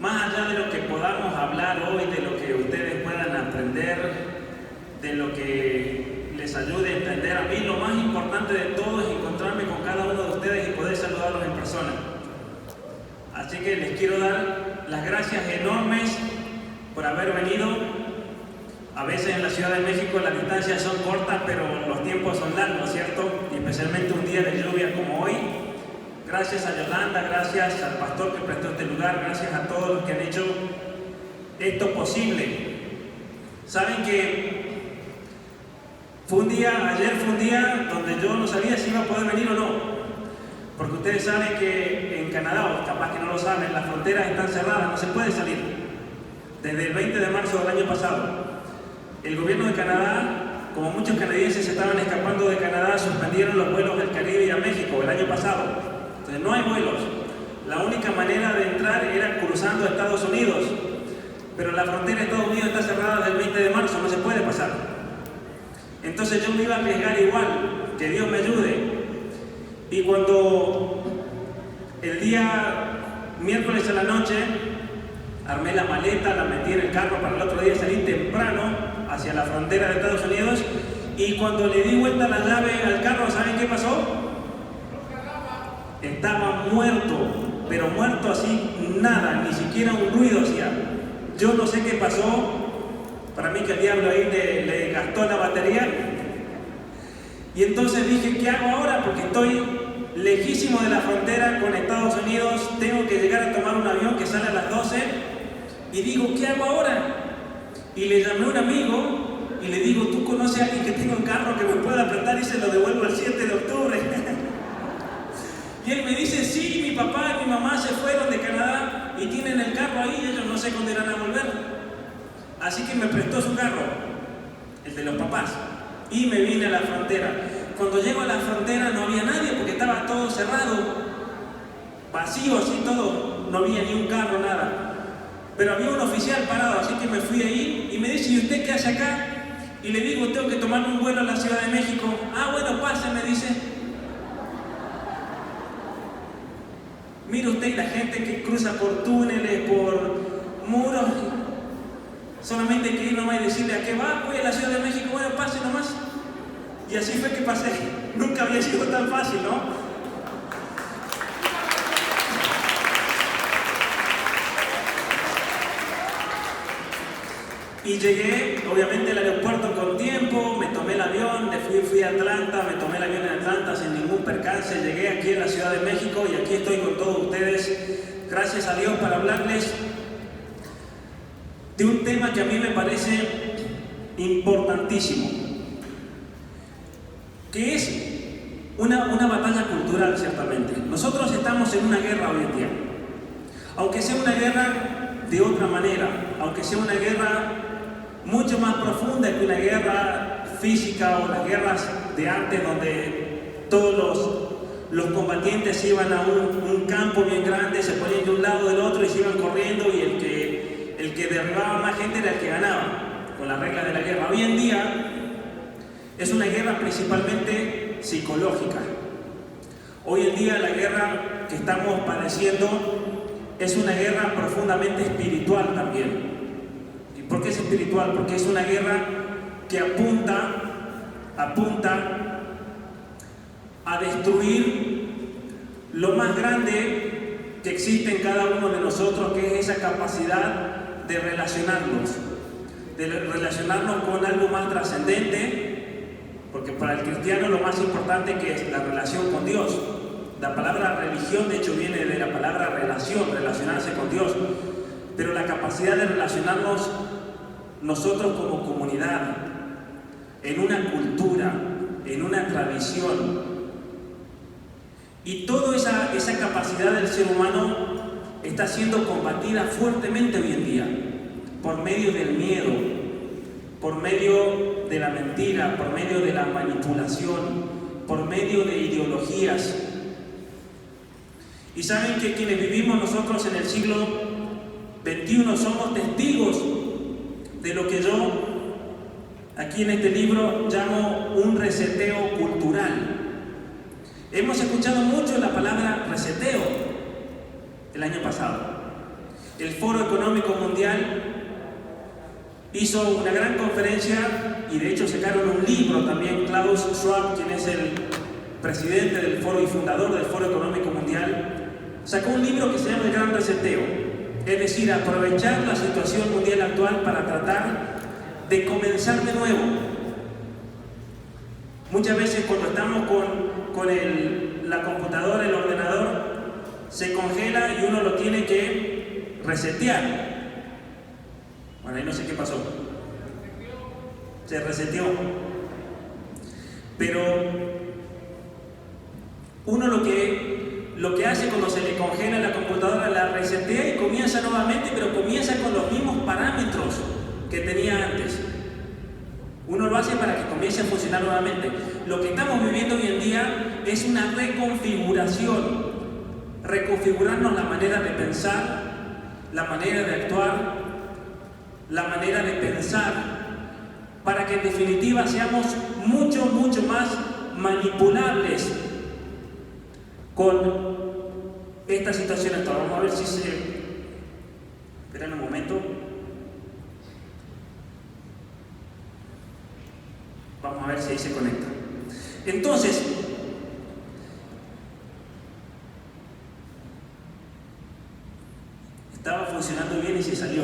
más allá de lo que podamos hablar hoy, de lo que ustedes puedan aprender, de lo que les ayude a entender, a mí lo más importante de todo es encontrarme con cada uno de ustedes y poder saludarlos en persona. Así que les quiero dar las gracias enormes por haber venido. A veces en la Ciudad de México las distancias son cortas, pero los tiempos son largos, ¿cierto? Y especialmente un día de lluvia como hoy. Gracias a Yolanda, gracias al pastor que prestó este lugar, gracias a todos los que han hecho esto posible. Saben que ayer fue un día donde yo no sabía si iba a poder venir o no. Porque ustedes saben que en Canadá, o capaz que no lo saben, las fronteras están cerradas, no se puede salir. Desde el 20 de marzo del año pasado. El gobierno de Canadá, como muchos canadienses estaban escapando de Canadá, suspendieron los vuelos del Caribe y a México el año pasado. Entonces no hay vuelos. La única manera de entrar era cruzando a Estados Unidos. Pero la frontera de Estados Unidos está cerrada desde el 20 de marzo, no se puede pasar. Entonces yo me iba a arriesgar igual, que Dios me ayude. Y cuando el día miércoles a la noche armé la maleta, la metí en el carro para el otro día salir temprano hacia la frontera de Estados Unidos, y cuando le di vuelta la llave al carro, ¿saben qué pasó? Estaba muerto, pero muerto así, nada, ni siquiera un ruido hacía. Yo no sé qué pasó, para mí que el diablo ahí le gastó la batería. Y entonces dije, ¿qué hago ahora? Porque estoy lejísimo de la frontera con Estados Unidos, tengo que llegar a tomar un avión que sale a las 12, y digo, ¿qué hago ahora? Y le llamé a un amigo y le digo, ¿tú conoces a alguien que tenga un carro que me pueda prestar y se lo devuelvo el 7 de octubre? Y él me dice, sí, mi papá y mi mamá se fueron de Canadá y tienen el carro ahí, ellos no sé cuándo irán a volver. Así que me prestó su carro, el de los papás, y me vine a la frontera. Cuando llego a la frontera no había nadie porque estaba todo cerrado, vacío así todo, no había ni un carro, nada. Pero había un oficial parado, así que me fui ahí y me dice, ¿y usted qué hace acá? Y le digo, tengo que tomar un vuelo a la Ciudad de México. Ah, bueno, pase, me dice. Mire usted la gente que cruza por túneles, por muros. Solamente hay que ir nomás y decirle, ¿a qué va? Voy a la Ciudad de México, bueno, pase nomás. Y así fue que pasé. Nunca había sido tan fácil, ¿no? Y llegué, obviamente, al aeropuerto con tiempo, me tomé el avión, fui a Atlanta, me tomé el avión en Atlanta sin ningún percance, llegué aquí en la Ciudad de México y aquí estoy con todos ustedes, gracias a Dios, para hablarles de un tema que a mí me parece importantísimo, que es una batalla cultural, ciertamente. Nosotros estamos en una guerra hoy en día, aunque sea una guerra de otra manera, aunque sea una guerra mucho más profunda que una guerra física o las guerras de antes donde todos los combatientes iban a un campo bien grande, se ponían de un lado del otro y se iban corriendo y el que derribaba más gente era el que ganaba, con las reglas de la guerra. Hoy en día es una guerra principalmente psicológica. Hoy en día la guerra que estamos padeciendo es una guerra profundamente espiritual también. ¿Y por qué es espiritual? Porque es una guerra que apunta a destruir lo más grande que existe en cada uno de nosotros, que es esa capacidad de relacionarnos con algo más trascendente, porque para el cristiano lo más importante que es la relación con Dios. La palabra religión, de hecho, viene de la palabra relación, relacionarse con Dios. Pero la capacidad de relacionarnos nosotros como comunidad, en una cultura, en una tradición. Y toda esa capacidad del ser humano está siendo combatida fuertemente hoy en día, por medio del miedo, por medio de la mentira, por medio de la manipulación, por medio de ideologías. Y saben que quienes vivimos nosotros en el siglo XXI somos testigos de lo que yo aquí en este libro llamo un reseteo cultural. Hemos escuchado mucho la palabra reseteo el año pasado. El Foro Económico Mundial hizo una gran conferencia y de hecho sacaron un libro también. Klaus Schwab, quien es el presidente del foro y fundador del Foro Económico Mundial, sacó un libro que se llama El Gran Reseteo, es decir, aprovechar la situación mundial actual para tratar de comenzar de nuevo. Muchas veces cuando estamos con la computadora, el ordenador, se congela y uno lo tiene que resetear. Bueno, ahí no sé qué pasó. Se reseteó. Pero uno lo que hace cuando se le congela la computadora, la resetea y comienza nuevamente, pero comienza con los mismos parámetros que tenía antes. Uno lo hace para que comience a funcionar nuevamente. Lo que estamos viviendo hoy en día es una reconfiguración. Reconfigurarnos la manera de pensar, la manera de actuar, la manera de pensar, para que en definitiva seamos mucho más manipulables con esta situación actual. Vamos a ver si se... Esperen un momento. Vamos a ver si ahí se conecta. Entonces, estaba funcionando bien y se salió.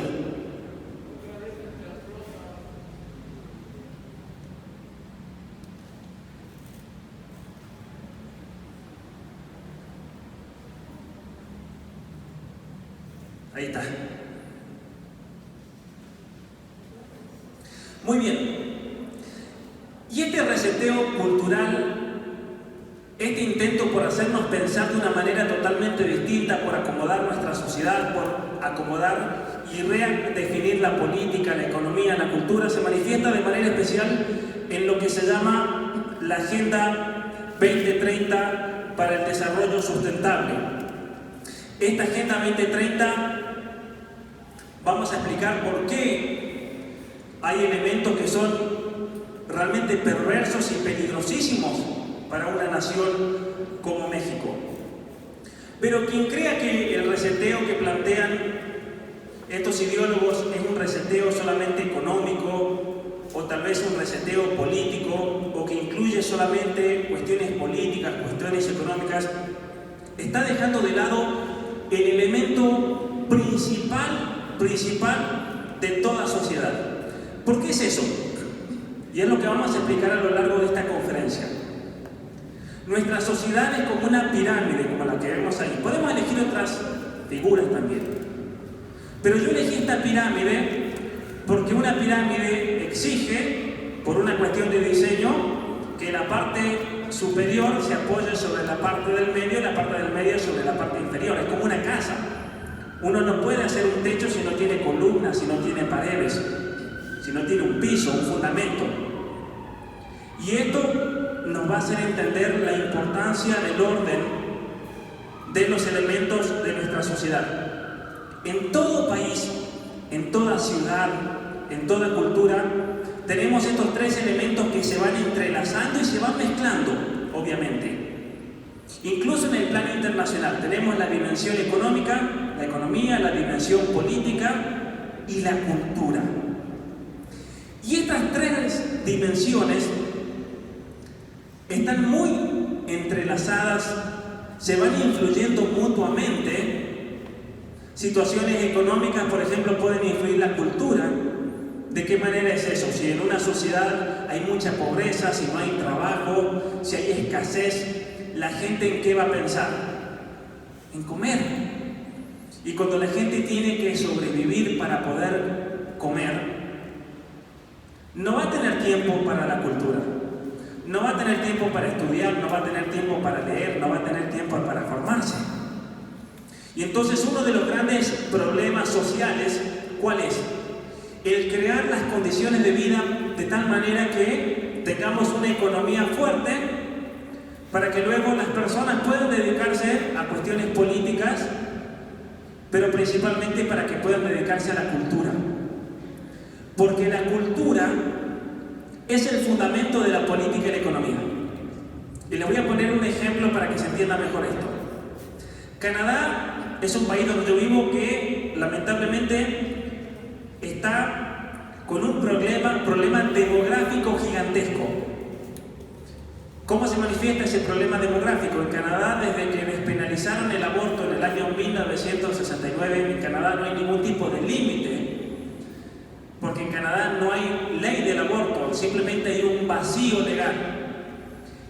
Ahí está. Muy bien. Y este reseteo cultural, este intento por hacernos pensar de una manera totalmente distinta, por acomodar nuestra sociedad, por acomodar y redefinir la política, la economía, la cultura, se manifiesta de manera especial en lo que se llama la Agenda 2030 para el Desarrollo Sustentable. Esta Agenda 2030, vamos a explicar por qué hay elementos que son realmente perversos y peligrosísimos para una nación como México. Pero quien crea que el reseteo que plantean estos ideólogos es un reseteo solamente económico, o tal vez un reseteo político, o que incluye solamente cuestiones políticas, cuestiones económicas, está dejando de lado el elemento principal de toda sociedad. ¿Por qué es eso? Y es lo que vamos a explicar a lo largo de esta conferencia. Nuestra sociedad es como una pirámide, como la que vemos ahí. Podemos elegir otras figuras también. Pero yo elegí esta pirámide porque una pirámide exige, por una cuestión de diseño, que la parte superior se apoye sobre la parte del medio y la parte del medio sobre la parte inferior. Es como una casa. Uno no puede hacer un techo si no tiene columnas, si no tiene paredes, si no tiene un piso, un fundamento. Y esto nos va a hacer entender la importancia del orden de los elementos de nuestra sociedad. En todo país, en toda ciudad, en toda cultura, tenemos estos tres elementos que se van entrelazando y se van mezclando, obviamente. Incluso en el plano internacional tenemos la dimensión económica, la economía, la dimensión política y la cultura. Y estas tres dimensiones están muy entrelazadas, se van influyendo mutuamente. Situaciones económicas, por ejemplo, pueden influir la cultura. ¿De qué manera es eso? Si en una sociedad hay mucha pobreza, si no hay trabajo, si hay escasez, ¿la gente en qué va a pensar? En comer. Y cuando la gente tiene que sobrevivir para poder comer, no va a tener tiempo para la cultura. No va a tener tiempo para estudiar, no va a tener tiempo para leer, no va a tener tiempo para formarse. Y entonces uno de los grandes problemas sociales, ¿cuál es? El crear las condiciones de vida de tal manera que tengamos una economía fuerte para que luego las personas puedan dedicarse a cuestiones políticas, pero principalmente para que puedan dedicarse a la cultura. Porque la cultura es el fundamento de la política y la economía. Y les voy a poner un ejemplo para que se entienda mejor esto. Canadá es un país donde yo vivo que lamentablemente está con un problema demográfico gigantesco. ¿Cómo se manifiesta ese problema demográfico? En Canadá, desde que despenalizaron el aborto en el año 1969, en Canadá no hay ningún tipo de límite, porque en Canadá no hay ley del aborto, simplemente hay un vacío legal.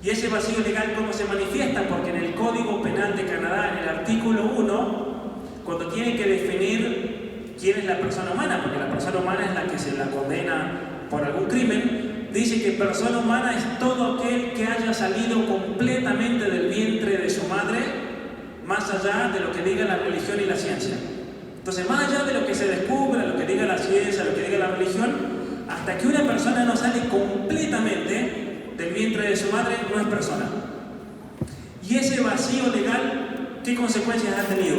Y ese vacío legal, ¿cómo se manifiesta? Porque en el Código Penal de Canadá, en el artículo 1, cuando tienen que definir quién es la persona humana, porque la persona humana es la que se la condena por algún crimen, dice que persona humana es todo aquel que haya salido completamente del vientre de su madre, más allá de lo que diga la religión y la ciencia. Entonces, más allá de lo que se descubra, lo que diga la ciencia, lo que diga la religión, hasta que una persona no sale completamente del vientre de su madre, no es persona. Y ese vacío legal, ¿qué consecuencias ha tenido?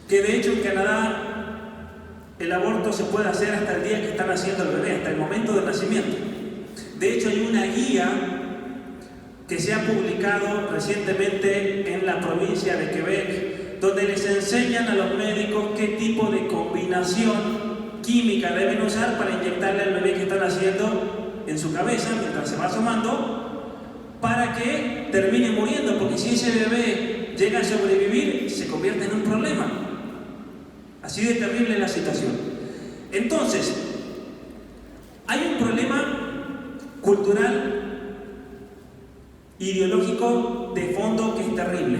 Que de hecho en Canadá el aborto se puede hacer hasta el día que está naciendo el bebé, hasta el momento del nacimiento. De hecho, hay una guía que se ha publicado recientemente en la provincia de Quebec, donde les enseñan a los médicos qué tipo de combinación química deben usar para inyectarle al bebé que está naciendo en su cabeza mientras se va asomando, para que termine muriendo, porque si ese bebé llega a sobrevivir, se convierte en un problema. Así de terrible es la situación. Entonces, hay un problema cultural, ideológico de fondo que es terrible.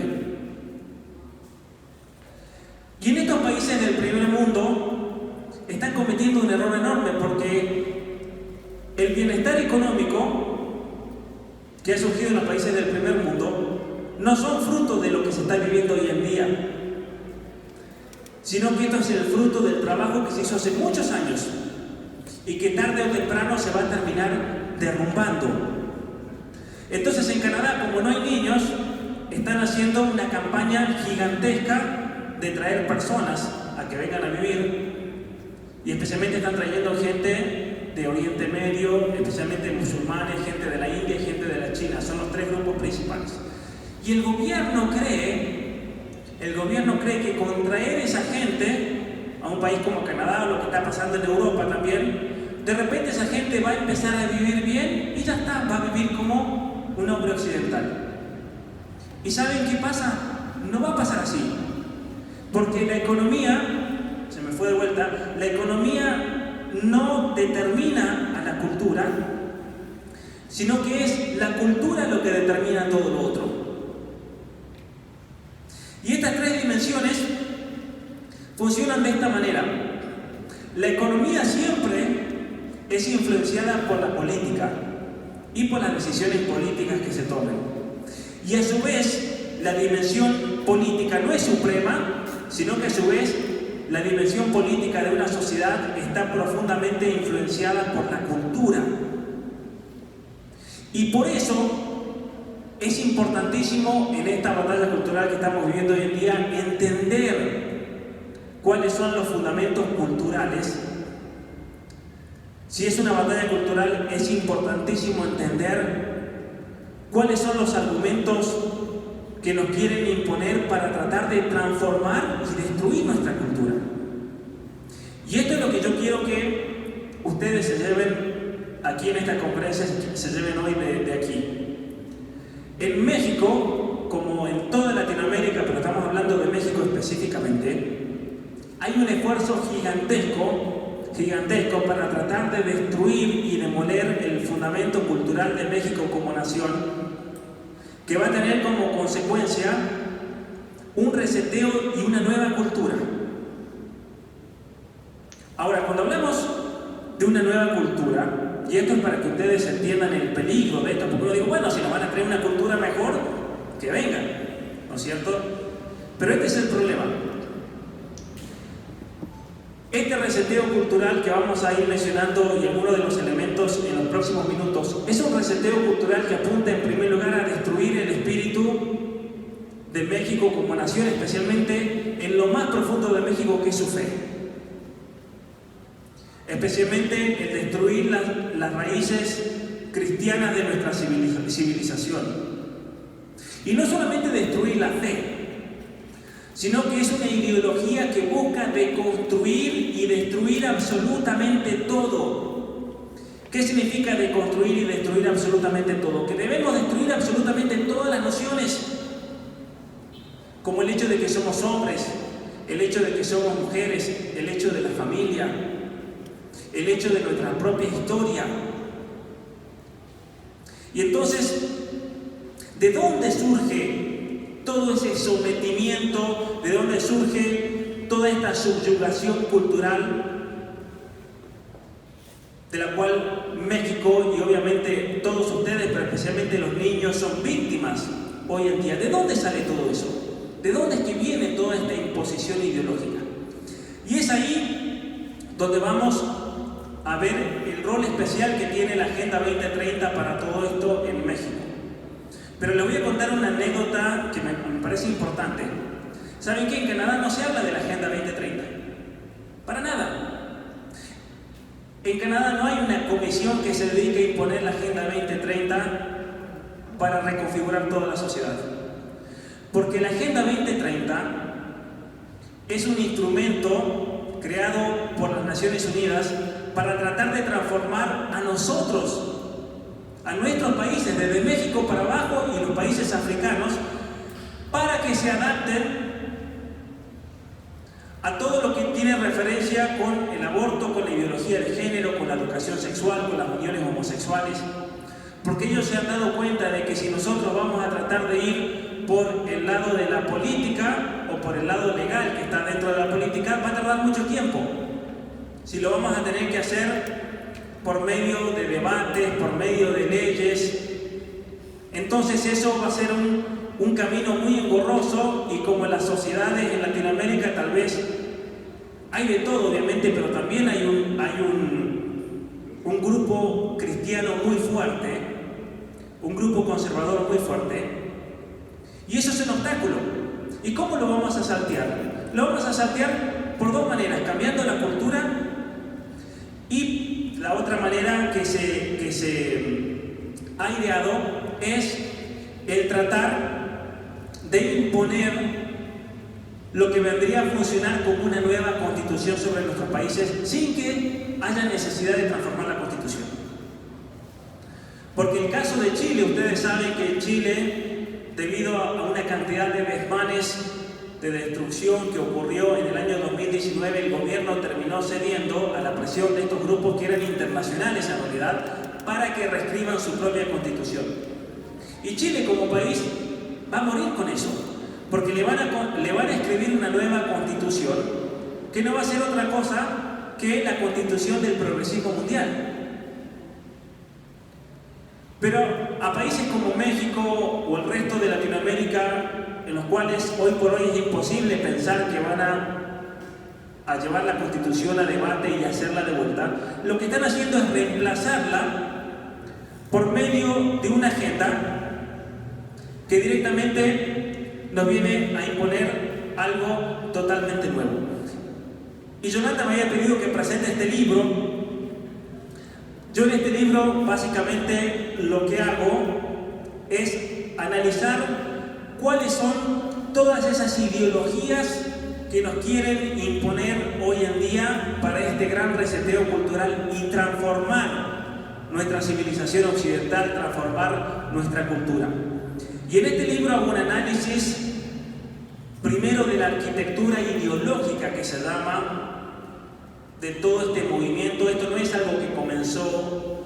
Y en estos países del primer mundo están cometiendo un error enorme, porque el bienestar económico que ha surgido en los países del primer mundo no son fruto de lo que se está viviendo hoy en día, sino que esto es el fruto del trabajo que se hizo hace muchos años y que tarde o temprano se va a terminar derrumbando. Entonces en Canadá, como no hay niños, están haciendo una campaña gigantesca de traer personas a que vengan a vivir, y especialmente están trayendo gente de Oriente Medio, especialmente musulmanes, gente de la India y gente de la China. Son los tres grupos principales. Y el gobierno cree que con traer esa gente a un país como Canadá, o lo que está pasando en Europa también, de repente esa gente va a empezar a vivir bien y ya está, va a vivir como un hombre occidental. ¿Y saben qué pasa? No va a pasar así. Porque la economía, se me fue de vuelta, la economía no determina a la cultura, sino que es la cultura lo que determina todo lo otro. Y estas tres dimensiones funcionan de esta manera. La economía siempre es influenciada por la política y por las decisiones políticas que se tomen. Y a su vez, la dimensión política no es suprema, sino que a su vez la dimensión política de una sociedad está profundamente influenciada por la cultura. Y por eso es importantísimo en esta batalla cultural que estamos viviendo hoy en día entender cuáles son los fundamentos culturales. Si es una batalla cultural, es importantísimo entender cuáles son los argumentos que nos quieren imponer para tratar de transformar y destruir nuestra cultura. Y esto es lo que yo quiero que ustedes se lleven aquí en esta conferencia, se lleven hoy de aquí. En México, como en toda Latinoamérica, pero estamos hablando de México específicamente, hay un esfuerzo gigantesco para tratar de destruir y demoler el fundamento cultural de México como nación, que va a tener como consecuencia un reseteo y una nueva cultura. Ahora, cuando hablamos de una nueva cultura, y esto es para que ustedes entiendan el peligro de esto, porque uno dice, bueno, si nos van a traer una cultura mejor, que vengan, ¿no es cierto? Pero este es el problema. Este reseteo cultural que vamos a ir mencionando y algunos de los elementos en los próximos minutos, es un reseteo cultural que apunta en primer lugar a destruir el espíritu de México como nación, especialmente en lo más profundo de México, que es su fe. Especialmente el destruir las raíces cristianas de nuestra civilización. Y no solamente destruir la fe, sino que es una ideología que busca deconstruir y destruir absolutamente todo. ¿Qué significa deconstruir y destruir absolutamente todo? Que debemos destruir absolutamente todas las nociones, como el hecho de que somos hombres, el hecho de que somos mujeres, el hecho de la familia, el hecho de nuestra propia historia. Y entonces, ¿de dónde surge todo ese sometimiento? ¿De dónde surge toda esta subyugación cultural de la cual México y obviamente todos ustedes, pero especialmente los niños, son víctimas hoy en día? ¿De dónde sale todo eso? ¿De dónde es que viene toda esta imposición ideológica? Y es ahí donde vamos a ver el rol especial que tiene la Agenda 2030 para todo esto en México. Pero les voy a contar una anécdota que me parece importante. ¿Saben qué? En Canadá no se habla de la Agenda 2030. Para nada. En Canadá no hay una comisión que se dedique a imponer la Agenda 2030 para reconfigurar toda la sociedad. Porque la Agenda 2030 es un instrumento creado por las Naciones Unidas para tratar de transformar a nosotros, a nuestros países, desde México para abajo y los países africanos, para que se adapten a todo lo que tiene referencia con el aborto, con la ideología de género, con la educación sexual, con las uniones homosexuales, porque ellos se han dado cuenta de que si nosotros vamos a tratar de ir por el lado de la política o por el lado legal que está dentro de la política, va a tardar mucho tiempo. Si lo vamos a tener que hacer por medio de debates, por medio de leyes, entonces eso va a ser un camino muy engorroso, y como en las sociedades en Latinoamérica tal vez hay de todo obviamente, pero también hay un grupo cristiano muy fuerte, un grupo conservador muy fuerte, y eso es un obstáculo. ¿Y cómo lo vamos a saltear? Lo vamos a saltear por dos maneras: cambiando la cultura, y la otra manera que se ha ideado es el tratar de imponer lo que vendría a funcionar como una nueva constitución sobre nuestros países sin que haya necesidad de transformar la constitución. Porque el caso de Chile, ustedes saben que en Chile, debido a una cantidad de desmanes, de destrucción que ocurrió en el año 2019, el gobierno terminó cediendo a la presión de estos grupos que eran internacionales en realidad, para que reescriban su propia constitución. Y Chile como país va a morir con eso, porque le van a escribir una nueva constitución que no va a ser otra cosa que la constitución del progresismo mundial. Pero a países como México o el resto de Latinoamérica, en los cuales hoy por hoy es imposible pensar que van a llevar la constitución a debate y hacerla de vuelta, lo que están haciendo es reemplazarla por medio de una agenda que directamente nos viene a imponer algo totalmente nuevo. Y Jonathan me había pedido que presente este libro. Yo en este libro básicamente lo que hago es analizar cuáles son todas esas ideologías que nos quieren imponer hoy en día para este gran reseteo cultural y transformar nuestra civilización occidental, transformar nuestra cultura. Y en este libro hago un análisis primero de la arquitectura ideológica que se llama de todo este movimiento. Esto no es algo que comenzó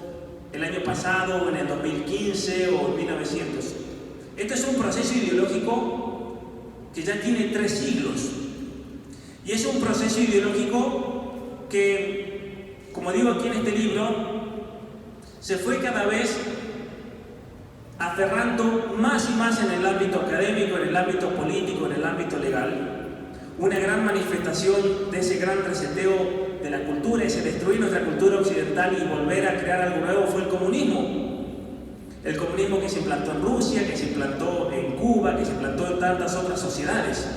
el año pasado o en el 2015 o en 1900. Esto es un proceso ideológico que ya tiene 3 siglos. Y es un proceso ideológico que, como digo aquí en este libro, se fue cada vez aferrando más y más en el ámbito académico, en el ámbito político, en el ámbito legal. Una gran manifestación de ese gran reseteo de la cultura, ese destruir nuestra cultura occidental y volver a crear algo nuevo, fue el comunismo. El comunismo que se implantó en Rusia, que se implantó en Cuba, que se implantó en tantas otras sociedades,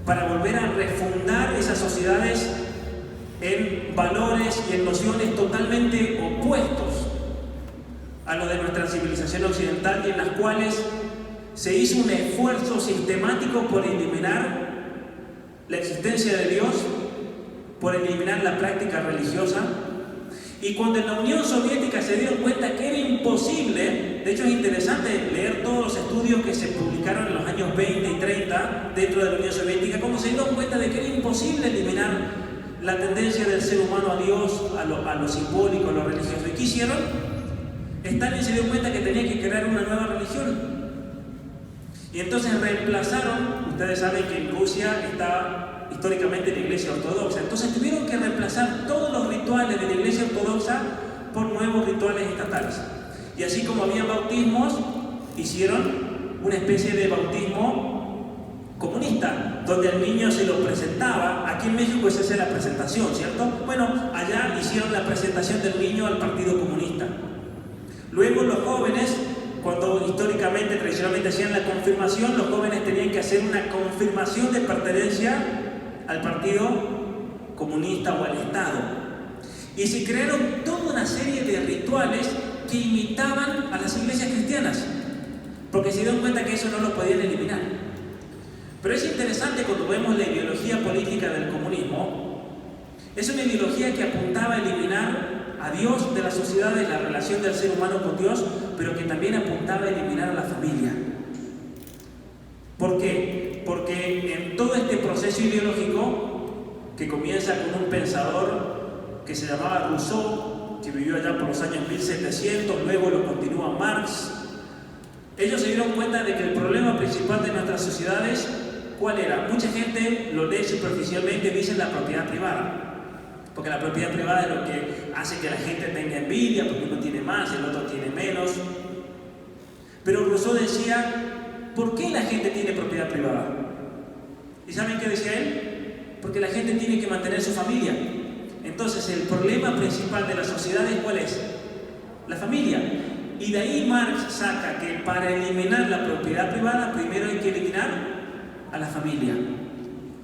para volver a refundar esas sociedades en valores y en nociones totalmente opuestos a lo de nuestra civilización occidental, y en las cuales se hizo un esfuerzo sistemático por eliminar la existencia de Dios por eliminar la práctica religiosa. Y cuando en la Unión Soviética se dieron cuenta que era imposible, de hecho es interesante leer todos los estudios que se publicaron en los años 20 y 30 dentro de la Unión Soviética, cómo se dieron cuenta de que era imposible eliminar la tendencia del ser humano a Dios, a lo simbólico, a lo religioso. ¿Y qué hicieron? Stalin se dio cuenta que tenía que crear una nueva religión. Y entonces reemplazaron, ustedes saben que en Rusia está históricamente la Iglesia Ortodoxa, entonces tuvieron que reemplazar todos los rituales de la Iglesia Ortodoxa por nuevos rituales estatales. Y así como había bautismos, hicieron una especie de bautismo comunista, donde al niño se lo presentaba. Aquí en México esa es la presentación, ¿cierto? Bueno, allá hicieron la presentación del niño al Partido Comunista. Luego los jóvenes, cuando históricamente, tradicionalmente hacían la confirmación, los jóvenes tenían que hacer una confirmación de pertenencia al Partido Comunista o al Estado. Y se crearon toda una serie de rituales que imitaban a las iglesias cristianas, porque se dieron cuenta que eso no lo podían eliminar. Pero es interesante cuando vemos la ideología política del comunismo, es una ideología que apuntaba a eliminar a Dios de las sociedades, la relación del ser humano con Dios, pero que también apuntaba a eliminar a la familia. ¿Por qué? Porque en todo este proceso ideológico, que comienza con un pensador que se llamaba Rousseau, que vivió allá por los años 1700, luego lo continúa Marx, ellos se dieron cuenta de que el problema principal de nuestras sociedades, ¿cuál era? Mucha gente lo lee superficialmente y dice la propiedad privada. Porque la propiedad privada es lo que hace que la gente tenga envidia, porque uno tiene más, el otro tiene menos. Pero Rousseau decía, ¿por qué la gente tiene propiedad privada? ¿Y saben qué decía él? Porque la gente tiene que mantener su familia. Entonces el problema principal de las sociedades, ¿cuál es? La familia. Y de ahí Marx saca que para eliminar la propiedad privada, primero hay que eliminar a la familia.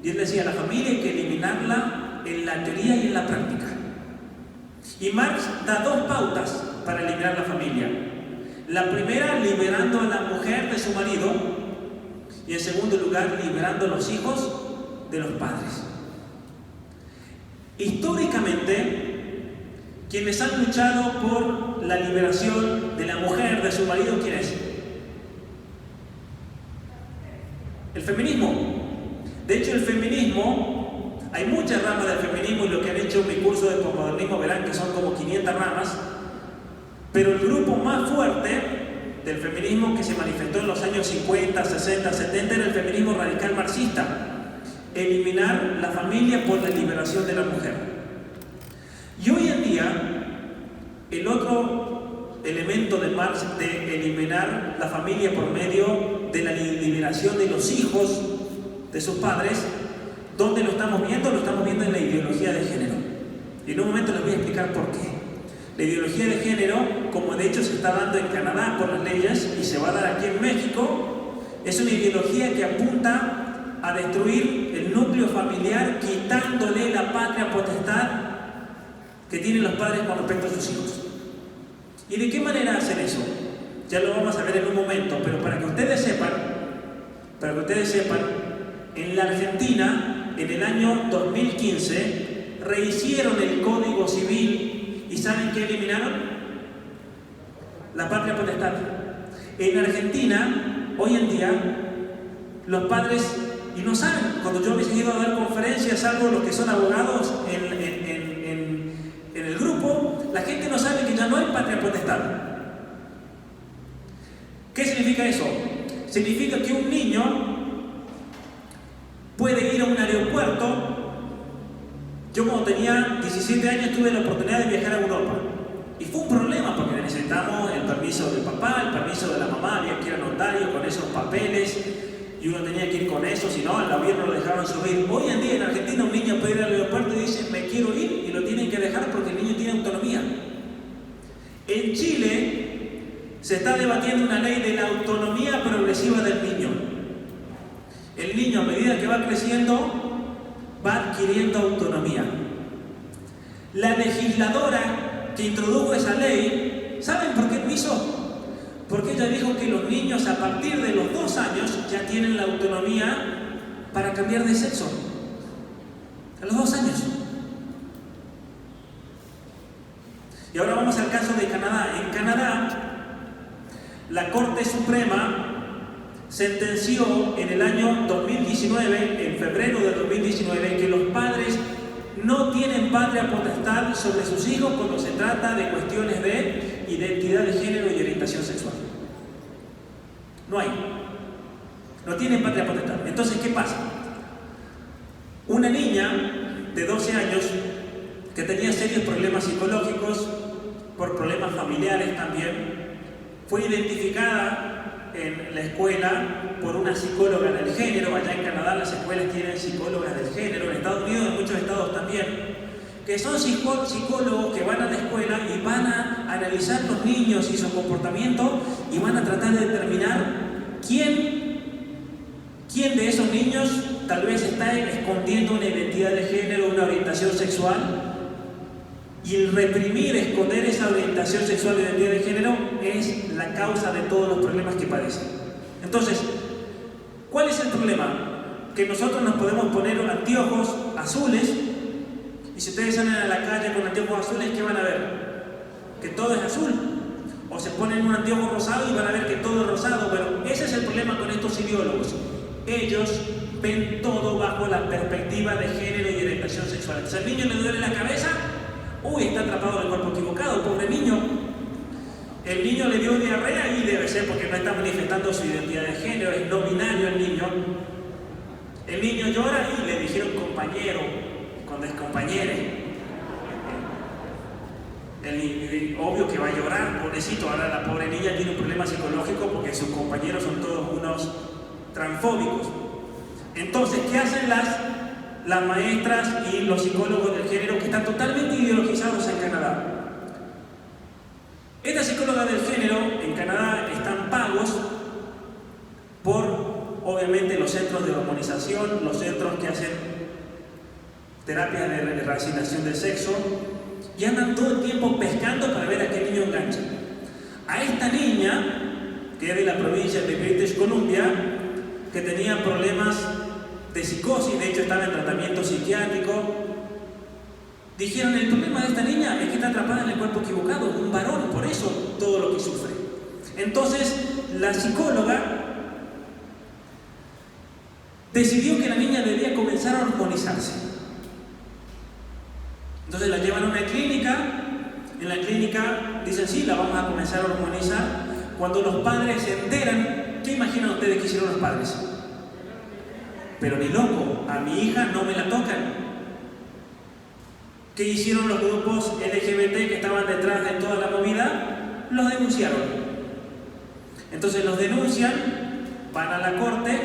Y él decía, la familia hay que eliminarla en la teoría y en la práctica. Y Marx da dos pautas para eliminar la familia. La primera, liberando a la mujer de su marido, y en segundo lugar, liberando a los hijos de los padres. Históricamente, quienes han luchado por la liberación de la mujer de su marido, ¿quién es? El feminismo. De hecho, el feminismo, hay muchas ramas del feminismo, y lo que han hecho en mi curso de posmodernismo verán que son como 500 ramas, pero el grupo más fuerte del feminismo que se manifestó en los años 50, 60, 70 era el feminismo radical marxista, eliminar la familia por la liberación de la mujer. Y hoy en día, el otro elemento de Marx de eliminar la familia por medio de la liberación de los hijos de sus padres, ¿dónde lo estamos viendo? Lo estamos viendo en la ideología de género. Y en un momento les voy a explicar por qué. La ideología de género, como de hecho se está dando en Canadá por las leyes y se va a dar aquí en México, es una ideología que apunta a destruir el núcleo familiar, quitándole la patria potestad que tienen los padres con respecto a sus hijos. ¿Y de qué manera hacen eso? Ya lo vamos a ver en un momento, pero para que ustedes sepan, en la Argentina, en el año 2015, rehicieron el Código Civil. ¿Y saben qué eliminaron? La patria potestad. En Argentina, hoy en día, los padres, y no saben, cuando yo me he seguido a dar conferencias, salvo los que son abogados en el grupo, la gente no sabe que ya no hay patria potestad. ¿Qué significa eso? Significa que un niño puede ir a un aeropuerto. Yo cuando tenía 17 años tuve la oportunidad de viajar a Europa. Y fue un problema porque necesitamos el permiso del papá, el permiso de la mamá, había que ir al notario con esos papeles y uno tenía que ir con eso, si no, al gobierno lo dejaban subir. Hoy en día en Argentina un niño puede ir al aeropuerto y dice, me quiero ir, y lo tienen que dejar porque el niño tiene autonomía. En Chile se está debatiendo una ley de la autonomía progresiva del niño. El niño, a medida que va creciendo, va adquiriendo autonomía. La legisladora que introdujo esa ley, ¿saben por qué lo hizo? Porque ella dijo que los niños a partir de los 2 años ya tienen la autonomía para cambiar de sexo. Y ahora vamos al caso de Canadá. En Canadá, la Corte Suprema sentenció en el año 2019, en febrero de 2019, que los padres no tienen patria potestad sobre sus hijos cuando se trata de cuestiones de identidad de género y orientación sexual. No hay. No tienen patria potestad. Entonces, ¿qué pasa? Una niña de 12 años que tenía serios problemas psicológicos, por problemas familiares también, fue identificada en la escuela por una psicóloga del género. Allá en Canadá las escuelas tienen psicólogas del género, en Estados Unidos, en muchos estados también, que son psicólogos que van a la escuela y van a analizar los niños y su comportamiento y van a tratar de determinar quién de esos niños tal vez está escondiendo una identidad de género, una orientación sexual. Y el reprimir, esconder esa orientación sexual y identidad de género es la causa de todos los problemas que padecen. Entonces, ¿cuál es el problema? Que nosotros nos podemos poner anteojos azules, y si ustedes salen a la calle con anteojos azules, ¿qué van a ver? Que todo es azul. O se ponen un anteojo rosado y van a ver que todo es rosado. Bueno, ese es el problema con estos ideólogos. Ellos ven todo bajo la perspectiva de género y orientación sexual. Si al niño le duele la cabeza, uy, está atrapado en el cuerpo equivocado, pobre niño. El niño le dio diarrea y debe ser porque no está manifestando su identidad de género, es no binario el niño. El niño llora y le dijeron compañero, cuando es compañere. Obvio que va a llorar, pobrecito. Ahora la pobre niña tiene un problema psicológico porque sus compañeros son todos unos transfóbicos. Entonces, ¿qué hacen las maestras y los psicólogos del género que están totalmente ideologizados en Canadá? Estas psicólogas del género en Canadá están pagos por, obviamente, los centros de hormonización, los centros que hacen terapias de reasignación del sexo, y andan todo el tiempo pescando para ver a qué niño engancha. A esta niña, que es de la provincia de British Columbia, que tenía problemas de psicosis, de hecho estaba en tratamiento psiquiátrico, dijeron: el problema de esta niña es que está atrapada en el cuerpo equivocado, un varón, por eso todo lo que sufre. Entonces la psicóloga decidió que la niña debía comenzar a hormonizarse. Entonces la llevan a una clínica, en la clínica dicen: sí, la vamos a comenzar a hormonizar. Cuando los padres se enteran, ¿qué imaginan ustedes que hicieron los padres? Pero ni loco, a mi hija no me la tocan. ¿Qué hicieron los grupos LGBT que estaban detrás de toda la movida? Los denunciaron. Entonces los denuncian, van a la corte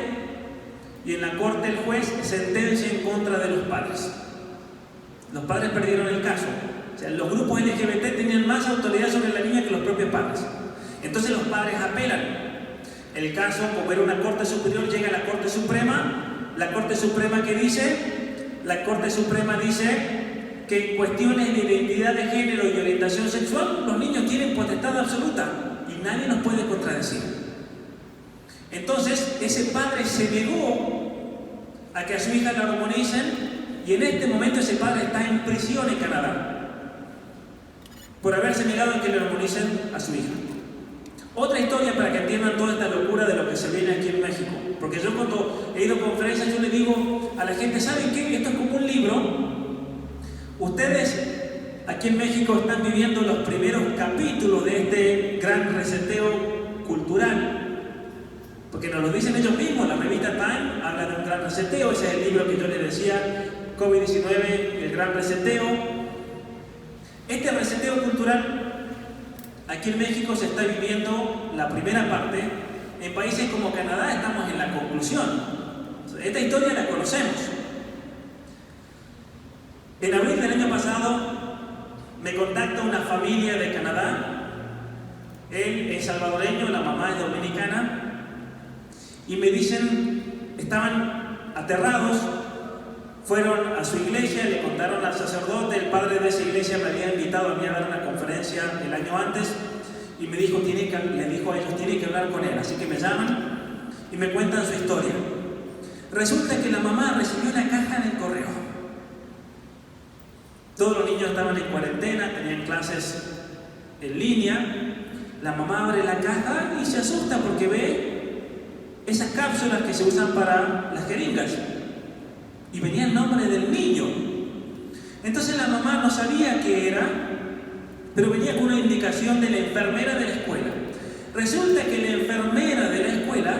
y en la corte el juez sentencia en contra de los padres. Los padres perdieron el caso. O sea, los grupos LGBT tenían más autoridad sobre la niña que los propios padres. Entonces los padres apelan. El caso, como era una corte superior, llega a la Corte Suprema. La Corte Suprema, ¿qué dice? La Corte Suprema dice que en cuestiones de identidad de género y orientación sexual, los niños tienen potestad absoluta y nadie nos puede contradecir. Entonces, ese padre se negó a que a su hija la hormonicen, y en este momento ese padre está en prisión en Canadá por haberse negado a que le hormonicen a su hija. Otra historia para que entiendan toda esta locura de lo que se viene aquí en México. Porque yo cuando he ido a conferencias, yo le digo a la gente: ¿saben qué? Esto es como un libro. Ustedes aquí en México están viviendo los primeros capítulos de este gran reseteo cultural. Porque nos lo dicen ellos mismos, la revista Time habla de un gran reseteo. Ese es el libro que yo les decía, COVID-19, el gran reseteo. Este reseteo cultural aquí en México se está viviendo la primera parte. En países como Canadá estamos en la conclusión. Esta historia la conocemos. En abril del año pasado me contacta una familia de Canadá. Él es salvadoreño, la mamá es dominicana. Y me dicen, estaban aterrados, fueron a su iglesia, le contaron al sacerdote. El padre de esa iglesia me había invitado a mí a dar una conferencia el año antes y me dijo, le dijo a ellos, tienen que hablar con él. Así que me llaman y me cuentan su historia. Resulta que la mamá recibió una caja en el correo. Todos los niños estaban en cuarentena, tenían clases en línea, la mamá abre la caja y se asusta porque ve esas cápsulas que se usan para las jeringas. Y venía el nombre del niño. Entonces la mamá no sabía qué era, pero venía con una indicación de la enfermera de la escuela. Resulta que la enfermera de la escuela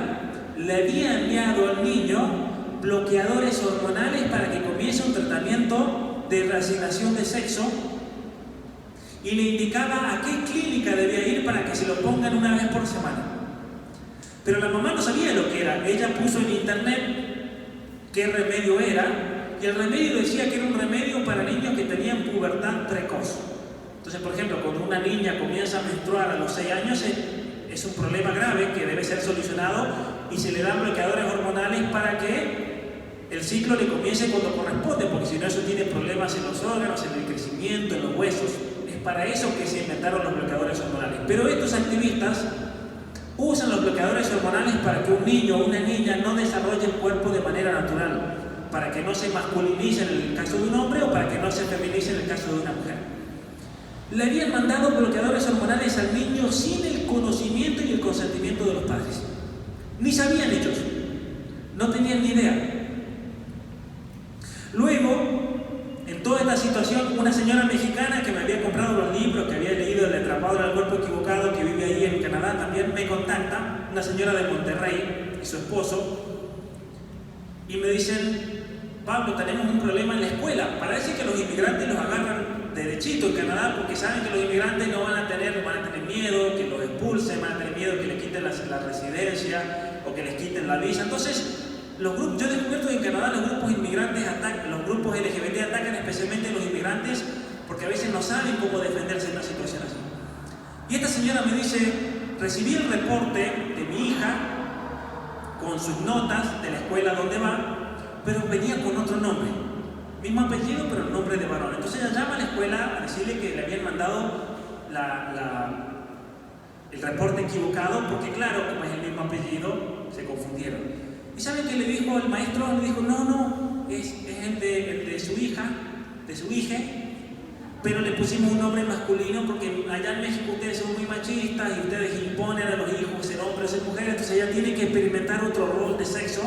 le había enviado al niño bloqueadores hormonales para que comience un tratamiento de reasignación de sexo y le indicaba a qué clínica debía ir para que se lo pongan una vez por semana. Pero la mamá no sabía lo que era. Ella puso en internet qué remedio era y el remedio decía que era un remedio para niños que tenían pubertad precoz. Entonces, por ejemplo, cuando una niña comienza a menstruar a los 6 años es un problema grave que debe ser solucionado y se le dan bloqueadores hormonales para que el ciclo le comience cuando corresponde, porque si no eso tiene problemas en los órganos, en el crecimiento, en los huesos. Es para eso que se inventaron los bloqueadores hormonales. Pero estos activistas usan los bloqueadores hormonales para que un niño o una niña no desarrolle el cuerpo de manera natural, para que no se masculinice en el caso de un hombre o para que no se feminice en el caso de una mujer. Le habían mandado bloqueadores hormonales al niño sin el conocimiento y el consentimiento de los padres. Ni sabían ellos, no tenían ni idea. Luego, en toda esta situación, una señora mexicana que me había comprado los libros, que había leído El atrapado en el cuerpo equivocado, que vive ahí en Canadá, también me contacta, una señora de Monterrey y su esposo, y me dicen: Pablo, tenemos un problema en la escuela. Parece que los inmigrantes los agarran derechito en Canadá porque saben que los inmigrantes no van a tener miedo, que los expulsen, van a tener miedo que les quiten la residencia o que les quiten la visa. Entonces, yo he descubierto que en Canadá los grupos inmigrantes atacan, los grupos LGBT atacan especialmente a los inmigrantes porque a veces no saben cómo defenderse en una situación así. Y esta señora me dice: recibí el reporte de mi hija con sus notas de la escuela donde va, pero venía con otro nombre, mismo apellido pero el nombre de varón. Entonces ella llama a la escuela a decirle que le habían mandado el reporte equivocado porque claro, como es el mismo apellido, se confundieron. ¿Y saben qué le dijo el maestro? Le dijo: no, es el de su hija, de su hija, pero le pusimos un nombre masculino porque allá en México ustedes son muy machistas y ustedes imponen a los hijos ser hombres o ser mujeres, entonces ella tiene que experimentar otro rol de sexo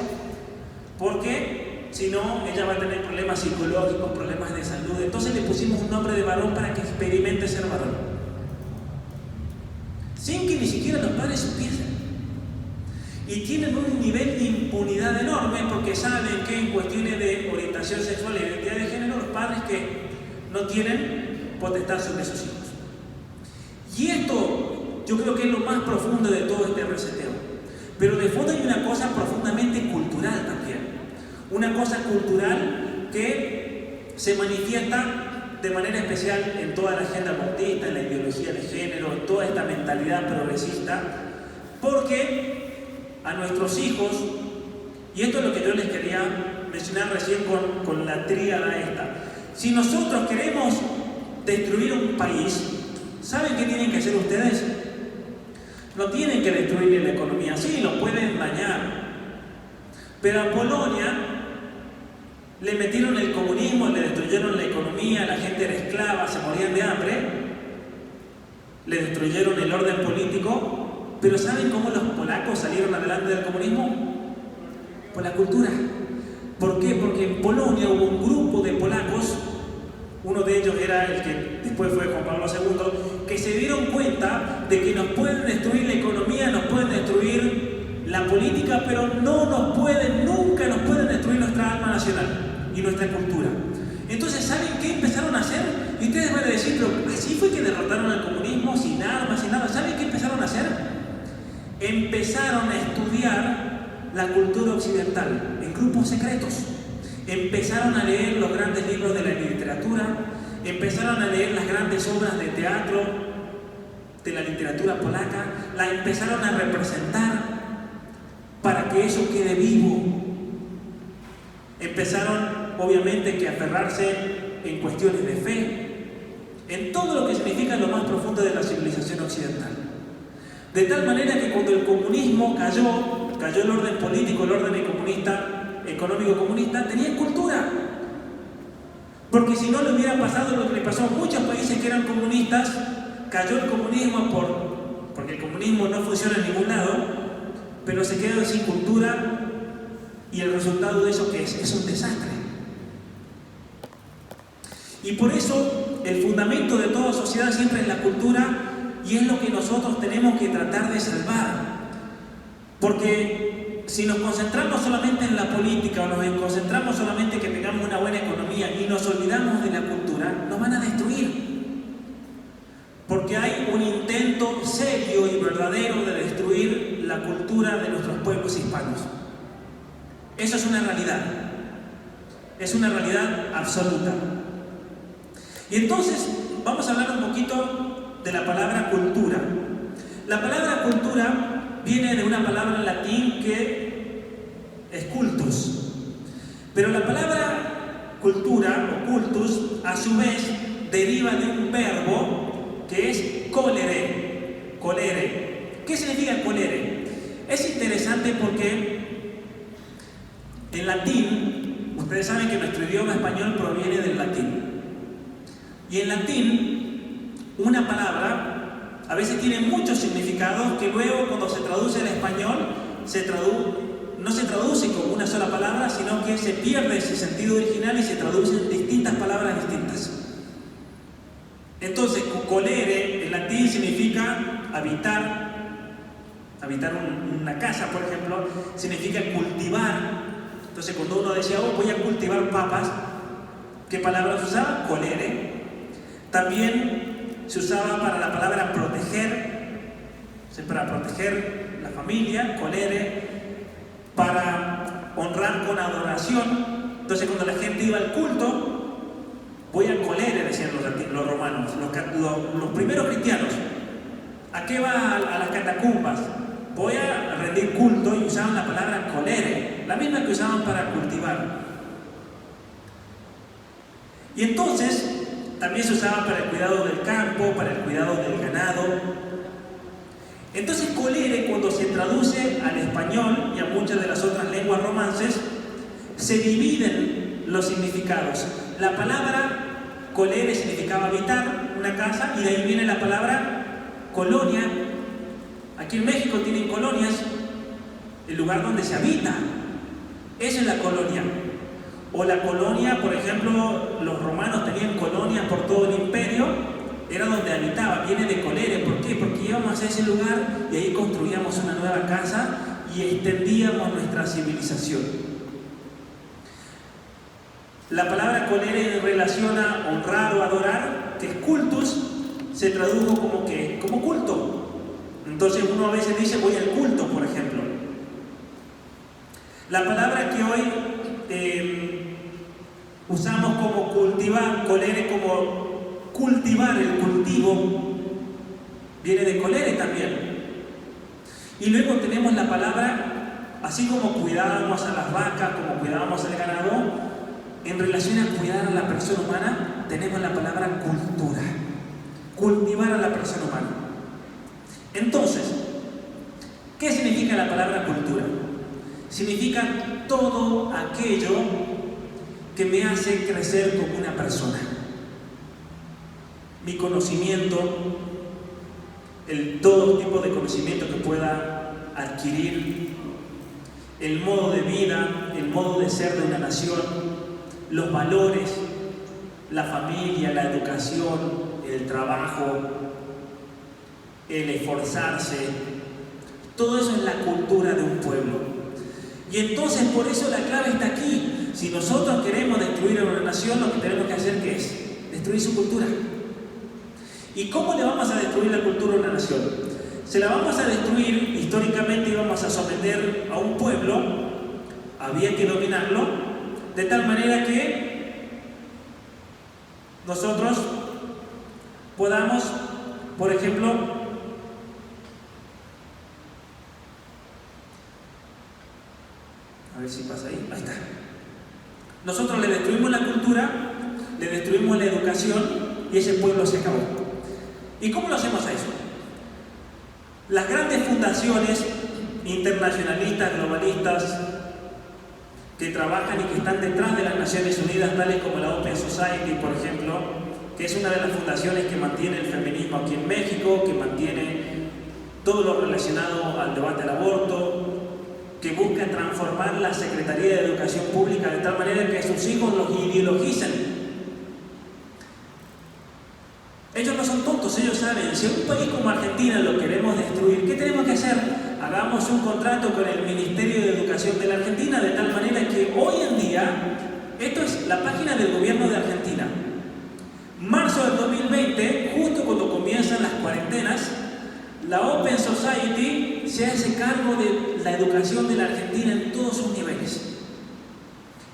porque si no ella va a tener problemas psicológicos, problemas de salud. Entonces le pusimos un nombre de varón para que experimente ser varón, sin que ni siquiera los padres supiesen. Y tienen un nivel de impunidad enorme porque saben que en cuestiones de orientación sexual e identidad de género los padres que no tienen potestad sobre sus hijos. Y esto yo creo que es lo más profundo de todo este reseteo. Pero de fondo hay una cosa profundamente cultural también. Una cosa cultural que se manifiesta de manera especial en toda la agenda abortista, en la ideología de género, en toda esta mentalidad progresista, porque a nuestros hijos, y esto es lo que yo les quería mencionar recién con la tríada esta, si nosotros queremos destruir un país, ¿saben qué tienen que hacer ustedes? No tienen que destruir la economía, sí, lo pueden dañar, pero a Polonia le metieron el comunismo, le destruyeron la economía, la gente era esclava, se morían de hambre, le destruyeron el orden político. Pero ¿saben cómo los polacos salieron adelante del comunismo? Por la cultura. ¿Por qué? Porque en Polonia hubo un grupo de polacos, uno de ellos era el que después fue Juan Pablo II, que se dieron cuenta de que nos pueden destruir la economía, nos pueden destruir la política, pero nunca nos pueden destruir nuestra alma nacional y nuestra cultura. Entonces, ¿saben qué empezaron a hacer? Y ustedes van a decir: pero así fue que derrotaron al comunismo, sin armas, sin nada. ¿Saben qué empezaron a hacer? Empezaron a estudiar la cultura occidental en grupos secretos. Empezaron a leer los grandes libros de la literatura, empezaron a leer las grandes obras de teatro de la literatura polaca, la empezaron a representar para que eso quede vivo. Empezaron, obviamente, que a aferrarse en cuestiones de fe, en todo lo que significa lo más profundo de la civilización occidental. De tal manera que cuando el comunismo cayó el orden político, el orden económico comunista, tenían cultura. Porque si no le hubiera pasado lo que le pasó a muchos países que eran comunistas, cayó el comunismo porque el comunismo no funciona en ningún lado, pero se quedan sin cultura y el resultado de eso, ¿qué es? Es un desastre. Y por eso el fundamento de toda sociedad siempre es la cultura, y es lo que nosotros tenemos que tratar de salvar. Porque si nos concentramos solamente en la política o nos concentramos solamente en que tengamos una buena economía y nos olvidamos de la cultura, nos van a destruir. Porque hay un intento serio y verdadero de destruir la cultura de nuestros pueblos hispanos. Eso es una realidad. Es una realidad absoluta. Y entonces vamos a hablar un poquito de la palabra cultura. La palabra cultura viene de una palabra en latín que es cultus. Pero la palabra cultura o cultus a su vez deriva de un verbo que es colere. Colere. ¿Qué significa colere? Es interesante porque en latín, ustedes saben que nuestro idioma español proviene del latín. Y en latín, una palabra a veces tiene muchos significados que luego cuando se traduce al español no se traduce como una sola palabra, sino que se pierde ese sentido original y se traduce en distintas palabras distintas. Entonces, colere en latín significa habitar una casa, por ejemplo, significa cultivar. Entonces, cuando uno decía, voy a cultivar papas, ¿qué palabra se usaba? Colere. También se usaba para la palabra proteger, para proteger la familia, colere, para honrar con adoración. Entonces, cuando la gente iba al culto, voy a colere, decían los romanos, los primeros cristianos. ¿A qué va a las catacumbas? Voy a rendir culto, y usaban la palabra colere, la misma que usaban para cultivar. Y entonces, también se usaba para el cuidado del campo, para el cuidado del ganado. Entonces, colere, cuando se traduce al español y a muchas de las otras lenguas romances, se dividen los significados. La palabra colere significaba habitar una casa, y de ahí viene la palabra colonia. Aquí en México tienen colonias, el lugar donde se habita. Esa es la colonia. O la colonia, por ejemplo, los romanos tenían colonias por todo el imperio, era donde habitaba, viene de colere. ¿Por qué? Porque íbamos a ese lugar y ahí construíamos una nueva casa y extendíamos nuestra civilización. La palabra colere en relación a honrar o adorar, que es cultus, se tradujo como que, como culto. Entonces uno a veces dice, voy al culto, por ejemplo. La palabra que hoy usamos como cultivar, colere, como cultivar, el cultivo, viene de colere también. Y luego tenemos la palabra, así como cuidábamos a las vacas, como cuidábamos al ganado, en relación a cuidar a la persona humana, tenemos la palabra cultura, cultivar a la persona humana. Entonces, ¿qué significa la palabra cultura? Significa todo aquello que me hace crecer como una persona. Mi conocimiento, todo tipo de conocimiento que pueda adquirir, el modo de vida, el modo de ser de una nación, los valores, la familia, la educación, el trabajo, el esforzarse, todo eso es la cultura de un pueblo. Y entonces por eso la clave está aquí. Si nosotros queremos destruir a una nación, lo que tenemos que hacer, ¿qué es? Destruir su cultura. ¿Y cómo le vamos a destruir la cultura a una nación? Se la vamos a destruir, históricamente íbamos a someter a un pueblo, había que dominarlo, de tal manera que nosotros podamos, por ejemplo, a ver si pasa ahí, ahí está. Nosotros le destruimos la cultura, le destruimos la educación y ese pueblo se acabó. ¿Y cómo lo hacemos a eso? Las grandes fundaciones internacionalistas, globalistas, que trabajan y que están detrás de las Naciones Unidas, tales como la Open Society, por ejemplo, que es una de las fundaciones que mantiene el feminismo aquí en México, que mantiene todo lo relacionado al debate del aborto, que busca transformar la Secretaría de Educación Pública de tal manera que sus hijos los ideologicen. Ellos no son tontos, ellos saben, si un país como Argentina lo queremos destruir, ¿qué tenemos que hacer? Hagamos un contrato con el Ministerio de Educación de la Argentina de tal manera que hoy en día, esto es la página del gobierno de Argentina, marzo del 2020, justo cuando comienzan las cuarentenas, la Open Society se hace cargo de la educación de la Argentina en todos sus niveles.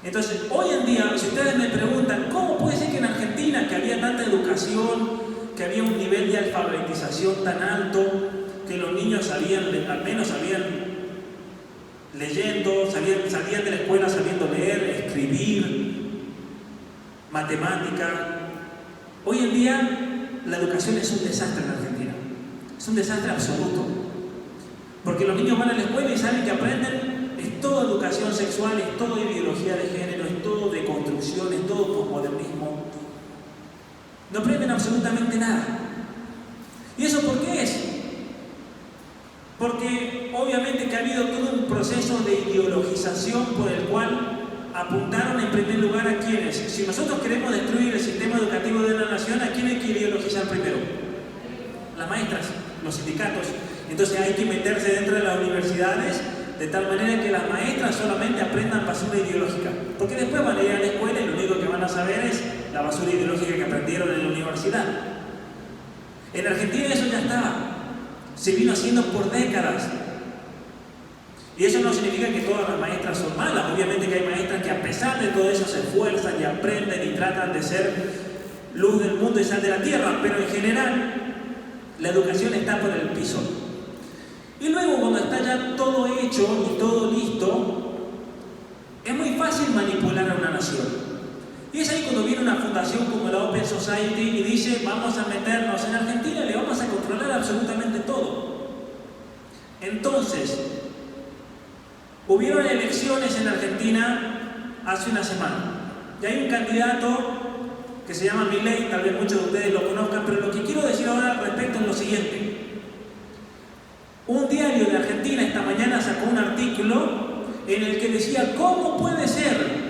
Entonces, hoy en día, si ustedes me preguntan, ¿cómo puede ser que en Argentina, que había tanta educación, que había un nivel de alfabetización tan alto, que los niños sabían, al menos sabían leyendo, salían de la escuela sabiendo leer, escribir, matemática? Hoy en día, la educación es un desastre en Argentina. Es un desastre absoluto. Porque los niños van a la escuela y saben que aprenden, es toda educación sexual, es toda ideología de género, es todo de construcción, es todo posmodernismo. No aprenden absolutamente nada. ¿Y eso por qué es? Porque obviamente que ha habido todo un proceso de ideologización por el cual apuntaron en primer lugar a quienes. Si nosotros queremos destruir el sistema educativo de la nación, ¿a quién hay que ideologizar primero? Las maestras, los sindicatos. Entonces hay que meterse dentro de las universidades de tal manera que las maestras solamente aprendan basura ideológica. Porque después van a ir a la escuela y lo único que van a saber es la basura ideológica que aprendieron en la universidad. En Argentina eso ya estaba. Se vino haciendo por décadas. Y eso no significa que todas las maestras son malas. Obviamente que hay maestras que a pesar de todo eso se esfuerzan y aprenden y tratan de ser luz del mundo y sal de la tierra. Pero en general, la educación está por el piso. Y luego cuando está ya todo hecho y todo listo, es muy fácil manipular a una nación. Y es ahí cuando viene una fundación como la Open Society y dice, vamos a meternos en Argentina y le vamos a controlar absolutamente todo. Entonces, hubieron elecciones en Argentina hace una semana. Y hay un candidato que se llama Milei, tal vez muchos de ustedes lo conozcan, pero lo que quiero decir ahora al respecto es lo siguiente. Un diario de Argentina esta mañana sacó un artículo en el que decía, ¿cómo puede ser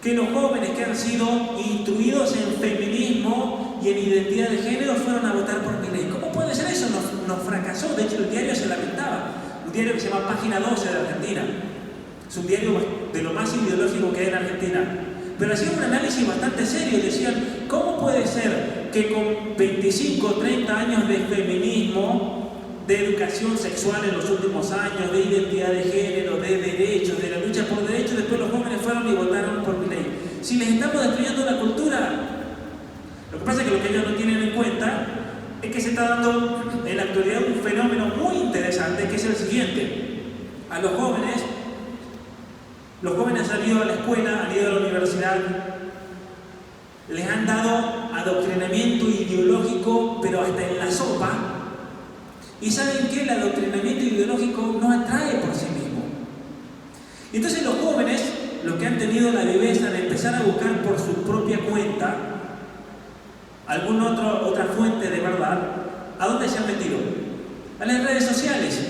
que los jóvenes que han sido instruidos en feminismo y en identidad de género fueron a votar por Milei? ¿Cómo puede ser eso? Nos fracasó. De hecho, el diario se lamentaba. Un diario que se llama Página 12 de Argentina. Es un diario de lo más ideológico que hay en Argentina. Pero hacían un análisis bastante serio. Decían, ¿cómo puede ser que con 25 o 30 años de feminismo, de educación sexual en los últimos años, de identidad de género, de derechos, de la lucha por derechos, después los jóvenes fueron y votaron por Milei? Si les estamos destruyendo la cultura. Lo que pasa es que lo que ellos no tienen en cuenta es que se está dando en la actualidad un fenómeno muy interesante, que es el siguiente. A los jóvenes han ido a la escuela, han ido a la universidad, les han dado adoctrinamiento ideológico, pero hasta en la sopa. Y saben que el adoctrinamiento ideológico no atrae por sí mismo. Entonces los jóvenes, los que han tenido la viveza de empezar a buscar por su propia cuenta alguna otra fuente de verdad, ¿a dónde se han metido? A las redes sociales.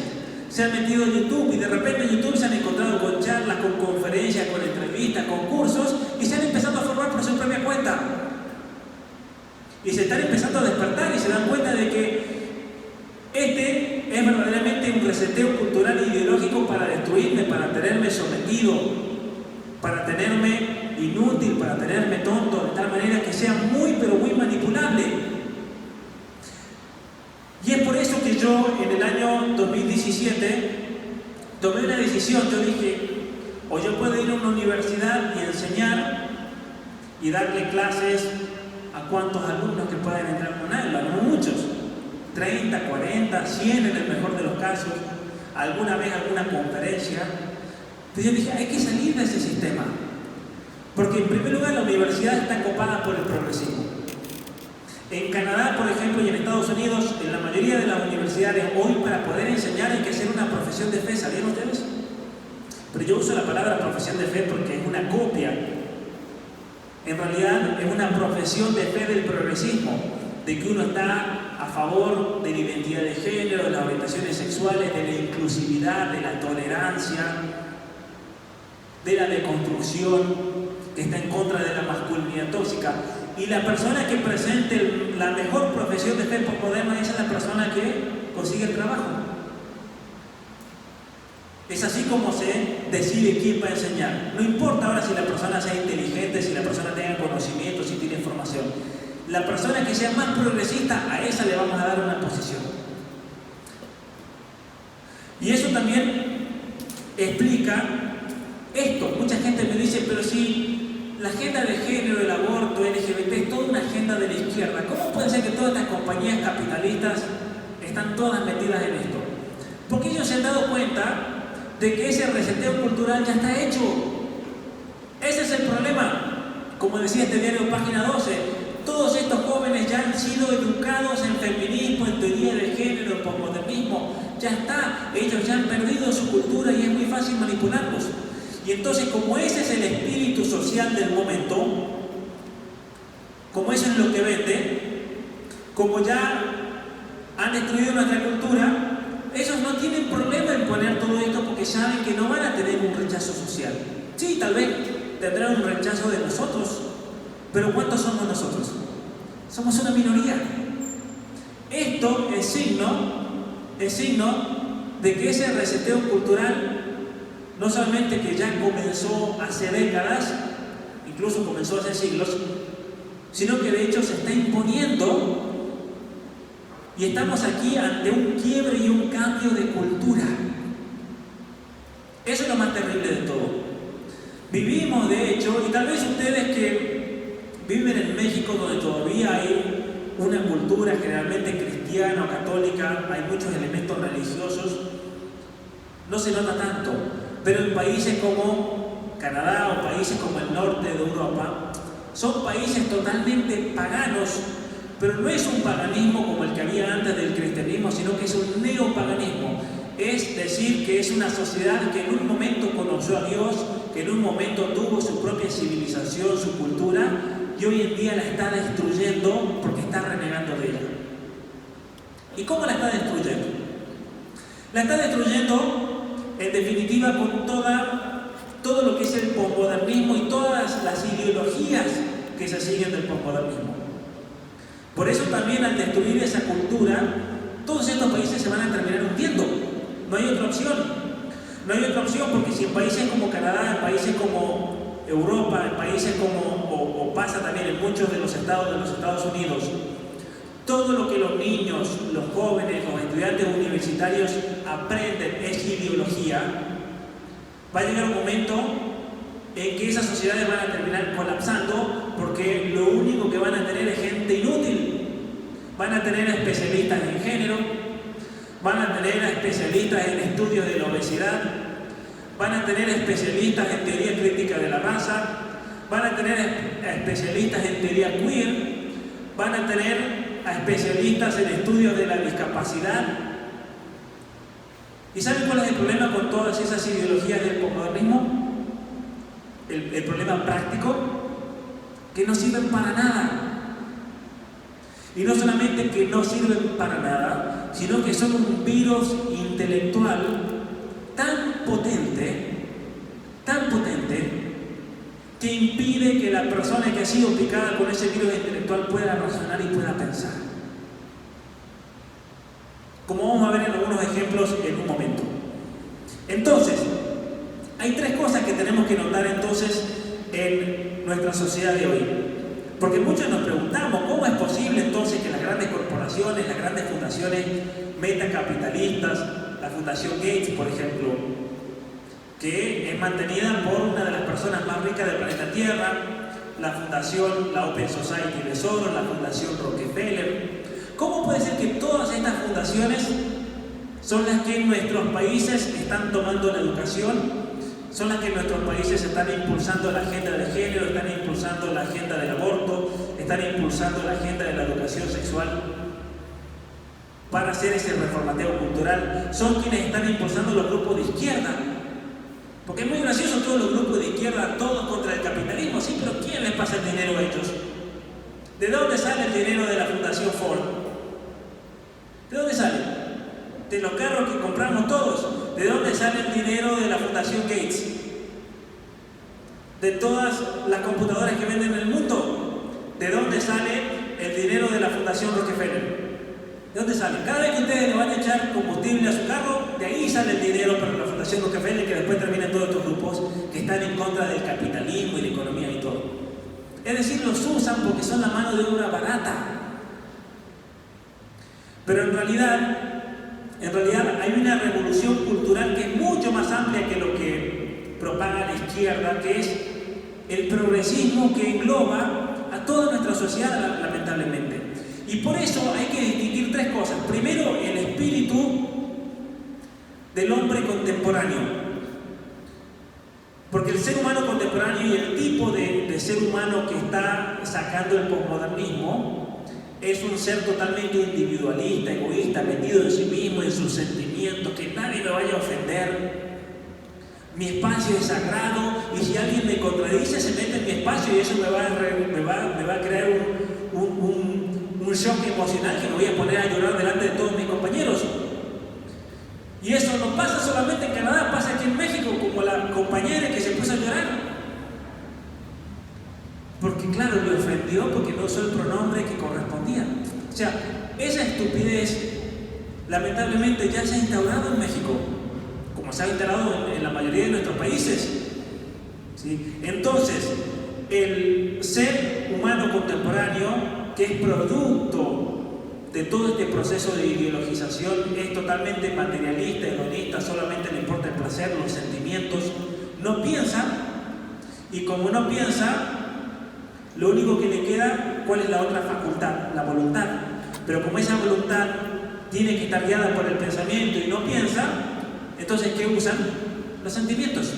Se han metido en YouTube y de repente en YouTube se han encontrado con charlas, con conferencias, con entrevistas, con cursos y se han empezado a formar por su propia cuenta. Y se están empezando a despertar y se dan cuenta de que este es verdaderamente un reseteo cultural e ideológico para destruirme, para tenerme sometido, para tenerme inútil, para tenerme tonto, de tal manera que sea muy pero muy manipulable. Y es por eso que yo en el año 2017 tomé una decisión. Yo dije, o yo puedo ir a una universidad y enseñar y darle clases a cuantos alumnos que puedan entrar con aula, no muchos, 30, 40, 100 en el mejor de los casos, alguna vez alguna conferencia. Entonces yo dije, hay que salir de ese sistema, porque en primer lugar la universidad está copada por el progresismo. En Canadá, por ejemplo, y en Estados Unidos, en la mayoría de las universidades hoy para poder enseñar hay que hacer una profesión de fe, ¿sabían ustedes? Pero yo uso la palabra profesión de fe porque es una copia En realidad es una profesión de fe del progresismo, de que uno está a favor de la identidad de género, de las orientaciones sexuales, de la inclusividad, de la tolerancia, de la deconstrucción, que está en contra de la masculinidad tóxica. Y la persona que presente la mejor profesión de fe postmoderna es la persona que consigue el trabajo. Es así como se decide quién va a enseñar. No importa ahora si la persona sea inteligente, si la persona tenga conocimiento, si tiene información. La persona que sea más progresista, a esa le vamos a dar una posición. Y eso también explica esto. Mucha gente me dice, pero si la agenda de género, el aborto, LGBT, es toda una agenda de la izquierda, ¿cómo puede ser que todas estas compañías capitalistas están todas metidas en esto? Porque ellos se han dado cuenta de que ese reseteo cultural ya está hecho. Ese es el problema. Como decía este diario, página 12, todos estos jóvenes ya han sido educados en feminismo, en teoría de género, en posmodernismo. Ya está, ellos ya han perdido su cultura y es muy fácil manipularlos. Y entonces, como ese es el espíritu social del momento, como eso es lo que vende, como ya han destruido nuestra cultura, ellos no tienen problema en poner todo esto porque saben que no van a tener un rechazo social. Sí, tal vez tendrán un rechazo de nosotros, pero ¿cuántos somos nosotros? Somos una minoría. Esto es signo de que ese reseteo cultural no solamente que ya comenzó hace décadas, incluso comenzó hace siglos, sino que de hecho se está imponiendo. Y estamos aquí ante un quiebre y un cambio de cultura. Eso es lo más terrible de todo. Vivimos, de hecho, y tal vez ustedes que viven en México, donde todavía hay una cultura generalmente cristiana o católica, hay muchos elementos religiosos, no se nota tanto. Pero en países como Canadá o países como el norte de Europa, son países totalmente paganos. Pero no es un paganismo como el que había antes del cristianismo, sino que es un neopaganismo. Es decir, que es una sociedad que en un momento conoció a Dios, que en un momento tuvo su propia civilización, su cultura, y hoy en día la está destruyendo porque está renegando de ella. ¿Y cómo la está destruyendo? La está destruyendo, en definitiva, con todo lo que es el posmodernismo y todas las ideologías que se siguen del posmodernismo. Por eso también al destruir esa cultura, todos estos países se van a terminar hundiendo. No hay otra opción. No hay otra opción porque si en países como Canadá, en países como Europa, en países como, o pasa también en muchos de los Estados Unidos, todo lo que los niños, los jóvenes, los estudiantes universitarios aprenden es ideología, va a llegar un momento en que esas sociedades van a terminar colapsando porque lo único que van a tener es gente inútil. Van a tener especialistas en género, van a tener especialistas en estudios de la obesidad, van a tener especialistas en teoría crítica de la raza, van a tener especialistas en teoría queer, van a tener especialistas en estudios de la discapacidad. ¿Y saben cuál es el problema con todas esas ideologías del posmodernismo? El problema práctico, que no sirven para nada. Y no solamente que no sirven para nada, sino que son un virus intelectual tan potente, que impide que la persona que ha sido picada con ese virus intelectual pueda razonar y pueda pensar. Como vamos a ver en algunos ejemplos en un momento. Entonces, hay tres cosas que tenemos que notar entonces en nuestra sociedad de hoy. Porque muchos nos preguntamos, ¿cómo es posible entonces que las grandes corporaciones, las grandes fundaciones metacapitalistas, la Fundación Gates, por ejemplo, que es mantenida por una de las personas más ricas del planeta Tierra, la Fundación, la Open Society de Soros, la Fundación Rockefeller, ¿cómo puede ser que todas estas fundaciones son las que en nuestros países están tomando la educación? Son las que en nuestros países están impulsando la agenda de género, están impulsando la agenda del aborto, están impulsando la agenda de la educación sexual para hacer ese reformateo cultural. Son quienes están impulsando los grupos de izquierda. Porque es muy gracioso todos los grupos de izquierda, todos contra el capitalismo, sí, pero ¿quién les pasa el dinero a ellos? ¿De dónde sale el dinero de la Fundación Ford? ¿De dónde sale? De los carros que compramos todos. ¿De dónde sale el dinero de la Fundación Gates? De todas las computadoras que venden en el mundo. ¿De dónde sale el dinero de la Fundación Rockefeller? ¿De dónde sale? Cada vez que ustedes le van a echar combustible a su carro, de ahí sale el dinero para la Fundación Rockefeller, que después terminan todos estos grupos que están en contra del capitalismo y la economía y todo. Es decir, los usan porque son la mano de obra barata. Pero en realidad hay una revolución cultural que es mucho más amplia que lo que propaga la izquierda, que es el progresismo que engloba a toda nuestra sociedad, lamentablemente. Y por eso hay que distinguir tres cosas. Primero, el espíritu del hombre contemporáneo. Porque el ser humano contemporáneo y el tipo de ser humano que está sacando el posmodernismo es un ser totalmente individualista, egoísta, metido en sí mismo, en sus sentimientos, que nadie me vaya a ofender. Mi espacio es sagrado y si alguien me contradice se mete en mi espacio y eso me va a crear un shock emocional que me voy a poner a llorar delante de todos mis compañeros. Y eso no pasa solamente en Canadá, pasa aquí en México, como la compañera que se puso a llorar. Porque claro, le ofendió porque no usó el pronombre que correspondía. O sea, esa estupidez lamentablemente ya se ha instaurado en México, como se ha instalado en la mayoría de nuestros países. ¿Sí? Entonces, el ser humano contemporáneo, que es producto de todo este proceso de ideologización, es totalmente materialista, hedonista, solamente le importa el placer, los sentimientos, no piensa, y como no piensa, lo único que le queda, ¿cuál es la otra facultad? La voluntad. Pero como esa voluntad tiene que estar guiada por el pensamiento y no piensa, entonces ¿qué usan? Los sentimientos.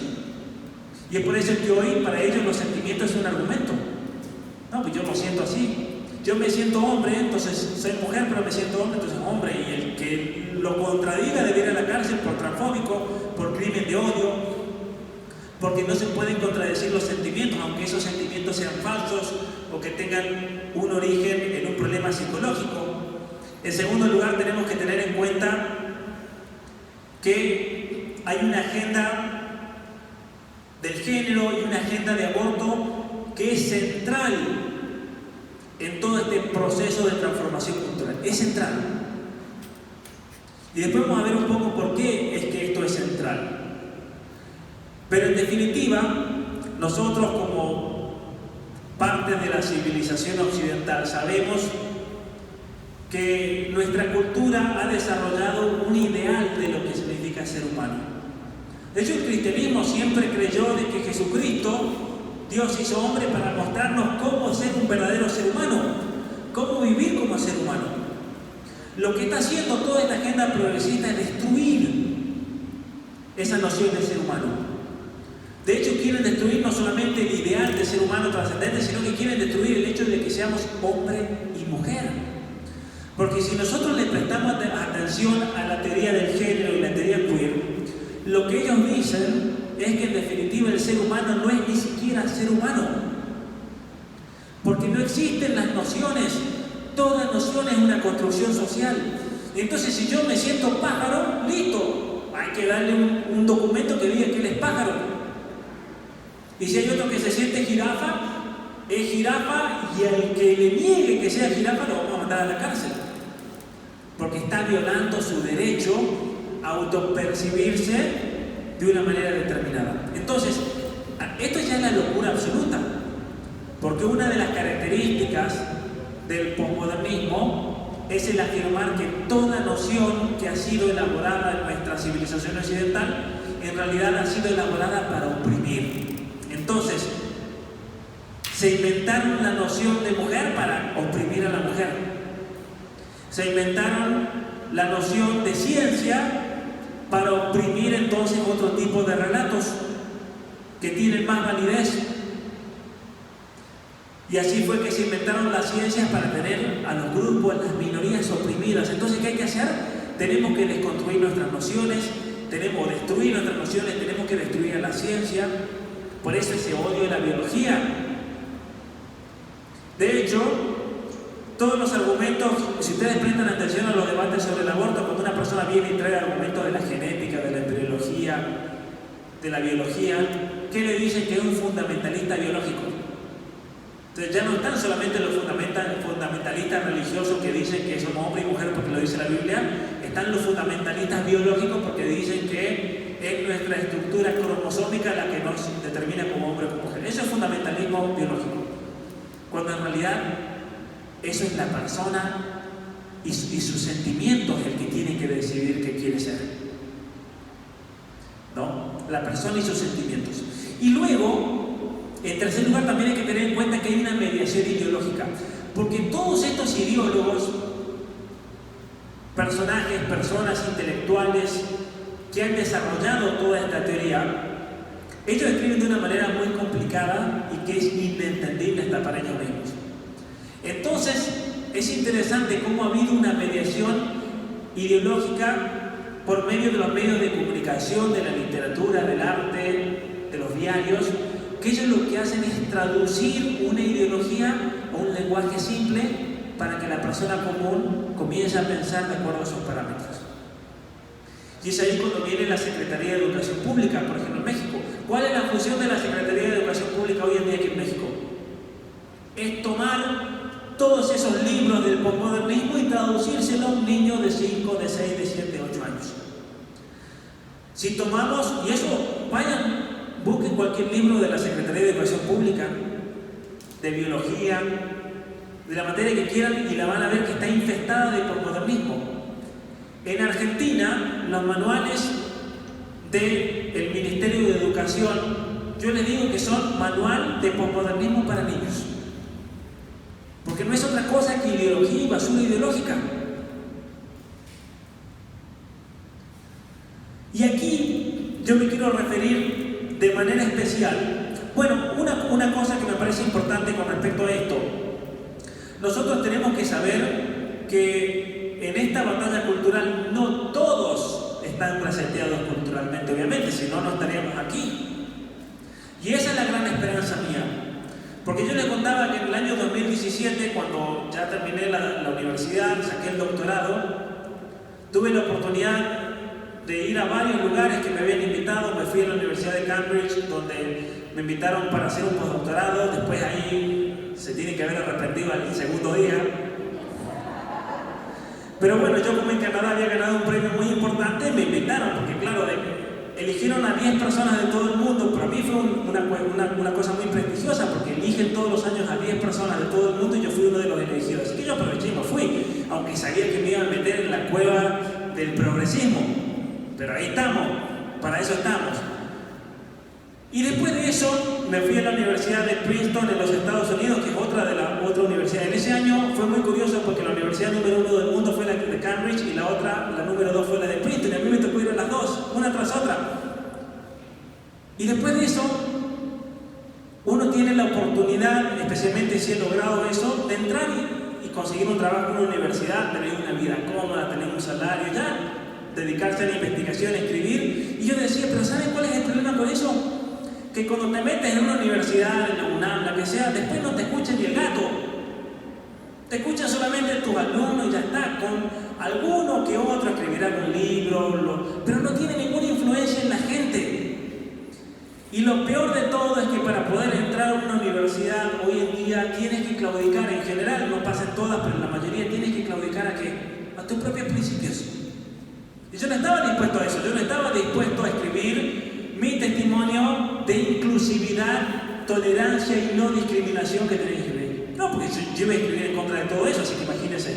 Y es por eso que hoy para ellos los sentimientos son un argumento. No, pues yo lo siento así. Yo me siento hombre, entonces soy mujer, pero me siento hombre, entonces hombre. Y el que lo contradiga debe ir a la cárcel por transfóbico, por crimen de odio, porque no se pueden contradecir los sentimientos, aunque esos sentimientos sean falsos o que tengan un origen en un problema psicológico. En segundo lugar, tenemos que tener en cuenta que hay una agenda del género y una agenda de aborto que es central en todo este proceso de transformación cultural. Es central. Y después vamos a ver un poco por qué es que esto es central. Pero en definitiva, nosotros como parte de la civilización occidental sabemos que nuestra cultura ha desarrollado un ideal de lo que significa ser humano. De hecho, el cristianismo siempre creyó de que Jesucristo, Dios hizo hombre para mostrarnos cómo ser un verdadero ser humano, cómo vivir como ser humano. Lo que está haciendo toda esta agenda progresista es destruir esa noción de ser humano. De hecho, quieren destruir no solamente el ideal de ser humano trascendente, sino que quieren destruir el hecho de que seamos hombre y mujer. Porque si nosotros le prestamos atención a la teoría del género y la teoría queer, lo que ellos dicen es que en definitiva el ser humano no es ni siquiera ser humano. Porque no existen las nociones, toda noción es una construcción social. Entonces si yo me siento pájaro, listo, hay que darle un documento que diga que él es pájaro. Y si hay otro que se siente jirafa, es jirafa y al que le niegue que sea jirafa lo vamos a mandar a la cárcel. Porque está violando su derecho a autopercibirse de una manera determinada. Entonces, esto ya es la locura absoluta. Porque una de las características del posmodernismo es el afirmar que toda noción que ha sido elaborada en nuestra civilización occidental en realidad ha sido elaborada para oprimir. Entonces, se inventaron la noción de mujer para oprimir a la mujer. Se inventaron la noción de ciencia para oprimir entonces otro tipo de relatos que tienen más validez. Y así fue que se inventaron las ciencias para tener a los grupos, a las minorías oprimidas. Entonces, ¿qué hay que hacer? Tenemos que desconstruir nuestras nociones, tenemos que destruir nuestras nociones, tenemos que destruir a la ciencia. Por eso ese odio de la biología. De hecho, todos los argumentos, si ustedes prestan atención a los debates sobre el aborto, cuando una persona viene y trae argumentos de la genética, de la embriología, de la biología, ¿qué le dicen? Que es un fundamentalista biológico. Entonces ya no están solamente los fundamentalistas religiosos que dicen que somos hombre y mujer porque lo dice la Biblia, están los fundamentalistas biológicos porque dicen que es nuestra estructura cromosómica la que nos determina como hombre o como mujer. Eso es fundamentalismo biológico. Cuando en realidad eso es la persona y sus sentimientos el que tiene que decidir qué quiere ser. ¿No? La persona y sus sentimientos. Y luego, en tercer lugar, también hay que tener en cuenta que hay una mediación ideológica. Porque todos estos ideólogos, personajes, personas intelectuales que han desarrollado toda esta teoría, ellos escriben de una manera muy complicada y que es inentendible hasta para ellos mismos. Entonces, es interesante cómo ha habido una mediación ideológica por medio de los medios de comunicación, de la literatura, del arte, de los diarios, que ellos lo que hacen es traducir una ideología a un lenguaje simple para que la persona común comience a pensar de acuerdo a sus parámetros. Y es ahí cuando viene la Secretaría de Educación Pública, por ejemplo, en México. ¿Cuál es la función de la Secretaría de Educación Pública hoy en día aquí en México? Es tomar todos esos libros del posmodernismo y traducírselo a un niño de 5, de 6, de 7, 8 años. Si tomamos, y eso, vayan, busquen cualquier libro de la Secretaría de Educación Pública, de biología, de la materia que quieran, y la van a ver que está infestada de posmodernismo. En Argentina, los manuales del Ministerio de Educación, yo les digo que son manual de posmodernismo para niños. Porque no es otra cosa que ideología y basura ideológica. Y aquí yo me quiero referir de manera especial. Bueno, una cosa que me parece importante con respecto a esto. Nosotros tenemos que saber que en esta batalla cultural no todos están reseteados culturalmente, obviamente, si no, no estaríamos aquí. Y esa es la gran esperanza mía. Porque yo les contaba que en el año 2017, cuando ya terminé la universidad, saqué el doctorado, tuve la oportunidad de ir a varios lugares que me habían invitado. Me fui a la Universidad de Cambridge, donde me invitaron para hacer un postdoctorado. Después ahí se tiene que haber arrepentido al segundo día. Pero bueno, yo como en Canadá había ganado un premio muy importante, me invitaron, porque claro, eligieron a 10 personas de todo el mundo. Para mí fue una cosa muy prestigiosa, porque eligen todos los años a 10 personas de todo el mundo y yo fui uno de los elegidos. Así que yo aproveché y me fui, aunque sabía que me iban a meter en la cueva del progresismo. Pero ahí estamos, para eso estamos. Y después de eso me fui a la Universidad de Princeton en los Estados Unidos, que es otra universidad. En ese año fue muy curioso porque la universidad número 1 del mundo fue la de Cambridge y la número 2 fue la de Princeton. Y a mí me tocó ir a las dos, una tras otra. Y después de eso, uno tiene la oportunidad, especialmente si he logrado eso, de entrar y conseguir un trabajo en una universidad, tener una vida cómoda, tener un salario, ya dedicarse a la investigación, a escribir. Y yo decía, pero ¿saben cuál es el problema con eso? Que cuando te metes en una universidad, en la UNAM, la que sea, después no te escuchan ni el gato. Te escuchan solamente tus alumnos y ya está. Con alguno que otro escribirá un libro, pero no tiene ninguna influencia en la gente. Y lo peor de todo es que para poder entrar a una universidad hoy en día tienes que claudicar. En general, no pasa en todas, pero en la mayoría tienes que claudicar ¿a qué? A tus propios principios. Y yo no estaba dispuesto a eso. Yo no estaba dispuesto a escribir mi testimonio de inclusividad, tolerancia y no discriminación que tenía que escribir. No, porque yo iba a escribir en contra de todo eso, así que imagínense.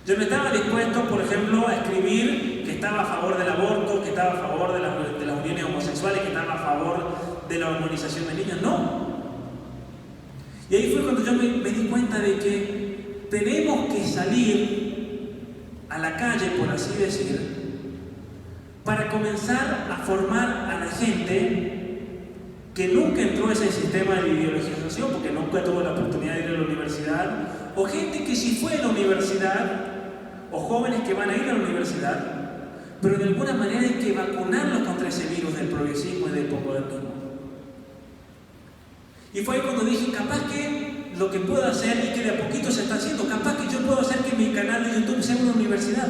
Yo no estaba dispuesto, por ejemplo, a escribir que estaba a favor del aborto, que estaba a favor de las uniones homosexuales, que estaba a favor de la hormonización de niños. No. Y ahí fue cuando yo me di cuenta de que tenemos que salir a la calle, por así decir, para comenzar a formar a la gente que nunca entró a ese sistema de ideologización, porque nunca tuvo la oportunidad de ir a la universidad, o gente que sí fue a la universidad, o jóvenes que van a ir a la universidad, pero de alguna manera hay que vacunarlos contra ese virus del progresismo y del posmodernismo. Y fue ahí cuando dije, capaz que lo que puedo hacer, y que de a poquito se está haciendo, capaz que yo puedo hacer que mi canal de YouTube sea una universidad,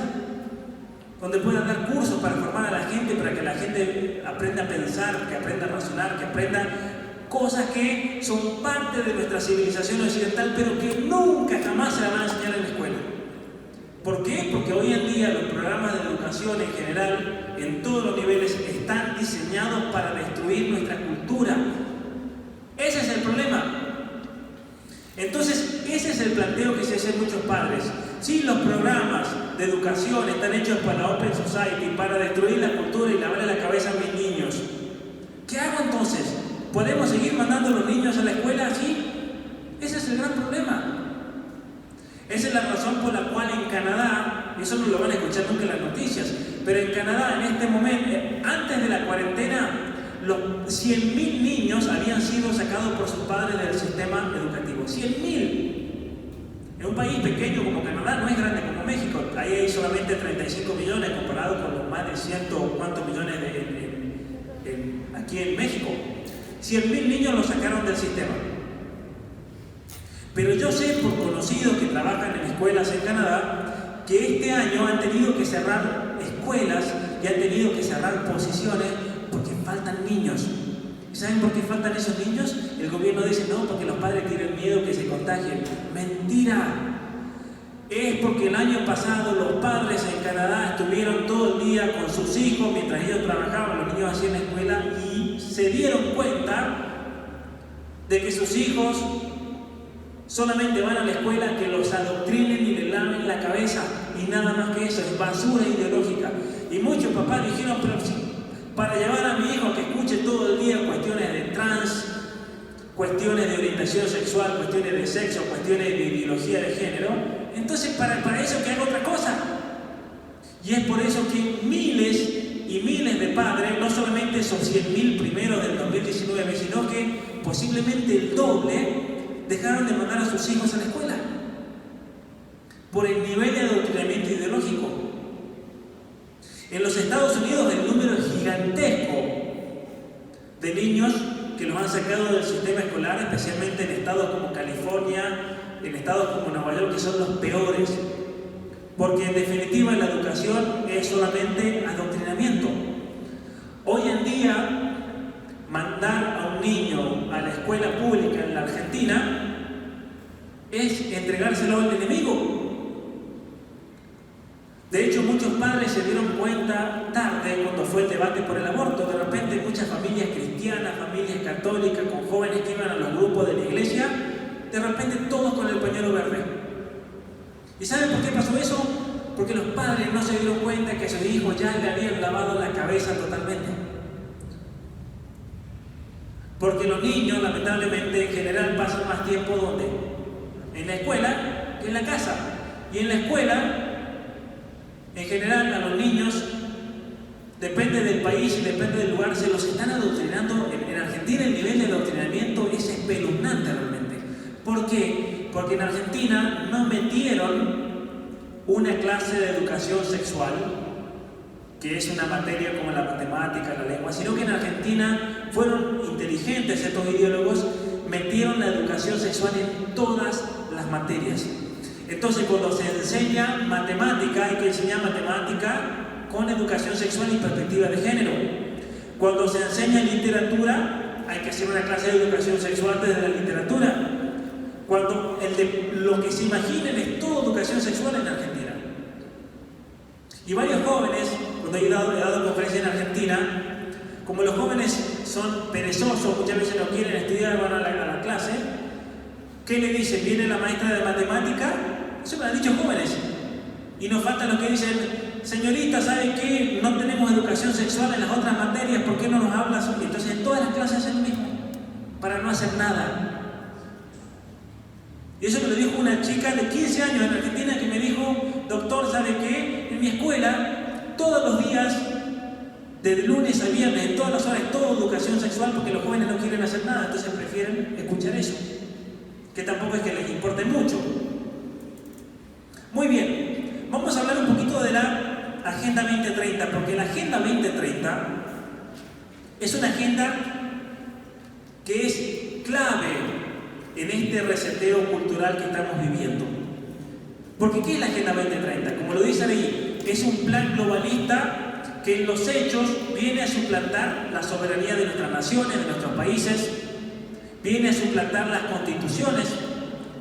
donde pueda dar cursos para formar a la gente, para que la gente aprenda a pensar, que aprenda a razonar, que aprenda cosas que son parte de nuestra civilización occidental, pero que nunca jamás se la van a enseñar en la escuela. ¿Por qué? Porque hoy en día los programas de educación en general, en todos los niveles, están diseñados para destruir nuestra cultura. Ese es el problema. Entonces, ese es el planteo que se hacen muchos padres. Si los programas de educación están hechos para la Open Society, para destruir la cultura y lavarle la cabeza a mis niños, ¿qué hago entonces? ¿Podemos seguir mandando a los niños a la escuela así? Ese es el gran problema. Esa es la razón por la cual en Canadá, y eso no lo van a escuchar nunca en las noticias, pero en Canadá en este momento, antes de la cuarentena, los 100.000 niños habían sido sacados por sus padres del sistema educativo. 100.000. En un país pequeño como Canadá, no es grande como México, ahí hay solamente 35 millones comparado con los más de ciento cuantos millones aquí en México. 100.000 niños los sacaron del sistema. Pero yo sé por conocidos que trabajan en escuelas en Canadá que este año han tenido que cerrar escuelas y han tenido que cerrar posiciones porque faltan niños. ¿Y saben por qué faltan esos niños? El gobierno dice, no, porque los padres tienen miedo que se contagien. ¡Mentira! Es porque el año pasado los padres en Canadá estuvieron todo el día con sus hijos mientras ellos trabajaban, los niños hacían la escuela, y se dieron cuenta de que sus hijos solamente van a la escuela que los adoctrinen y les laven la cabeza, y nada más que eso, es basura ideológica. Y muchos papás dijeron, pero si para llevar a mi hijo a que escuche todo el día cuestiones de trans, cuestiones de orientación sexual, cuestiones de sexo, cuestiones de ideología de género, entonces para eso que haga otra cosa. Y es por eso que miles y miles de padres, no solamente esos 100.000 primeros del 2019, sino que posiblemente el doble, dejaron de mandar a sus hijos a la escuela por el nivel de adoctrinamiento ideológico. En los Estados Unidos el número es gigantesco de niños que los han sacado del sistema escolar, especialmente en estados como California, en estados como Nueva York, que son los peores, porque en definitiva la educación es solamente adoctrinamiento. Hoy en día, mandar a un niño a la escuela pública en la Argentina es entregárselo al enemigo. De hecho, muchos padres se dieron cuenta tarde cuando fue el debate por el aborto. De repente muchas familias cristianas, familias católicas, con jóvenes que iban a los grupos de la iglesia, de repente todos con el pañuelo verde. ¿Y saben por qué pasó eso? Porque los padres no se dieron cuenta que a sus hijos ya le habían lavado la cabeza totalmente. Porque los niños, lamentablemente, en general pasan más tiempo ¿dónde? En la escuela que en la casa. Y en la escuela, en general, a los niños, depende del país y depende del lugar, se los están adoctrinando. En Argentina el nivel de adoctrinamiento es espeluznante realmente. ¿Por qué? Porque en Argentina no metieron una clase de educación sexual, que es una materia como la matemática, la lengua, sino que en Argentina fueron inteligentes estos ideólogos, metieron la educación sexual en todas las materias. Entonces, cuando se enseña matemática, hay que enseñar matemática con educación sexual y perspectiva de género. Cuando se enseña literatura, hay que hacer una clase de educación sexual desde la literatura. Cuando lo que se imaginen es toda educación sexual en Argentina. Y varios jóvenes, cuando he dado conferencias en Argentina, como los jóvenes son perezosos, muchas veces no quieren estudiar, van a la clase, ¿qué le dicen? ¿Viene la maestra de matemática? Eso me lo han dicho jóvenes. Y nos faltan los que dicen, señorita, ¿sabe qué? No tenemos educación sexual en las otras materias, ¿por qué no nos hablas? Entonces en todas las clases hacen lo mismo, para no hacer nada. Y eso me lo dijo una chica de 15 años en Argentina que me dijo, doctor, ¿sabe qué? En mi escuela, todos los días, de lunes a viernes, en todas las horas, es toda educación sexual porque los jóvenes no quieren hacer nada, entonces prefieren escuchar eso, que tampoco es que les importe mucho. Muy bien, vamos a hablar un poquito de la Agenda 2030, porque la Agenda 2030 es una agenda que es clave en este reseteo cultural que estamos viviendo. Porque ¿qué es la Agenda 2030? Como lo dice ahí, es un plan globalista que en los hechos viene a suplantar la soberanía de nuestras naciones, de nuestros países, viene a suplantar las constituciones,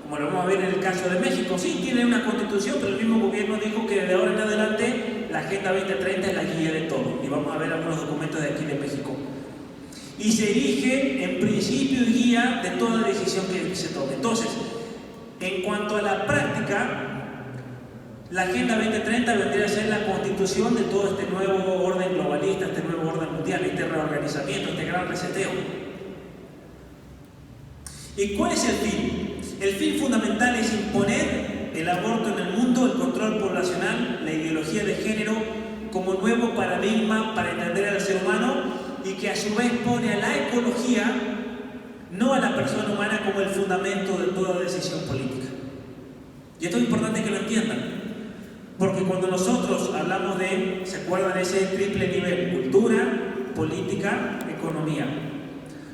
como lo vamos a ver en el caso de México. Sí, tiene una constitución, pero el mismo gobierno dijo que de ahora en adelante la Agenda 2030 es la guía de todo. Y vamos a ver algunos documentos de aquí de México. Y se erige en principio y guía de toda decisión que se tome. Entonces, en cuanto a la práctica, la Agenda 2030 vendría a ser la constitución de todo este nuevo orden globalista, este nuevo orden mundial, este reorganizamiento, este gran reseteo. ¿Y cuál es el fin? El fin fundamental es imponer el aborto en el mundo, el control poblacional, la ideología de género como nuevo paradigma para entender al ser humano y que a su vez pone a la ecología, no a la persona humana, como el fundamento de toda decisión política. Y esto es importante que lo entiendan. Porque cuando nosotros hablamos de, ¿se acuerdan de ese triple nivel? Cultura, política, economía.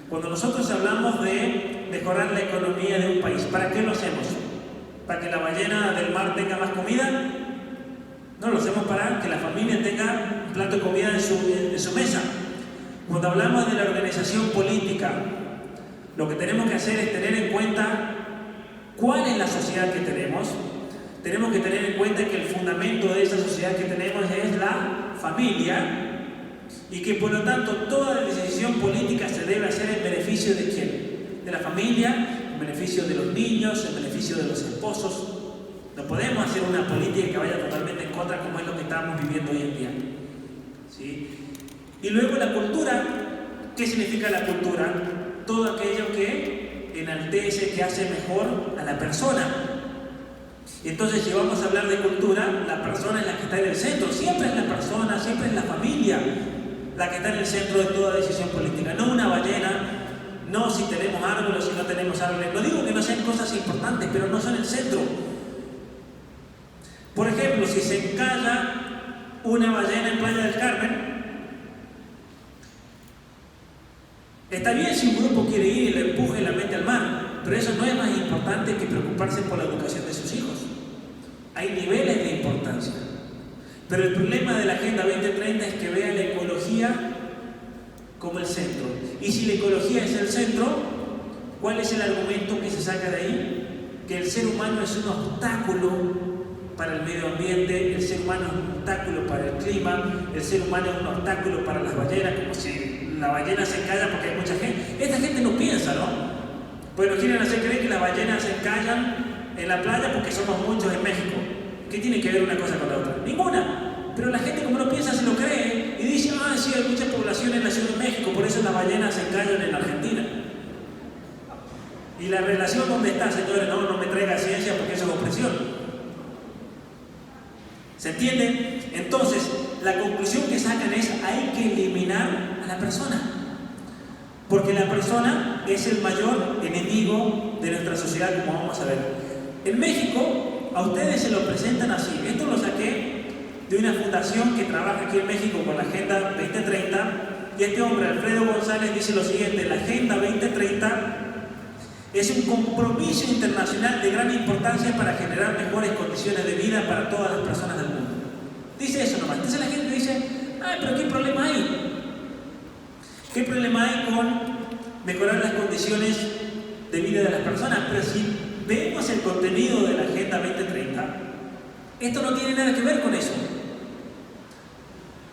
Cuando nosotros hablamos de mejorar la economía de un país, ¿para qué lo hacemos? ¿Para que la ballena del mar tenga más comida? No, lo hacemos para que la familia tenga un plato de comida en su mesa. Cuando hablamos de la organización política, lo que tenemos que hacer es tener en cuenta cuál es la sociedad que tenemos. Tenemos que tener en cuenta que el fundamento de esa sociedad que tenemos es la familia y que por lo tanto toda decisión política se debe hacer en beneficio de ¿quién? De la familia, en beneficio de los niños, en beneficio de los esposos. No podemos hacer una política que vaya totalmente en contra como es lo que estamos viviendo hoy en día. ¿Sí? Y luego la cultura. ¿Qué significa la cultura? Todo aquello que enaltece, que hace mejor a la persona. Y entonces, si vamos a hablar de cultura, la persona es la que está en el centro. Siempre es la persona, siempre es la familia la que está en el centro de toda decisión política. No una ballena, no si tenemos árboles o si no tenemos árboles. No digo que no sean cosas importantes, pero no son el centro. Por ejemplo, si se encalla una ballena en Playa del Carmen, está bien si un grupo quiere ir y le empuje y la mete al mar, pero eso no es más importante que preocuparse por la educación de sus hijos. Hay niveles de importancia. Pero el problema de la Agenda 2030 es que vea la ecología como el centro. Y si la ecología es el centro, ¿cuál es el argumento que se saca de ahí? Que el ser humano es un obstáculo para el medio ambiente, el ser humano es un obstáculo para el clima, el ser humano es un obstáculo para las ballenas, como si la ballena se encalla porque hay mucha gente. Esta gente no piensa, ¿no? Pues nos quieren hacer creer que las ballenas se encallan en la playa porque somos muchos en México. ¿Qué tiene que ver una cosa con la otra? Ninguna. Pero la gente, como no piensa, se lo cree y dice, sí, hay mucha población en la Ciudad de México, por eso las ballenas se encallan en Argentina. ¿Y la relación dónde está, señores? No me traiga ciencia porque eso es opresión. ¿Se entiende? Entonces, la conclusión que sacan es hay que eliminar a la persona. Porque la persona es el mayor enemigo de nuestra sociedad, como vamos a ver. En México, a ustedes se lo presentan así. Esto lo saqué de una fundación que trabaja aquí en México con la Agenda 2030. Y este hombre, Alfredo González, dice lo siguiente: la Agenda 2030 es un compromiso internacional de gran importancia para generar mejores condiciones de vida para todas las personas del mundo. Dice eso nomás. Entonces la gente dice, pero ¿qué problema hay? ¿Qué problema hay con mejorar las condiciones de vida de las personas? Pero si vemos el contenido de la Agenda 2030, esto no tiene nada que ver con eso.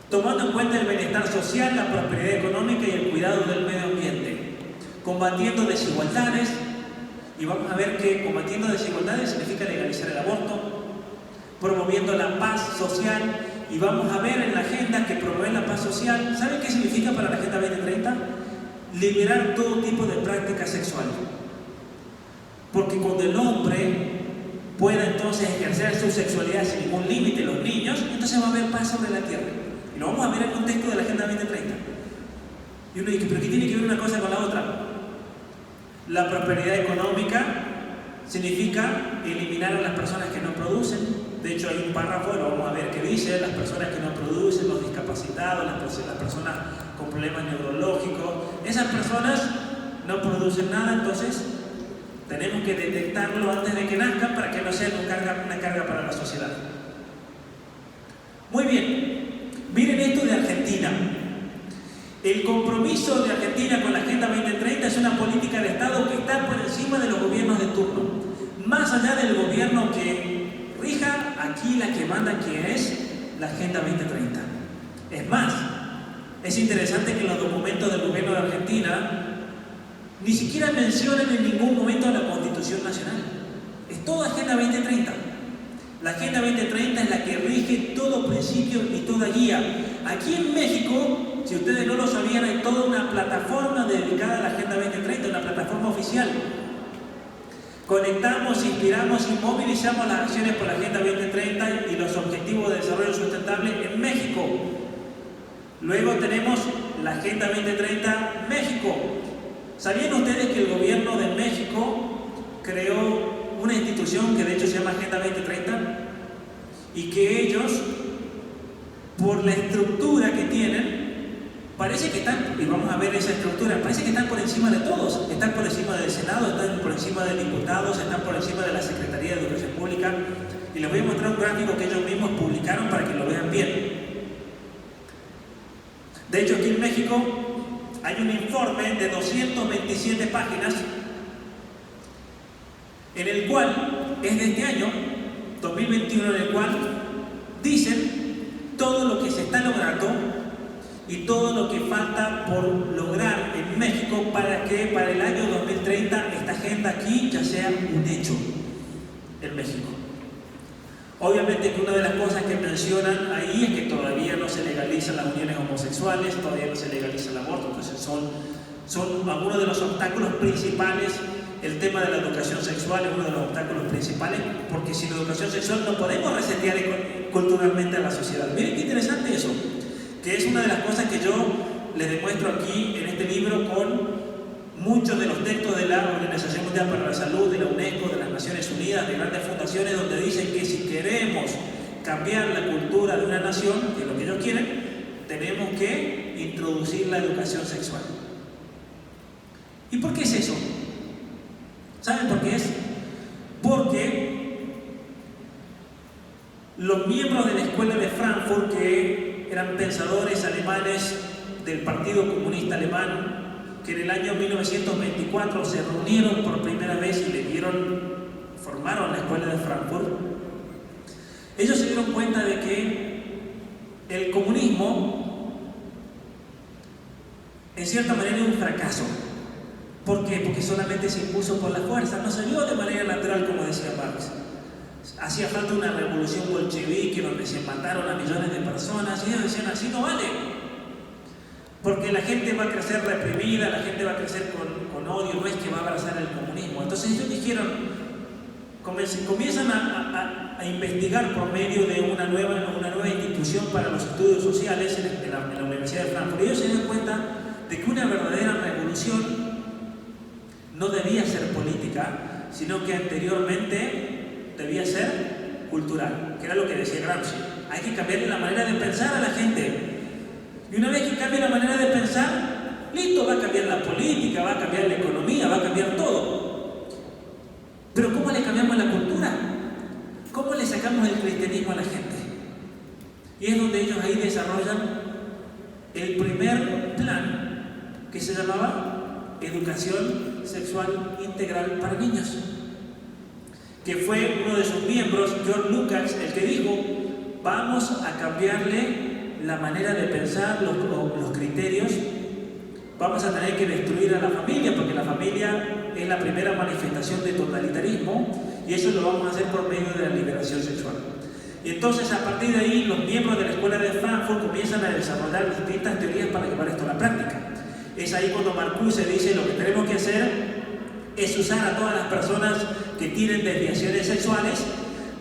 Tomando en cuenta el bienestar social, la prosperidad económica y el cuidado del medio ambiente, combatiendo desigualdades, y vamos a ver que combatiendo desigualdades significa legalizar el aborto, promoviendo la paz social, y vamos a ver en la agenda que promueve la paz social. ¿Saben qué significa para la Agenda 2030? Liberar todo tipo de prácticas sexuales. Porque cuando el hombre pueda entonces ejercer su sexualidad sin ningún límite, los niños, entonces va a haber paz sobre la tierra. Y lo vamos a ver en el contexto de la Agenda 2030. Y uno dice, ¿pero qué tiene que ver una cosa con la otra? La prosperidad económica significa eliminar a las personas que no producen. De hecho, hay un párrafo, lo vamos a ver, que dice: las personas que no producen, los discapacitados, las personas con problemas neurológicos, esas personas no producen nada, entonces tenemos que detectarlo antes de que nazcan para que no sea una carga para la sociedad. Muy bien, miren esto de Argentina. El compromiso de Argentina con la Agenda 2030 es una política de Estado que está por encima de los gobiernos de turno. Más allá del gobierno que rija, aquí la que manda quién es la Agenda 2030. Es más, es interesante que en los documentos del gobierno de Argentina ni siquiera mencionan en ningún momento la Constitución Nacional. Es toda Agenda 2030. La Agenda 2030 es la que rige todo principio y toda guía. Aquí en México, si ustedes no lo sabían, hay toda una plataforma dedicada a la Agenda 2030, una plataforma oficial. Conectamos, inspiramos y movilizamos las acciones por la Agenda 2030 y los Objetivos de Desarrollo Sustentable en México. Luego tenemos la Agenda 2030 México. ¿Sabían ustedes que el gobierno de México creó una institución que de hecho se llama Agenda 2030? Y que ellos, por la estructura que tienen, parece que están, y vamos a ver esa estructura, parece que están por encima de todos. Están por encima del Senado, están por encima de diputados, están por encima de la Secretaría de Educación Pública. Y les voy a mostrar un gráfico que ellos mismos publicaron para que lo vean bien. De hecho, aquí en México hay un informe de 227 páginas en el cual, es de este año, 2021, en el cual dicen todo lo que se está logrando y todo lo que falta por lograr en México para que para el año 2030 esta agenda aquí ya sea un hecho en México. Obviamente que una de las cosas que mencionan ahí es que todavía no se legalizan las uniones homosexuales, todavía no se legaliza el aborto, entonces son algunos de los obstáculos principales. El tema de la educación sexual es uno de los obstáculos principales, porque sin educación sexual no podemos resetear culturalmente a la sociedad. Miren qué interesante eso, que es una de las cosas que yo les demuestro aquí en este libro con muchos de los textos de la Organización Mundial para la Salud, de la UNESCO, de las Naciones Unidas, de grandes fundaciones, donde dicen que si queremos cambiar la cultura de una nación, que es lo que ellos quieren, tenemos que introducir la educación sexual. ¿Y por qué es eso? ¿Saben por qué es? Porque los miembros de la Escuela de Frankfurt, que eran pensadores alemanes del Partido Comunista Alemán, que en el año 1924 se reunieron por primera vez y formaron la Escuela de Frankfurt, ellos se dieron cuenta de que el comunismo en cierta manera era un fracaso. ¿Por qué? Porque solamente se impuso por la fuerza, no se dio de manera natural, como decía Marx. Hacía falta una revolución bolchevique donde se mataron a millones de personas y ellos decían: así no vale, porque la gente va a crecer reprimida, la gente va a crecer con odio, no es que va a abrazar el comunismo. Entonces ellos dijeron, comienzan a investigar por medio de una nueva institución para los estudios sociales en la Universidad de Frankfurt. Y ellos se dan cuenta de que una verdadera revolución no debía ser política, sino que anteriormente debía ser cultural, que era lo que decía Gramsci. Hay que cambiarle la manera de pensar a la gente. Y una vez que cambie la manera de pensar, listo, va a cambiar la política, va a cambiar la economía, va a cambiar todo. Pero ¿cómo le cambiamos la cultura? ¿Cómo le sacamos el cristianismo a la gente? Y es donde ellos ahí desarrollan el primer plan que se llamaba Educación Sexual Integral para Niños, que fue uno de sus miembros, John Lucas, el que dijo: vamos a cambiarle la manera de pensar, los criterios, vamos a tener que destruir a la familia, porque la familia es la primera manifestación de totalitarismo, y eso lo vamos a hacer por medio de la liberación sexual. Y entonces, a partir de ahí, los miembros de la Escuela de Frankfurt comienzan a desarrollar distintas teorías para llevar esto a la práctica. Es ahí cuando Marcuse dice: lo que tenemos que hacer es usar a todas las personas que tienen desviaciones sexuales,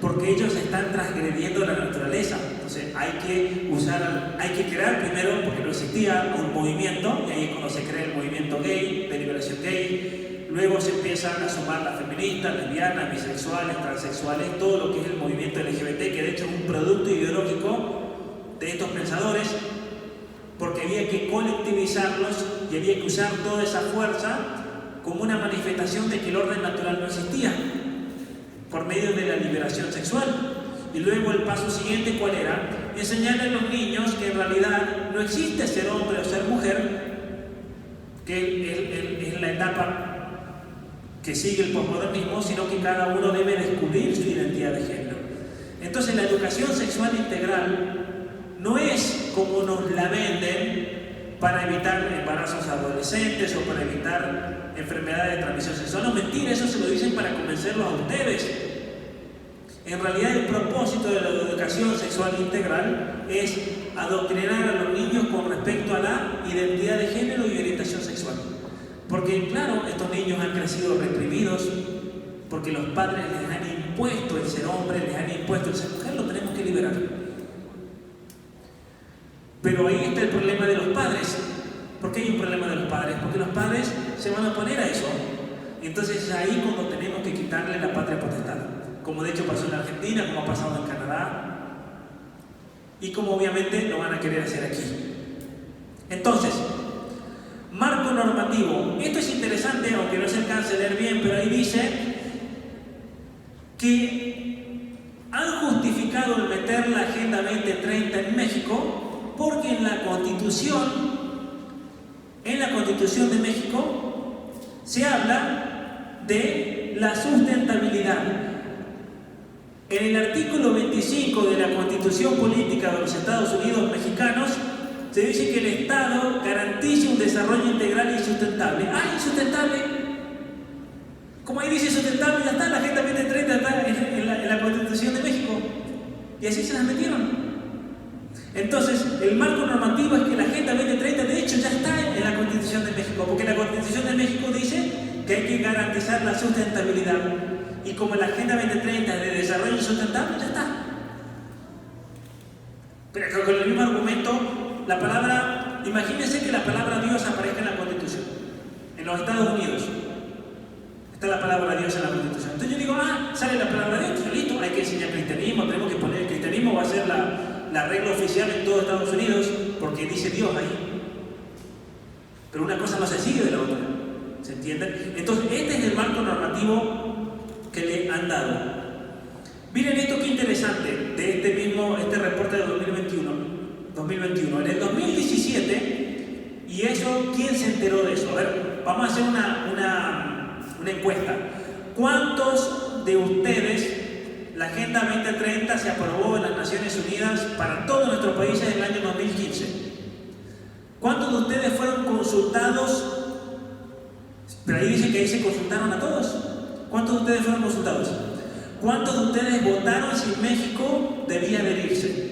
porque ellos están transgrediendo la naturaleza. Entonces hay que crear primero, porque no existía un movimiento, y ahí es cuando se crea el movimiento gay, de liberación gay, luego se empiezan a sumar las feministas, lesbianas, bisexuales, transexuales, todo lo que es el movimiento LGBT, que de hecho es un producto ideológico de estos pensadores, porque había que colectivizarlos y había que usar toda esa fuerza como una manifestación de que el orden natural no existía, por medio de la liberación sexual. Y luego el paso siguiente, ¿cuál era? Enseñarle a los niños que en realidad no existe ser hombre o ser mujer, que es la etapa que sigue el posmodernismo, sino que cada uno debe descubrir su identidad de género. Entonces la educación sexual integral no es como nos la venden para evitar embarazos adolescentes o para evitar enfermedades de transmisión sexual. No, mentira, eso se lo dicen para convencerlos a ustedes. En realidad el propósito de la educación sexual integral es adoctrinar a los niños con respecto a la identidad de género y orientación sexual. Porque claro, estos niños han crecido reprimidos porque los padres les han impuesto el ser hombre, les han impuesto el ser mujer, lo tenemos que liberar. Pero ahí está el problema de los padres. ¿Por qué hay un problema de los padres? Porque los padres se van a oponer a eso. Entonces es ahí cuando tenemos que quitarle la patria potestad. Como de hecho pasó en Argentina, como ha pasado en Canadá, y como obviamente lo van a querer hacer aquí. Entonces, marco normativo. Esto es interesante, aunque no se alcance a leer bien, pero ahí dice que han justificado el meter la Agenda 2030 en México porque en la Constitución de México se habla de la sustentabilidad. En el artículo 25 de la Constitución Política de los Estados Unidos Mexicanos se dice que el Estado garantice un desarrollo integral y sustentable. ¡Ah, insustentable! Como ahí dice sustentable, ya está, la Agenda 2030 está en la Constitución de México. Y así se las metieron. Entonces, el marco normativo es que la Agenda 2030 de hecho ya está en la Constitución de México, porque la Constitución de México dice que hay que garantizar la sustentabilidad. Y como la Agenda 2030 de desarrollo sustentable, ya está. Pero con el mismo argumento, la palabra, imagínense que la palabra Dios aparezca en la Constitución. En los Estados Unidos está la palabra Dios en la Constitución. Entonces yo digo, sale la palabra Dios, listo, hay que enseñar cristianismo, tenemos que poner el cristianismo, va a ser la regla oficial en todo Estados Unidos, porque dice Dios ahí. Pero una cosa no se sigue de la otra. ¿Se entiende? Entonces, este es el marco normativo que le han dado. Miren esto qué interesante de este reporte de 2021. En el 2017, y eso, ¿quién se enteró de eso? A ver, vamos a hacer una encuesta. ¿Cuántos de ustedes la Agenda 2030 se aprobó en las Naciones Unidas para todos nuestros países en el año 2015? ¿Cuántos de ustedes fueron consultados? Pero ahí dice que ahí se consultaron a todos. ¿Cuántos de ustedes fueron consultados? ¿Cuántos de ustedes votaron si México debía adherirse?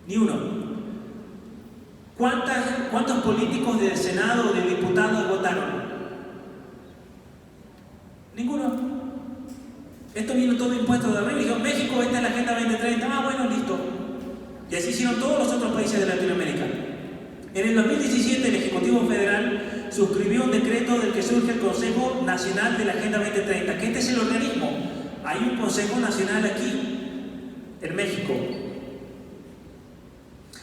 Ni uno. ¿Cuántos políticos del Senado o de diputados votaron? Ninguno. Esto vino todo impuesto de arriba. Dijeron, México, esta es la Agenda 2030. Bueno, listo. Y así hicieron todos los otros países de Latinoamérica. En el 2017 el Ejecutivo Federal suscribió un decreto del que surge el Consejo Nacional de la Agenda 2030, que este es el organismo. Hay un Consejo Nacional aquí, en México.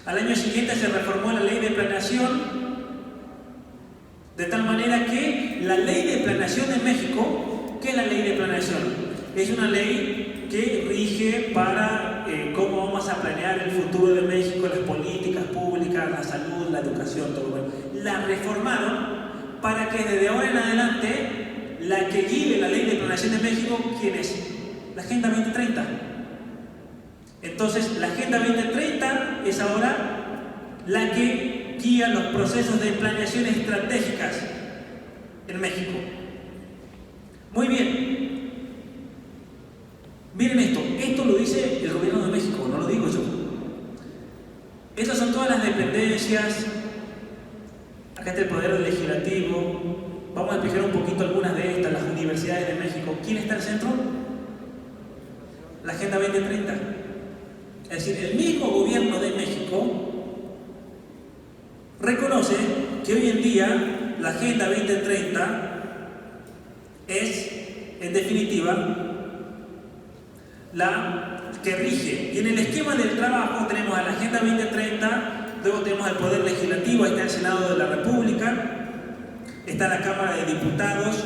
Al año siguiente se reformó la Ley de Planeación, de tal manera que la Ley de Planeación de México, ¿qué es la Ley de Planeación? Es una ley que rige para cómo vamos a planear el futuro de México, las políticas públicas, la salud, la educación, todo. Bueno, la reformaron para que desde ahora en adelante la que guíe la Ley de Planeación de México, ¿quién es? La Agenda 2030. Entonces, la Agenda 2030 es ahora la que guía los procesos de planeación estratégicas en México. Muy bien. Miren esto lo dice el gobierno de México, no lo digo yo. Estas son todas las dependencias. Acá está el Poder Legislativo. Vamos a explicar un poquito algunas de estas, las universidades de México. ¿Quién está al centro? La Agenda 2030. Es decir, el mismo gobierno de México reconoce que hoy en día la Agenda 2030 es, en definitiva, la que rige. Y en el esquema del trabajo tenemos a la Agenda 2030, luego tenemos al Poder Legislativo, ahí está el Senado de la República, está la Cámara de Diputados,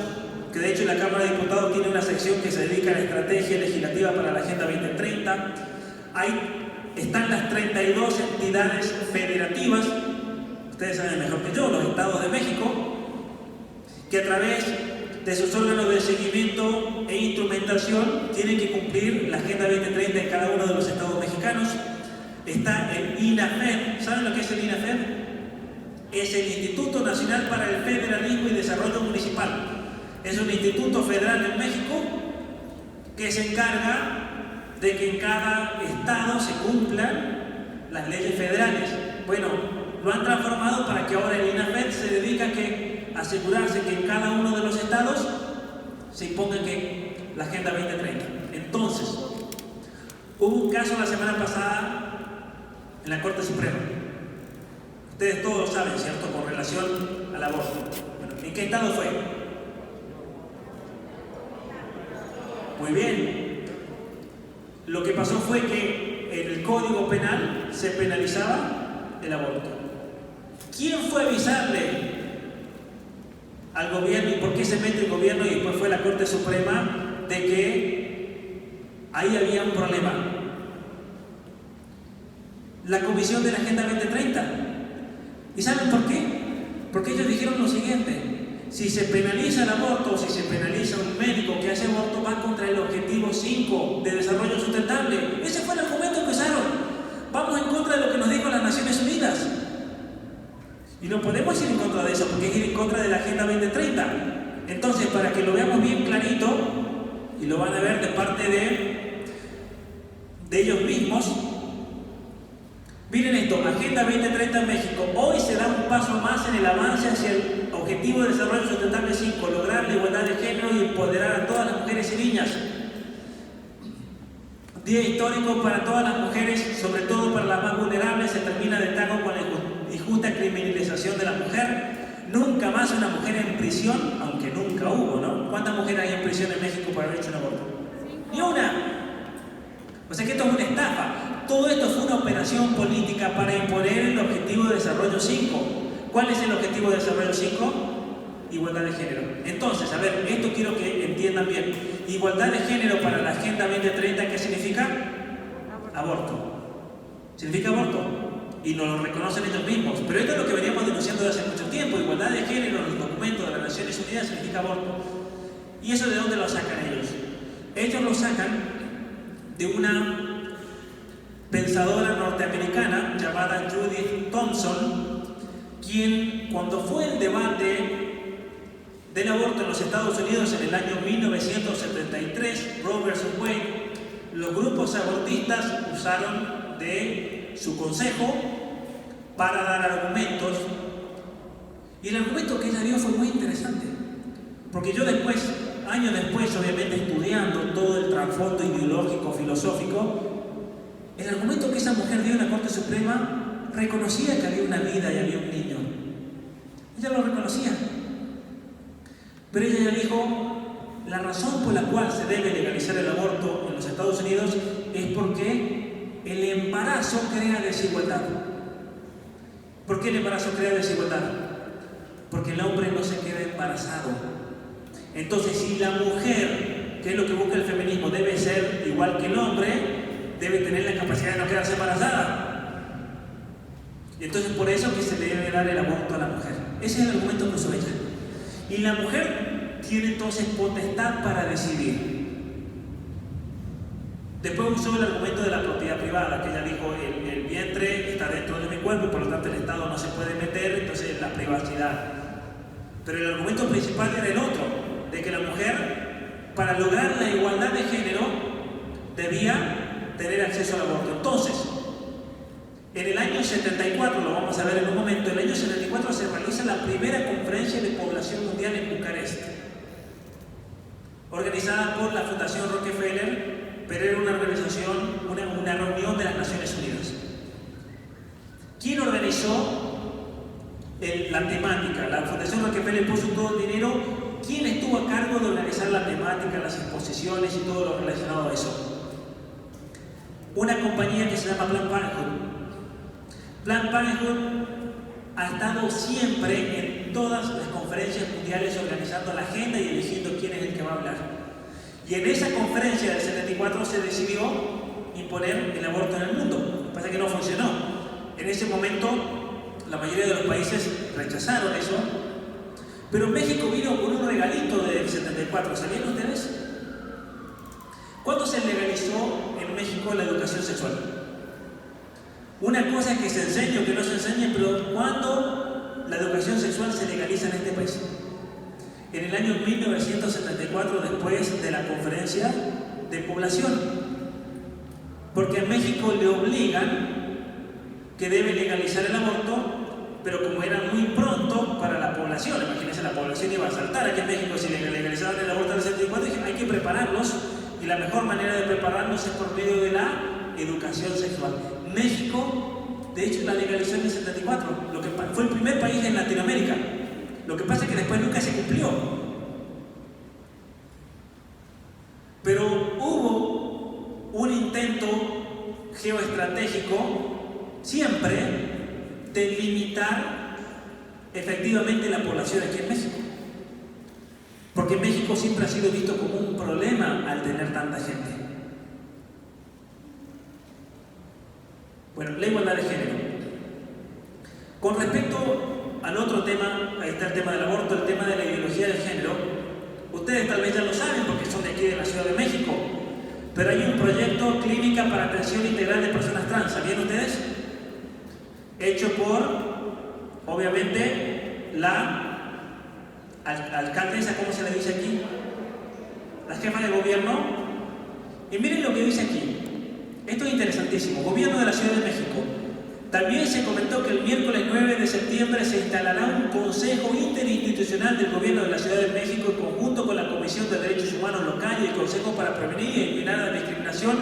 que de hecho la Cámara de Diputados tiene una sección que se dedica a la estrategia legislativa para la Agenda 2030. Ahí están las 32 entidades federativas, ustedes saben mejor que yo, los estados de México, que a través de sus órganos de seguimiento e instrumentación tienen que cumplir la Agenda 2030 en cada uno de los estados mexicanos. Está el INAFED. ¿Saben lo que es el INAFED? Es el Instituto Nacional para el Federalismo y Desarrollo Municipal. Es un instituto federal en México que se encarga de que en cada estado se cumplan las leyes federales. Bueno, lo han transformado para que ahora el INAFED se dedique a asegurarse que en cada uno de los estados se imponga la Agenda 2030. Entonces, hubo un caso la semana pasada en la Corte Suprema. Ustedes todos lo saben, ¿cierto? Con relación al aborto. Bueno, ¿en qué estado fue? Muy bien. Lo que pasó fue que en el Código Penal se penalizaba el aborto. ¿Quién fue a avisarle al gobierno y por qué se mete el gobierno y después fue la Corte Suprema de que ahí había un problema? La Comisión de la Agenda 2030. ¿Y saben por qué? Porque ellos dijeron lo siguiente: si se penaliza el aborto o si se penaliza un médico que hace aborto, va contra el objetivo 5 de desarrollo sustentable. Ese fue el argumento que usaron. Vamos en contra de lo que nos dijo las Naciones Unidas. Y no podemos ir en contra de eso, porque es ir en contra de la Agenda 2030. Entonces, para que lo veamos bien clarito, y lo van a ver de parte de ellos mismos, miren esto: Agenda 2030 en México. Hoy se da un paso más en el avance hacia el Objetivo de Desarrollo Sustentable 5, lograr la igualdad de género y empoderar a todas las mujeres y niñas. Día histórico para todas las mujeres, sobre todo para las más vulnerables. Se termina de tajo con la injusta criminalización de la mujer. Nunca más una mujer en prisión, aunque nunca hubo, ¿no? ¿Cuántas mujeres hay en prisión en México por haber hecho un aborto? Ni una. O sea que esto es una estafa. Todo esto fue una operación política para imponer el Objetivo de Desarrollo 5. ¿Cuál es el Objetivo de Desarrollo 5? Igualdad de género. Entonces, a ver, esto quiero que entiendan bien. Igualdad de género para la Agenda 2030, ¿qué significa? Aborto. ¿Significa aborto? Y nos lo reconocen ellos mismos. Pero esto es lo que veníamos denunciando desde hace mucho tiempo. Igualdad de género en los documentos de las Naciones Unidas significa aborto. ¿Y eso de dónde lo sacan ellos? Ellos lo sacan de una pensadora norteamericana llamada Judith Thompson, quien, cuando fue el debate del aborto en los Estados Unidos en el año 1973, Roe versus Wade, los grupos abortistas usaron de su consejo para dar argumentos, y el argumento que ella dio fue muy interesante, porque yo después, años después, obviamente estudiando todo el trasfondo ideológico, filosófico, el argumento que esa mujer dio en la Corte Suprema reconocía que había una vida y había un niño. Ella lo reconocía. Pero ella dijo, la razón por la cual se debe legalizar el aborto en los Estados Unidos es porque el embarazo crea desigualdad. ¿Por qué el embarazo crea desigualdad? Porque el hombre no se queda embarazado. Entonces, si la mujer, que es lo que busca el feminismo, debe ser igual que el hombre, debe tener la capacidad de no quedarse embarazada. Y entonces por eso que se le debe dar el aborto a la mujer. Ese es el argumento que usó ella. Y la mujer tiene entonces potestad para decidir. Después usó el argumento de la propiedad privada, que ella dijo, el vientre está dentro de mi cuerpo, por lo tanto el Estado no se puede meter, entonces la privacidad. Pero el argumento principal era el otro, de que la mujer, para lograr la igualdad de género, debía tener acceso al aborto. Entonces, en el año 74, lo vamos a ver en un momento, en el año 74 se realiza la primera conferencia de población mundial en Bucarest, organizada por la Fundación Rockefeller, pero era una organización, una reunión de las Naciones Unidas. ¿Quién organizó la temática? La Fundación Rockefeller puso todo el dinero. ¿quién estuvo a cargo de organizar la temática, las exposiciones y todo lo relacionado a eso? Una compañía que se llama Planned Parenthood. Planned Parenthood ha estado siempre en todas las conferencias mundiales organizando la agenda y eligiendo quién es el que va a hablar. Y en esa conferencia del 74 se decidió imponer el aborto en el mundo. Lo que pasa es que no funcionó. En ese momento la mayoría de los países rechazaron eso, pero México vino con un regalito del 74. ¿Sabían ustedes? ¿Cuándo se legalizó en México la educación sexual? Una cosa es que se enseñe o que no se enseñe, pero ¿cuándo la educación sexual se legaliza en este país? En el año 1974, después de la conferencia de población. Porque en México le obligan que debe legalizar el aborto, pero como era muy pronto para la población, imagínense, la población iba a saltar aquí en México si legalizaban el aborto en el 74, dije, hay que prepararlos, y la mejor manera de prepararlos es por medio de la educación sexual. México, de hecho, la legalizó en el 74, lo que fue el primer país en Latinoamérica. Lo que pasa es que después nunca se cumplió. Pero hubo un intento geoestratégico siempre de limitar efectivamente la población aquí en México. Porque México siempre ha sido visto como un problema al tener tanta gente. Bueno, la igualdad de género. Con respecto al otro tema, ahí está el tema del aborto, el tema de la ideología de género. Ustedes tal vez ya lo saben porque son de aquí de la Ciudad de México, pero hay un proyecto Clínica para Atención Integral de Personas Trans, ¿sabían ustedes? Hecho por, obviamente, la alcaldesa, ¿cómo se le dice aquí? La jefa de gobierno. Y miren lo que dice aquí. Esto es interesantísimo. Gobierno de la Ciudad de México. También se comentó que el miércoles 9 de septiembre se instalará un Consejo Interinstitucional del Gobierno de la Ciudad de México en conjunto con la Comisión de Derechos Humanos Local y el Consejo para Prevenir y Eliminar la Discriminación,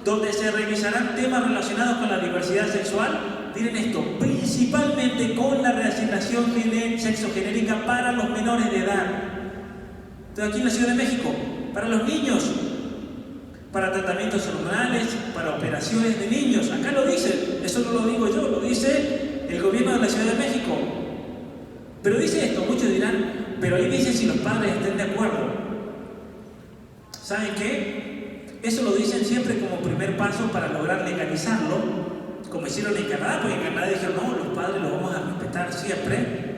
donde se revisarán temas relacionados con la diversidad sexual. Miren esto, principalmente con la reasignación sexogenérica para los menores de edad. Entonces, aquí en la Ciudad de México, para los niños, para tratamientos hormonales, para operaciones de niños. Acá lo dice, eso no lo digo yo, lo dice el gobierno de la Ciudad de México. Pero dice esto, muchos dirán, pero ahí dice si los padres estén de acuerdo. ¿Saben qué? Eso lo dicen siempre como primer paso para lograr legalizarlo, como hicieron en Canadá, porque en Canadá dijeron, no, los padres los vamos a respetar siempre.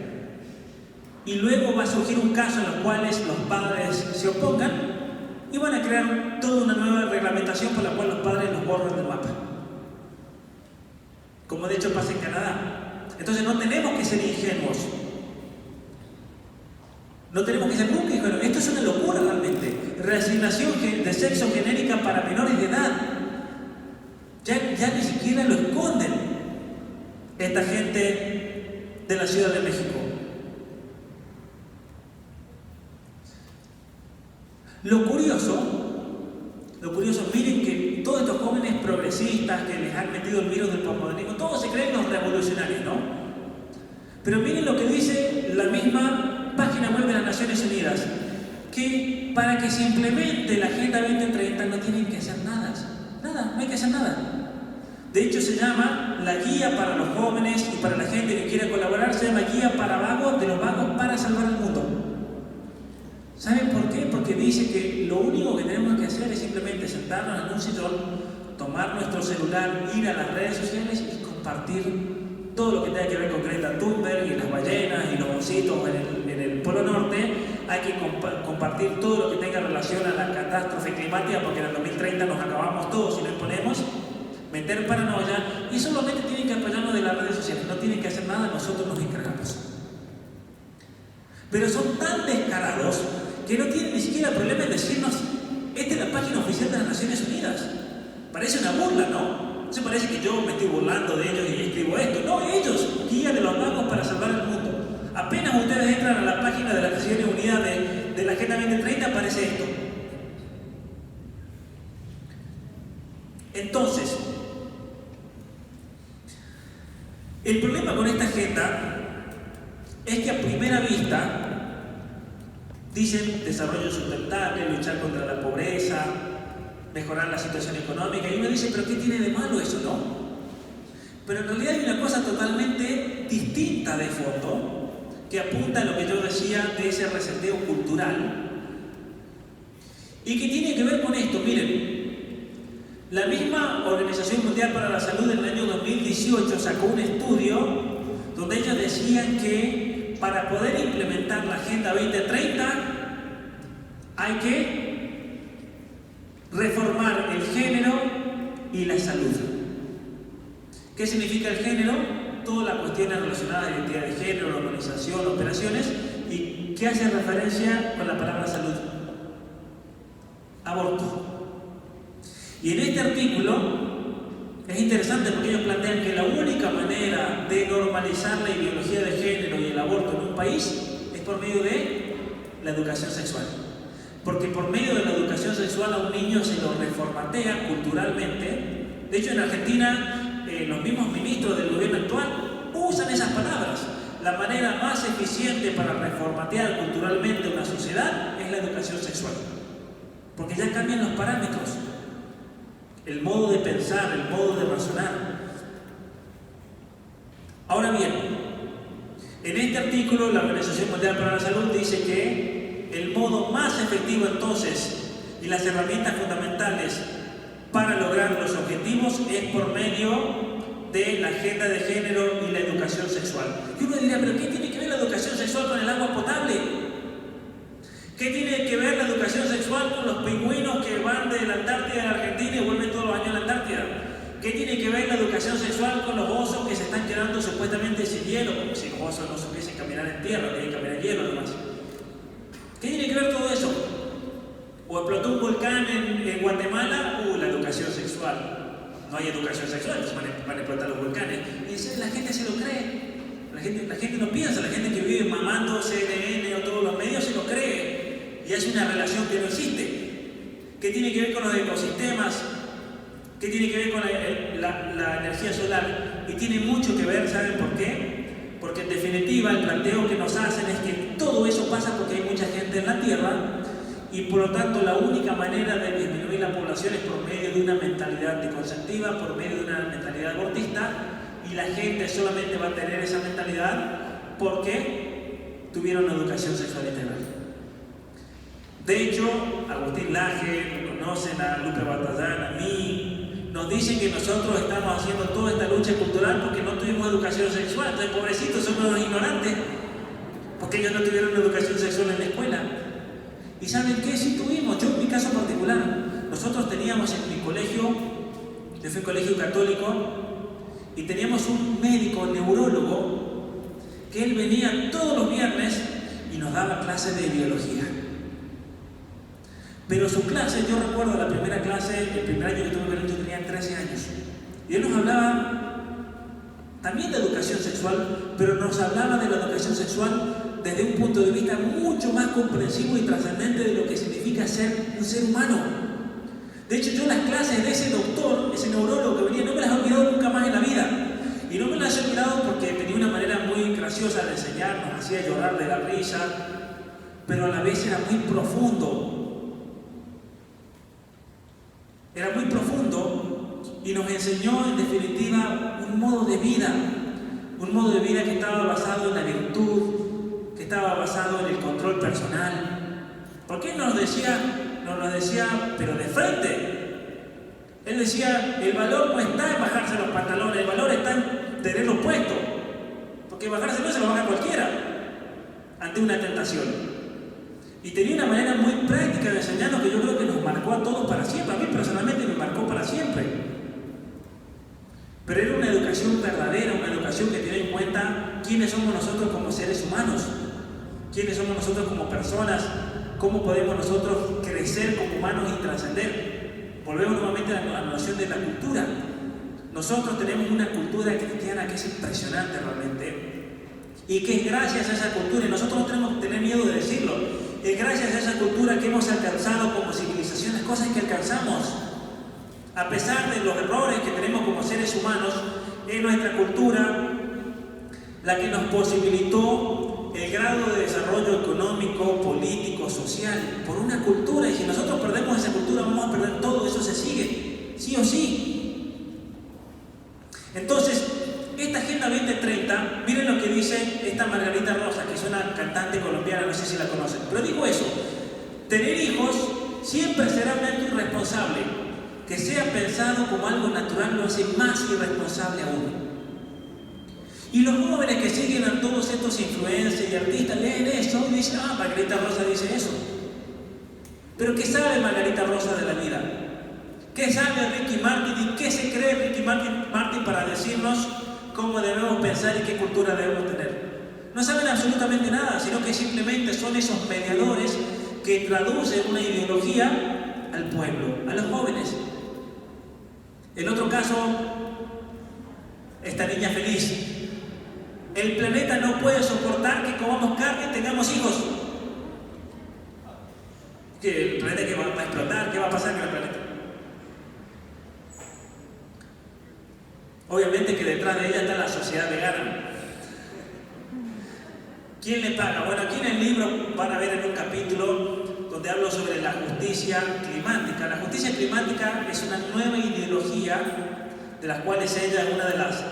Y luego va a surgir un caso en el cual los padres se opongan y van a crear toda una nueva reglamentación por la cual los padres los borran del mapa. Como de hecho pasa en Canadá. Entonces no tenemos que ser ingenuos. No tenemos que ser nunca ingenuos. Esto es una locura realmente. Reasignación de sexo genérica para menores de edad. Ya ni siquiera lo esconden esta gente de la Ciudad de México. Lo curioso, miren que todos estos jóvenes progresistas que les han metido el virus del posmodernismo, todos se creen los revolucionarios, ¿no? Pero miren lo que dice la misma página web de las Naciones Unidas, que para que se implemente la Agenda 2030 no tienen que hacer nada, no hay que hacer nada. De hecho se llama la guía para los jóvenes y para la gente que quiere colaborar, se llama guía para vagos, de los vagos para salvar el mundo. ¿Saben por qué? Porque dice que lo único que tenemos que hacer es simplemente sentarnos en un sillón, tomar nuestro celular, ir a las redes sociales y compartir todo lo que tenga que ver con Greta Thunberg y las ballenas y los ositos en el Polo Norte. Hay que compartir todo lo que tenga relación a la catástrofe climática, porque en el 2030 nos acabamos todos si no imponemos. Meter paranoia, y solamente tienen que apoyarnos de las redes sociales, no tienen que hacer nada, nosotros nos encargamos. Pero son tan descarados que no tienen ni siquiera problema en decirnos, esta es la página oficial de las Naciones Unidas. Parece una burla, ¿no? No se parece que yo me estoy burlando de ellos y escribo esto. No, ellos, guía de los vagos para salvar el mundo. Apenas ustedes entran a la página de las Naciones Unidas de la Agenda 2030, aparece esto. Entonces, el problema con esta agenda es que a primera vista Dicen desarrollo sustentable, luchar contra la pobreza, mejorar la situación económica. Y uno dice, ¿pero qué tiene de malo eso, no? Pero en realidad hay una cosa totalmente distinta de fondo que apunta a lo que yo decía de ese reseteo cultural y que tiene que ver con esto. Miren, la misma Organización Mundial para la Salud en el año 2018 sacó un estudio donde ellos decían que para poder implementar la Agenda 2030 hay que reformar el género y la salud. ¿Qué significa el género? Todas las cuestiones relacionadas a la identidad de género, la organización, operaciones. ¿Y qué hace referencia con la palabra salud? Aborto. Y en este artículo es interesante porque ellos plantean que la única manera de normalizar la ideología de género y el aborto en un país es por medio de la educación sexual. Porque por medio de la educación sexual a un niño se lo reformatea culturalmente. De hecho, en Argentina, los mismos ministros del gobierno actual usan esas palabras. La manera más eficiente para reformatear culturalmente una sociedad es la educación sexual. Porque ya cambian los parámetros, el modo de pensar, el modo de razonar. Ahora bien, en este artículo la Organización Mundial para la Salud dice que el modo más efectivo entonces y las herramientas fundamentales para lograr los objetivos es por medio de la agenda de género y la educación sexual. Y uno diría, ¿pero qué tiene que ver la educación sexual con el agua potable? ¿Qué tiene que ver la educación sexual con los pingüinos que van de la Antártida a la Argentina y vuelven todos los años a la Antártida? ¿Qué tiene que ver la educación sexual con los osos que se están quedando supuestamente sin hielo? Como si los osos no supiesen caminar en tierra, tienen que caminar en hielo además. ¿Qué tiene que ver todo eso? O explotó un volcán en Guatemala, la educación sexual. No hay educación sexual, entonces van a explotar los volcanes. Y la gente se lo cree. La gente no piensa, la gente que vive mamando CNN o todos los medios se lo cree. Y es una relación que no existe. ¿Qué tiene que ver con los ecosistemas? ¿Qué tiene que ver con la energía solar? Y tiene mucho que ver, ¿saben por qué? Porque en definitiva el planteo que nos hacen es que todo eso pasa porque hay mucha gente en la Tierra y por lo tanto la única manera de disminuir la población es por medio de una mentalidad anticonceptiva, por medio de una mentalidad abortista, y la gente solamente va a tener esa mentalidad porque tuvieron una educación sexual integral. De hecho, Agustín Laje, lo conocen, a Lupe Batallán, a mí, nos dicen que nosotros estamos haciendo toda esta lucha cultural porque no tuvimos educación sexual. Entonces, pobrecitos, somos los ignorantes, porque ellos no tuvieron una educación sexual en la escuela. ¿Y saben qué? Sí tuvimos. Yo en mi caso particular, nosotros teníamos en mi colegio, yo fui colegio católico, y teníamos un médico neurólogo que él venía todos los viernes y nos daba clases de biología. Pero su clase, yo recuerdo la primera clase, el primer año que tuve con él, yo tenía 13 años. Y él nos hablaba también de educación sexual, pero nos hablaba de la educación sexual desde un punto de vista mucho más comprensivo y trascendente de lo que significa ser un ser humano. De hecho, yo las clases de ese doctor, ese neurólogo que venía, no me las he olvidado nunca más en la vida. Y no me las he olvidado porque tenía una manera muy graciosa de enseñar, nos hacía llorar de la risa, pero a la vez era muy profundo. Era muy profundo y nos enseñó en definitiva un modo de vida que estaba basado en la virtud, que estaba basado en el control personal. Porque él nos lo decía, pero de frente. Él decía, el valor no está en bajarse los pantalones, el valor está en tenerlos puestos. Porque bajarse no se lo baja cualquiera ante una tentación. Y tenía una manera muy práctica de enseñarnos que yo creo que nos marcó a todos para siempre. A mí personalmente me marcó para siempre. Pero era una educación verdadera, una educación que tenía en cuenta quiénes somos nosotros como seres humanos, quiénes somos nosotros como personas, cómo podemos nosotros crecer como humanos y trascender. Volvemos nuevamente a la noción de la cultura. Nosotros tenemos una cultura cristiana que es impresionante realmente y que es gracias a esa cultura, y nosotros no tenemos que tener miedo de decirlo, es gracias a esa cultura que hemos alcanzado como civilización las cosas que alcanzamos. A pesar de los errores que tenemos como seres humanos, es nuestra cultura la que nos posibilitó el grado de desarrollo económico, político, social, por una cultura, y si nosotros perdemos esa cultura vamos a perder todo, eso se sigue, sí o sí. Entonces, esta Agenda 2030, miren lo que dice esta Margarita Rosa, que es una cantante colombiana, no sé si la conocen, pero dijo eso: tener hijos siempre será un acto irresponsable, que sea pensado como algo natural lo hace más irresponsable aún. Y los jóvenes que siguen a todos estos influencers y artistas leen eso y dicen: ah, Margarita Rosa dice eso. Pero ¿qué sabe Margarita Rosa de la vida? ¿Qué sabe Ricky Martin y qué se cree Ricky Martin para decirnos cómo debemos pensar y qué cultura debemos tener? No saben absolutamente nada, sino que simplemente son esos mediadores que traducen una ideología al pueblo, a los jóvenes. En otro caso, esta niña feliz: el planeta no puede soportar que comamos carne y tengamos hijos. ¿Que el planeta que va a explotar? ¿Qué va a pasar con el planeta? Obviamente que detrás de ella está la sociedad vegana. ¿Quién le paga? Bueno, aquí en el libro van a ver en un capítulo donde hablo sobre la justicia climática. La justicia climática es una nueva ideología de las cuales ella es una de las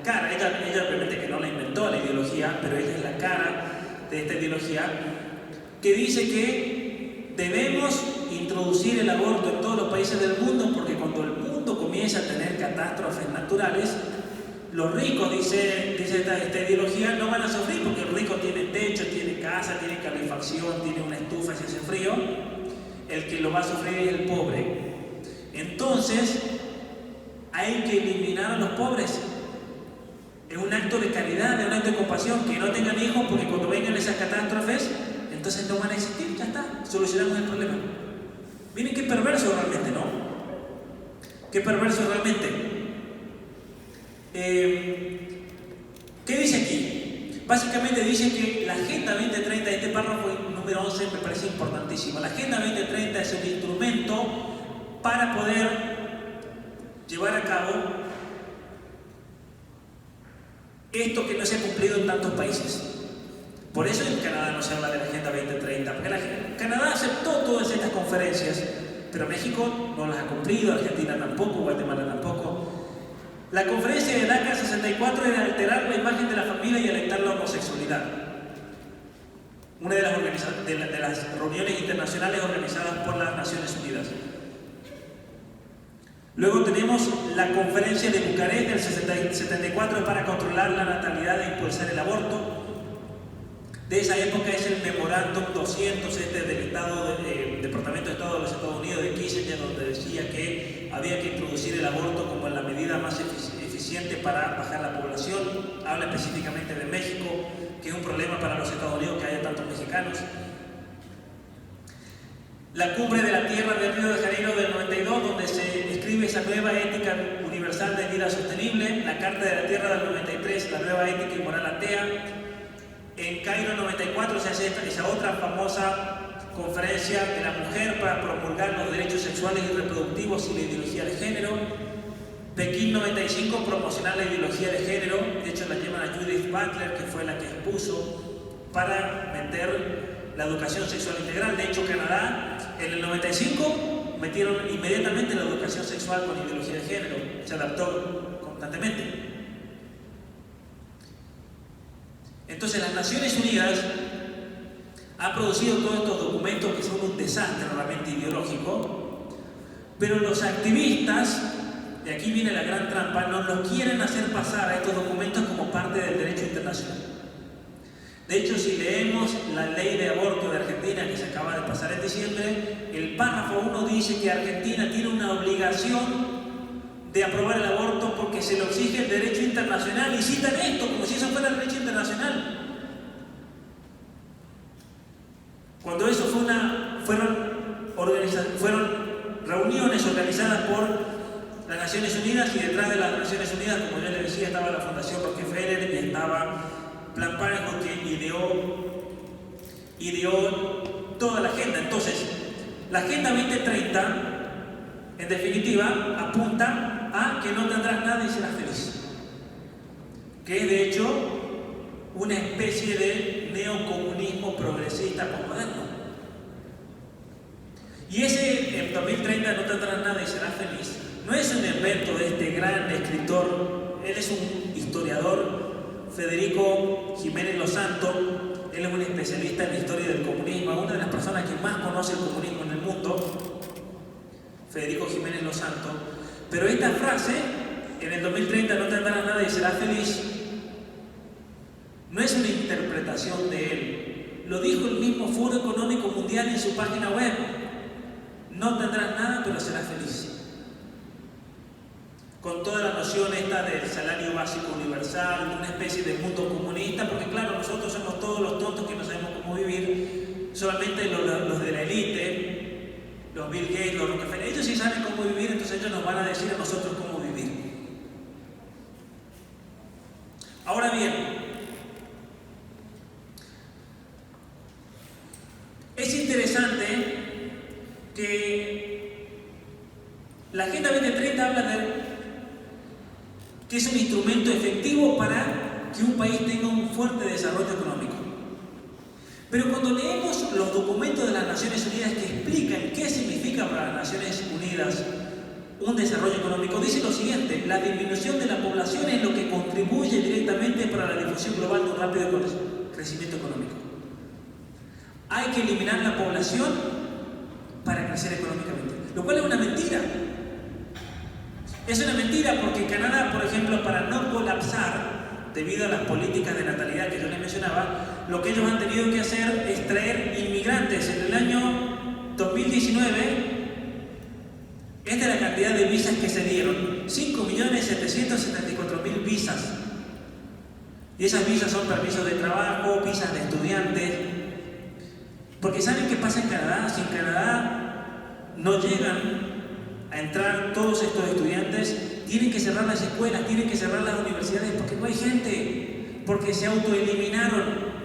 caras. Ella obviamente que no la inventó la ideología, pero ella es la cara de esta ideología, que dice que debemos introducir el aborto en todos los países del mundo, porque cuando el mundo comienza a tener catástrofes naturales, los ricos, dice esta ideología, no van a sufrir, porque el rico tiene techo, tiene casa, tiene calefacción, tiene una estufa si hace frío. El que lo va a sufrir es el pobre. Entonces, hay que eliminar a los pobres. Es un acto de caridad, es un acto de compasión, que no tengan hijos, porque cuando vengan esas catástrofes, entonces no van a existir, ya está, solucionamos el problema. Miren qué perverso realmente, ¿no? Qué perverso realmente. ¿Qué dice aquí? Básicamente dice que la Agenda 2030, este párrafo número 11 me parece importantísimo. La Agenda 2030 es un instrumento para poder llevar a cabo esto que no se ha cumplido en tantos países. Por eso en Canadá no se habla de la Agenda 2030, porque Canadá aceptó todas estas conferencias, pero México no las ha cumplido, Argentina tampoco, Guatemala tampoco. La conferencia de Dakar 64 era alterar la imagen de la familia y alentar la homosexualidad. Una de las reuniones internacionales organizadas por las Naciones Unidas. Luego tenemos la conferencia de Bucarest del 74 para controlar la natalidad e impulsar el aborto. De esa época es el Memorándum 200 del Departamento de Estado de los Estados Unidos de Kissinger, donde decía que había que introducir el aborto como la medida más eficiente para bajar la población. Habla específicamente de México, que es un problema para los Estados Unidos que haya tantos mexicanos. La Cumbre de la Tierra de Río de Janeiro del 92, donde se escribe esa nueva ética universal de vida sostenible. La Carta de la Tierra del 93, la nueva ética y moral atea. En Cairo 94 se hace esa otra famosa conferencia de la mujer para promulgar los derechos sexuales y reproductivos y la ideología de género. Pekín 95, promocionar la ideología de género. De hecho la llaman a Judith Butler, que fue la que expuso para meter la educación sexual integral. De hecho Canadá en el 95 metieron inmediatamente la educación sexual con ideología de género. Se adaptó constantemente. Entonces las Naciones Unidas han producido todos estos documentos que son un desastre realmente ideológico, pero los activistas, de aquí viene la gran trampa, no los quieren hacer pasar a estos documentos como parte del derecho internacional. De hecho, si leemos la ley de aborto de Argentina que se acaba de pasar en diciembre, el párrafo 1 dice que Argentina tiene una obligación de aprobar el aborto porque se lo exige el derecho internacional, y citan esto como si eso fuera el derecho internacional. Cuando eso fueron reuniones organizadas por las Naciones Unidas, y detrás de las Naciones Unidas, como yo les decía, estaba la Fundación Rockefeller y estaba Planned Parenthood, que ideó toda la agenda. Entonces, la Agenda 2030, en definitiva, apunta a que no tendrás nada y serás feliz. Que es de hecho una especie de neocomunismo progresista postmoderno. Y ese, en 2030 no tendrás nada y serás feliz, no es un invento de este gran escritor, él es un historiador, Federico Jiménez Los Santos, él es un especialista en la historia del comunismo, una de las personas que más conoce el comunismo en el mundo, Federico Jiménez Los Santos. Pero esta frase, en el 2030 no tendrás nada y serás feliz, no es una interpretación de él, lo dijo el mismo Foro Económico Mundial en su página web. No tendrás nada, pero serás feliz. Con toda la noción esta del salario básico universal, una especie de mundo comunista, porque claro, nosotros somos todos los tontos que no sabemos cómo vivir, solamente los de la élite, los Bill Gates, los Rockefeller, ellos sí saben cómo vivir, entonces ellos nos van a decir a nosotros cómo vivir. Ahora bien, es interesante que la Agenda 2030 habla de que es un instrumento efectivo para que un país tenga un fuerte desarrollo económico. Pero cuando leemos los documentos de las Naciones Unidas que explican qué significa para las Naciones Unidas un desarrollo económico, dice lo siguiente: la disminución de la población es lo que contribuye directamente para la difusión global de un rápido crecimiento económico. Hay que eliminar la población para crecer económicamente, lo cual es una mentira. Es una mentira porque Canadá, por ejemplo, para no colapsar debido a las políticas de natalidad que yo les mencionaba, lo que ellos han tenido que hacer es traer inmigrantes. En el año 2019, esta es la cantidad de visas que se dieron: 5.774.000 visas. Y esas visas son permisos de trabajo, visas de estudiantes. Porque ¿saben qué pasa en Canadá? Si en Canadá no llegan a entrar todos estos estudiantes, tienen que cerrar las escuelas, tienen que cerrar las universidades porque no hay gente, porque se autoeliminaron.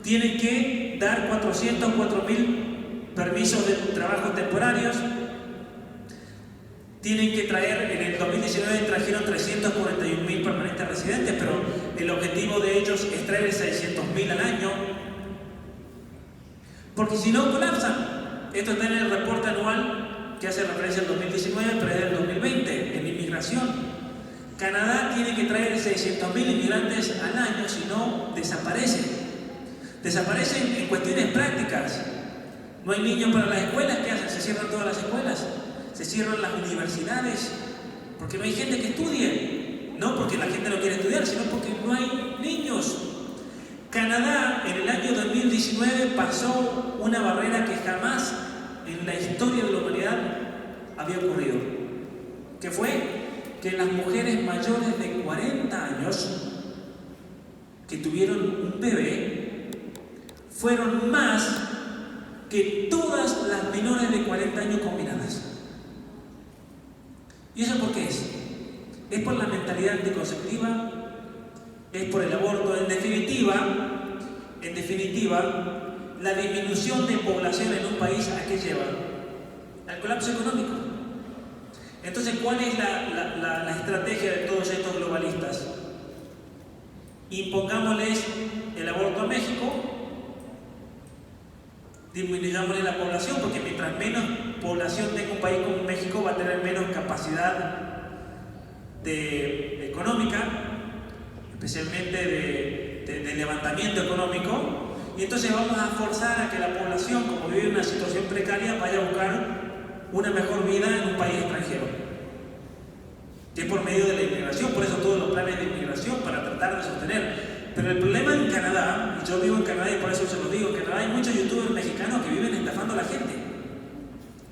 Tienen que dar 404.000 permisos de trabajo temporarios. Tienen que traer, en el 2019 trajeron 341.000 permanentes residentes, pero el objetivo de ellos es traer 600.000 al año, porque si no colapsan. Esto está en el reporte anual que hace referencia al 2019, pero es del 2020, en inmigración. Canadá tiene que traer 600.000 inmigrantes al año, si no, desaparecen. Desaparecen en cuestiones prácticas. No hay niños para las escuelas, ¿qué hacen? Se cierran todas las escuelas, se cierran las universidades, porque no hay gente que estudie. No porque la gente no quiere estudiar, sino porque no hay niños. Canadá en el año 2019 pasó una barrera que jamás en la historia de la humanidad había ocurrido, que fue que las mujeres mayores de 40 años que tuvieron un bebé fueron más que todas las menores de 40 años combinadas. ¿Y eso por qué es? Es por la mentalidad anticonceptiva, es por el aborto. En definitiva, la disminución de población en un país, ¿a qué lleva? Al colapso económico. Entonces, ¿cuál es la estrategia de todos estos globalistas? Impongámosles el aborto a México, disminuyámosle la población, porque mientras menos población tenga un país como México, va a tener menos capacidad económica, especialmente de levantamiento económico. Y entonces vamos a forzar a que la población, como vive en una situación precaria, vaya a buscar una mejor vida en un país extranjero, que es por medio de la inmigración. Por eso todos los planes de inmigración, para tratar de sostener. Pero el problema en Canadá, y yo vivo en Canadá y por eso se lo digo, en Canadá hay muchos youtubers mexicanos que viven estafando a la gente,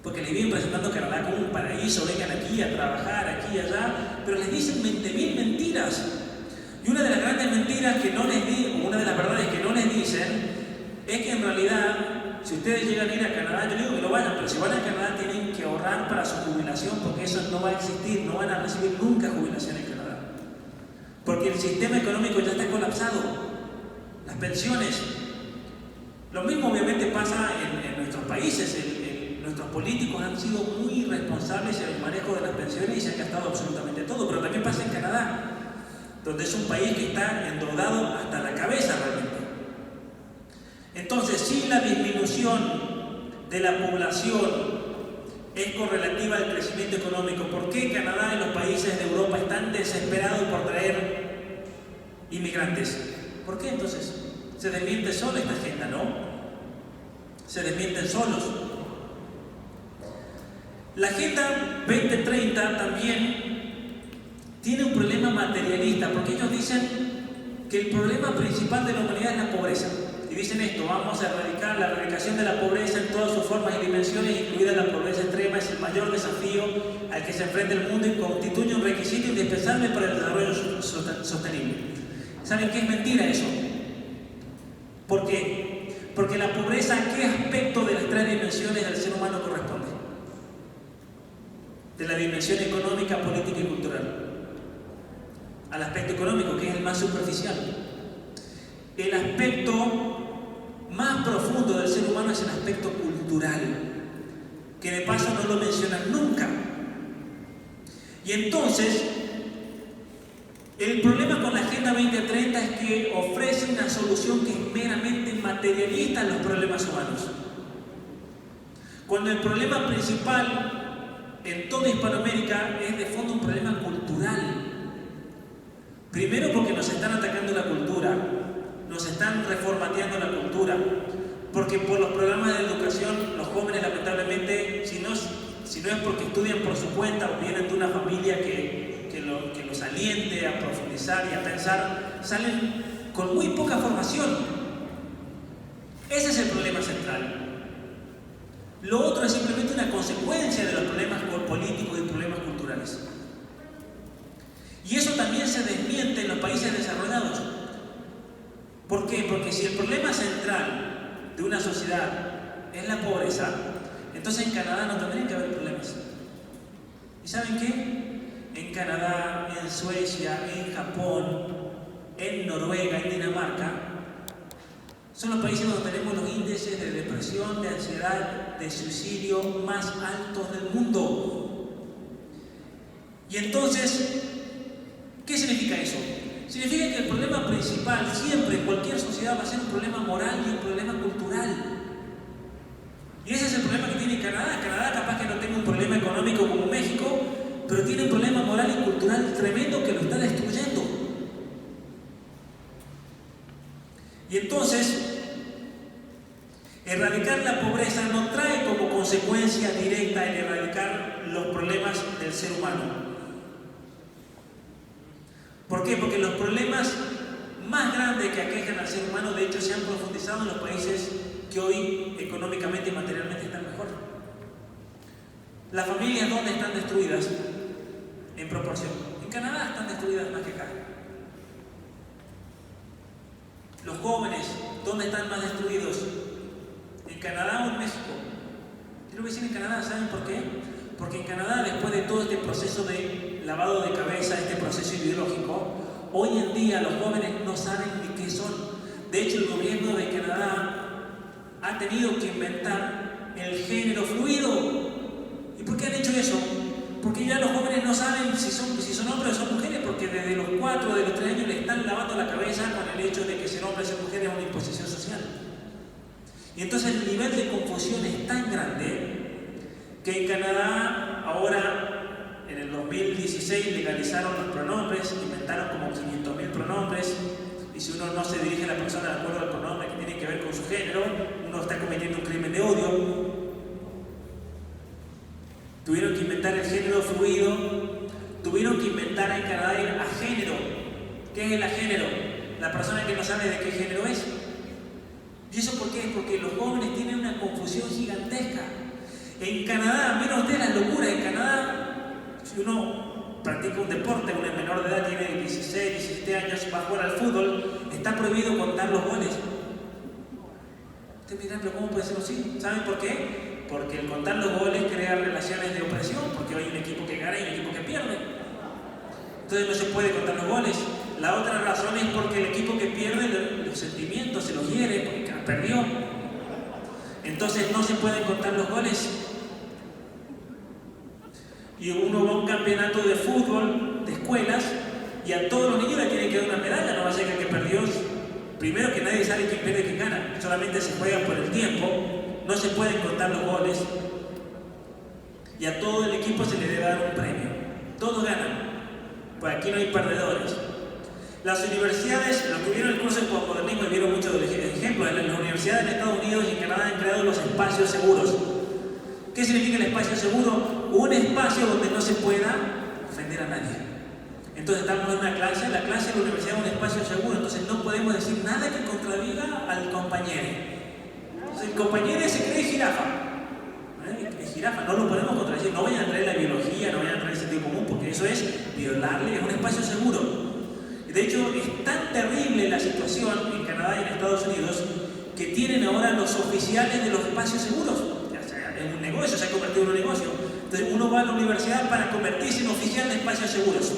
porque les viven presentando Canadá como un paraíso, vengan aquí a trabajar, aquí y allá, pero les dicen 20.000 mentiras. Y una de las grandes mentiras que no les dicen, una de las verdades que no les dicen, es que en realidad, si ustedes llegan a ir a Canadá, yo digo que no vayan, pero si van a Canadá tienen que ahorrar para su jubilación, porque eso no va a existir, no van a recibir nunca jubilación en Canadá. Porque el sistema económico ya está colapsado, las pensiones. Lo mismo obviamente pasa en nuestros países. Nuestros políticos han sido muy irresponsables en el manejo de las pensiones y se han gastado absolutamente todo, pero también pasa en Canadá. donde es un país que está endeudado hasta la cabeza realmente. Entonces, si la disminución de la población es correlativa al crecimiento económico, ¿por qué Canadá y los países de Europa están desesperados por traer inmigrantes? ¿Por qué entonces? Se desmiente sola esta agenda, ¿no? Se desmienten solos. La Agenda 2030 también tiene un problema materialista, porque ellos dicen que el problema principal de la humanidad es la pobreza. Y dicen esto: vamos a erradicar la erradicación de la pobreza en todas sus formas y dimensiones, incluida la pobreza extrema, es el mayor desafío al que se enfrenta el mundo y constituye un requisito indispensable para el desarrollo sostenible. ¿Saben qué es mentira eso? ¿Por qué? Porque la pobreza, ¿a qué aspecto de las tres dimensiones del ser humano corresponde? De la dimensión económica, política y cultural. Al aspecto económico, que es el más superficial. El aspecto más profundo del ser humano es el aspecto cultural, que de paso no lo mencionan nunca. Y entonces, el problema con la Agenda 2030 es que ofrece una solución que es meramente materialista a los problemas humanos. Cuando el problema principal en toda Hispanoamérica es de fondo un problema cultural. Primero porque nos están atacando la cultura, nos están reformateando la cultura, porque por los programas de educación los jóvenes lamentablemente, si no es porque estudian por su cuenta o vienen de una familia que los aliente a profundizar y a pensar, salen con muy poca formación. Ese es el problema central. Lo otro es simplemente una consecuencia de los problemas políticos y problemas culturales. Y eso también se desmiente en los países desarrollados. ¿Por qué? Porque si el problema central de una sociedad es la pobreza, entonces en Canadá no tendrían que haber problemas. ¿Y saben qué? En Canadá, en Suecia, en Japón, en Noruega, en Dinamarca, son los países donde tenemos los índices de depresión, de ansiedad, de suicidio más altos del mundo. Y entonces, ¿qué significa eso? Significa que el problema principal siempre en cualquier sociedad va a ser un problema moral y un problema cultural. Y ese es el problema que tiene Canadá. Canadá capaz que no tenga un problema económico como México, pero tiene un problema moral y cultural tremendo que lo está destruyendo. Y entonces, erradicar la pobreza no trae como consecuencia directa el erradicar los problemas del ser humano. ¿Por qué? Porque los problemas más grandes que aquejan al ser humano, de hecho, se han profundizado en los países que hoy económicamente y materialmente están mejor. Las familias, ¿dónde están destruidas? En proporción. En Canadá están destruidas más que acá. Los jóvenes, ¿dónde están más destruidos? ¿En Canadá o en México? Quiero decir en Canadá, ¿saben por qué? Porque en Canadá, después de todo este proceso de lavado de cabeza, este proceso ideológico, hoy en día los jóvenes no saben ni qué son. De hecho, el gobierno de Canadá ha tenido que inventar el género fluido. ¿Y por qué han hecho eso? Porque ya los jóvenes no saben si son hombres o son mujeres, porque desde los 4 o de los 3 años le están lavando la cabeza con el hecho de que ser hombre o ser mujer es una imposición social. Y entonces el nivel de confusión es tan grande que en Canadá ahora, en el 2016, legalizaron los pronombres, inventaron como 500.000 pronombres, y si uno no se dirige a la persona de acuerdo al pronombre que tiene que ver con su género, uno está cometiendo un crimen de odio. Tuvieron que inventar el género fluido, tuvieron que inventar en Canadá el agénero. ¿Qué es el agénero? La persona que no sabe de qué género es. ¿Y eso por qué? Porque los jóvenes tienen una confusión gigantesca. En Canadá, miren ustedes las locuras, en Canadá, si uno practica un deporte, una menor de edad, tiene 16, 17 años, va a jugar al fútbol, está prohibido contar los goles. Ustedes dirán, pero ¿cómo puede ser así? ¿Saben por qué? Porque el contar los goles crea relaciones de opresión, porque hay un equipo que gana y un equipo que pierde. Entonces no se puede contar los goles. La otra razón es porque el equipo que pierde los sentimientos se los hiere, porque perdió. Entonces no se pueden contar los goles. Y uno va a un campeonato de fútbol de escuelas Y a todos los niños le tienen que dar una medalla, no va a ser que perdió. Primero que nadie sabe quién pierde y quién gana, solamente se juega por el tiempo, no se pueden contar los goles. Y a todo el equipo se le debe dar un premio. Todos ganan, pues aquí no hay perdedores. Las universidades, los que vieron el curso de posmodernismo y vieron muchos ejemplos, en las universidades en Estados Unidos y en Canadá han creado los espacios seguros. ¿Qué significa el espacio seguro? Un espacio donde no se pueda ofender a nadie. Entonces estamos en una clase, la clase de la universidad es un espacio seguro, entonces no podemos decir nada que contradiga al compañero. Entonces el compañero se cree jirafa. Es jirafa, no lo podemos contradecir, no vayan a traer la biología, no vayan a traer el sentido común, porque eso es violarle, es un espacio seguro. De hecho, es tan terrible la situación en Canadá y en Estados Unidos que tienen ahora los oficiales de los espacios seguros. O sea, es un negocio, se ha convertido en un negocio. Entonces uno va a la universidad para convertirse en oficial de espacios seguros.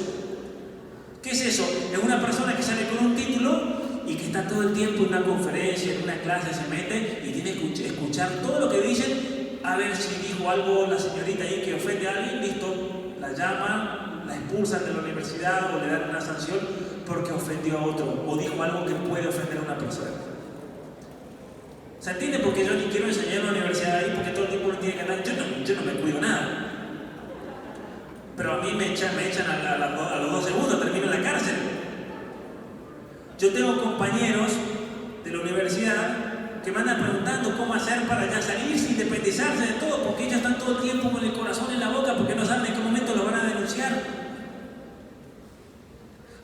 ¿Qué es eso? Es una persona que sale con un título y que está todo el tiempo en una conferencia, en una clase, se mete y tiene que escuchar todo lo que dicen, a ver si dijo algo la señorita ahí que ofende a alguien, listo, la llaman, la expulsan de la universidad o le dan una sanción porque ofendió a otro o dijo algo que puede ofender a una persona. ¿Se entiende? Porque yo ni quiero enseñar en la universidad ahí porque todo el tiempo uno tiene que andar, yo no me cuido nada. Pero a mí me echan a los 2 segundos, termino en la cárcel. Yo tengo compañeros de la universidad que me andan preguntando cómo hacer para ya salirse, independizarse de todo, porque ellos están todo el tiempo con el corazón en la boca porque no saben en qué momento lo van a denunciar.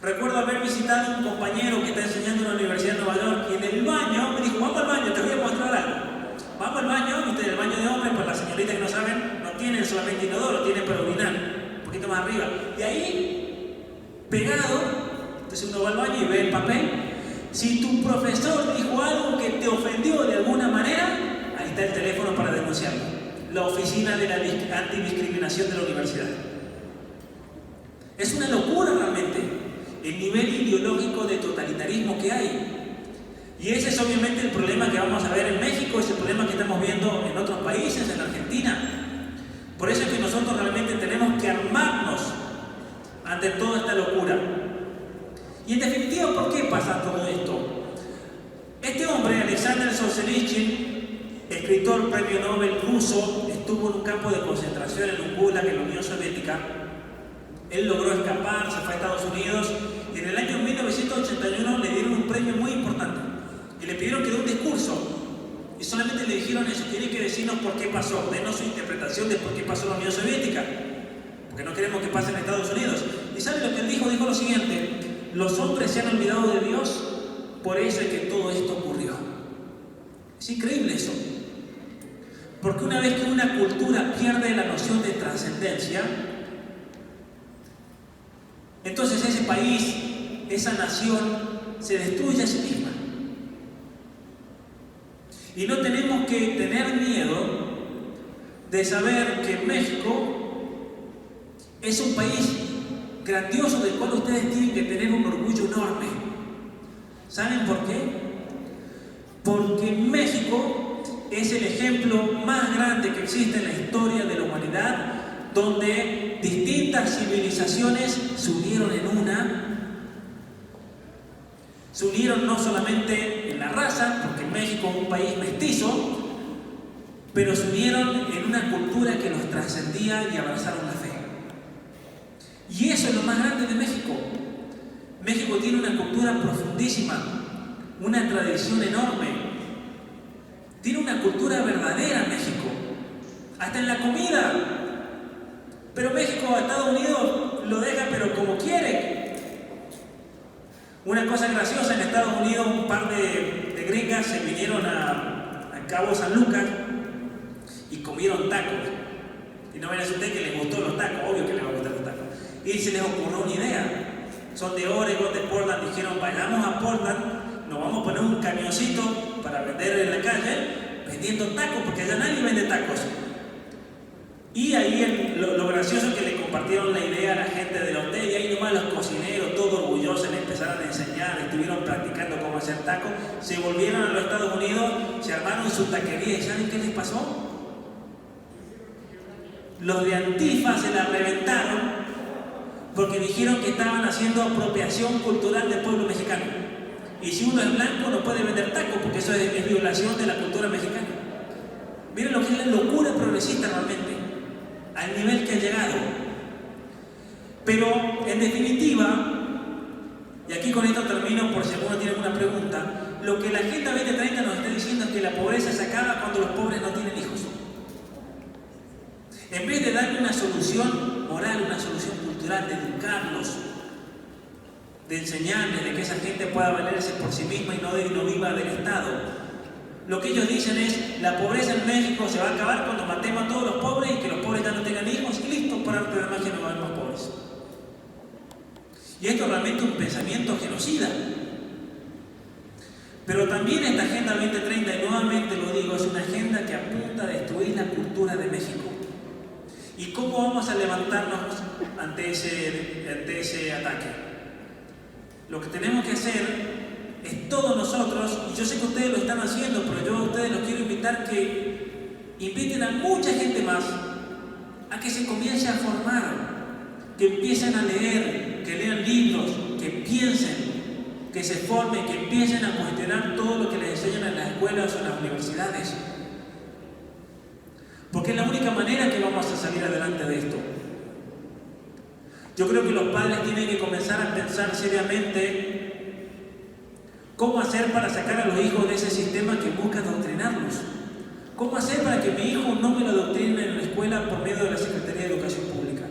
Recuerdo haber visitado a un compañero que está enseñando en la Universidad de Nueva York y en el baño me dijo, vamos al baño, te voy a mostrar algo. Vamos al baño, y en el baño de hombres, pues las señoritas que no saben, no tienen solamente inodoro, tienen para orinar, un poquito más arriba. Y ahí, pegado, entonces uno va al baño y ve el papel. Si tu profesor dijo algo que te ofendió de alguna manera, ahí está el teléfono para denunciarlo. La oficina de la antidiscriminación de la universidad. Es una locura realmente el nivel ideológico de totalitarismo que hay. Y ese es obviamente el problema que vamos a ver en México, es el problema que estamos viendo en otros países, en Argentina. Por eso es que nosotros realmente tenemos que armarnos ante toda esta locura. Y en definitiva, ¿por qué pasa todo esto? Este hombre, Alexander Solzhenitsyn, escritor, premio Nobel ruso, estuvo en un campo de concentración en un gulag en la Unión Soviética. Él logró escapar, se fue a Estados Unidos y en el año 1981 le dieron un premio muy importante. Y le pidieron que dé un discurso. Y solamente le dijeron eso, tiene que decirnos por qué pasó, denos su interpretación de por qué pasó en la Unión Soviética. Porque no queremos que pase en Estados Unidos. ¿Y sabe lo que él dijo? Dijo lo siguiente: los hombres se han olvidado de Dios, por eso es que todo esto ocurrió. Es increíble eso. Porque una vez que una cultura pierde la noción de trascendencia, entonces ese país, esa nación, se destruye a sí misma. Y no tenemos que tener miedo de saber que México es un país grandioso del cual ustedes tienen que tener un orgullo enorme. ¿Saben por qué? Porque México es el ejemplo más grande que existe en la historia de la humanidad, donde distintas civilizaciones se unieron en una. Se unieron no solamente en la raza, porque México es un país mestizo, pero se unieron en una cultura que los trascendía y abrazaron la fe. Y eso es lo más grande de México. México tiene una cultura profundísima, una tradición enorme. Tiene una cultura verdadera México, hasta en la comida. Pero México a Estados Unidos lo deja pero como quiere. Una cosa graciosa, en Estados Unidos un par de gringas se vinieron a Cabo San Lucas y comieron tacos. Y no ven a usted que les gustó los tacos, obvio que les va a gustar los tacos. Y se les ocurrió una idea. Son de Oregon, de Portland, dijeron vayamos a Portland, nos vamos a poner un camioncito para vender en la calle vendiendo tacos, porque allá nadie vende tacos. Y ahí lo gracioso es que le compartieron la idea a la gente del hotel y ahí nomás los cocineros, todos orgullosos, le empezaron a enseñar, estuvieron practicando cómo hacer tacos, se volvieron a los Estados Unidos, se armaron su taquería y ¿saben qué les pasó? Los de Antifa se la reventaron porque dijeron que estaban haciendo apropiación cultural del pueblo mexicano. Y si uno es blanco no puede vender tacos, porque eso es violación de la cultura mexicana. Miren lo que es la locura progresista realmente, al nivel que ha llegado. Pero en definitiva, y aquí con esto termino por si alguno tiene alguna pregunta, lo que la Agenda 2030 nos está diciendo es que la pobreza se acaba cuando los pobres no tienen hijos. En vez de darle una solución moral, una solución cultural, de educarlos, de enseñarles, de que esa gente pueda valerse por sí misma y no viva del Estado, lo que ellos dicen es: la pobreza en México se va a acabar cuando matemos a todos los pobres y que los pobres ya no tengan hijos, y listo, por arte de magia no va a haber más pobres. Y esto es realmente un pensamiento genocida. Pero también esta Agenda 2030, y nuevamente lo digo, es una agenda que apunta a destruir la cultura de México. ¿Y cómo vamos a levantarnos ante ese ataque? Lo que tenemos que hacer es todos nosotros, y yo sé que ustedes lo están haciendo, pero yo a ustedes los quiero invitar que inviten a mucha gente más a que se comience a formar, que empiecen a leer, que lean libros, que piensen, que se formen, que empiecen a cuestionar todo lo que les enseñan en las escuelas o en las universidades. Porque es la única manera que vamos a salir adelante de esto. Yo creo que los padres tienen que comenzar a pensar seriamente cómo hacer para sacar a los hijos de ese sistema que busca adoctrinarlos. ¿Cómo hacer para que mi hijo no me lo adoctrine en la escuela por medio de la Secretaría de Educación Pública?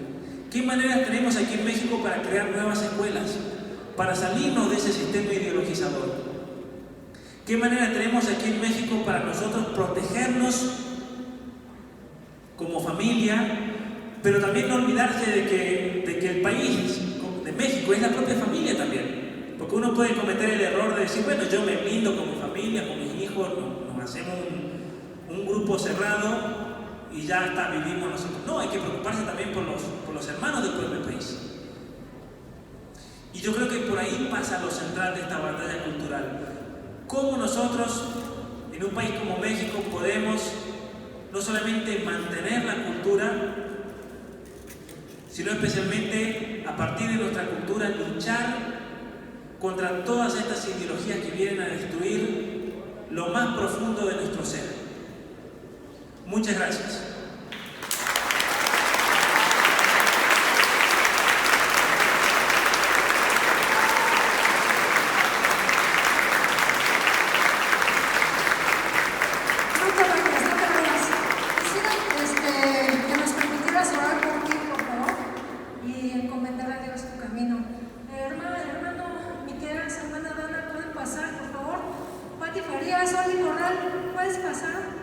¿Qué maneras tenemos aquí en México para crear nuevas escuelas? Para salirnos de ese sistema ideologizador. ¿Qué manera tenemos aquí en México para nosotros protegernos como familia, pero también no olvidarse de que el país de México es la propia familia también? Porque uno puede cometer el error de decir: bueno, yo me blindo con mi familia, con mis hijos, nos hacemos un grupo cerrado y ya está, vivimos nosotros. No, hay que preocuparse también por los hermanos del propio país. Y yo creo que por ahí pasa lo central de esta batalla cultural. ¿Cómo nosotros, en un país como México, podemos no solamente mantener la cultura, sino especialmente a partir de nuestra cultura luchar contra todas estas ideologías que vienen a destruir lo más profundo de nuestro ser? Muchas gracias. Pati Farías, Oli Corral, ¿puedes pasar?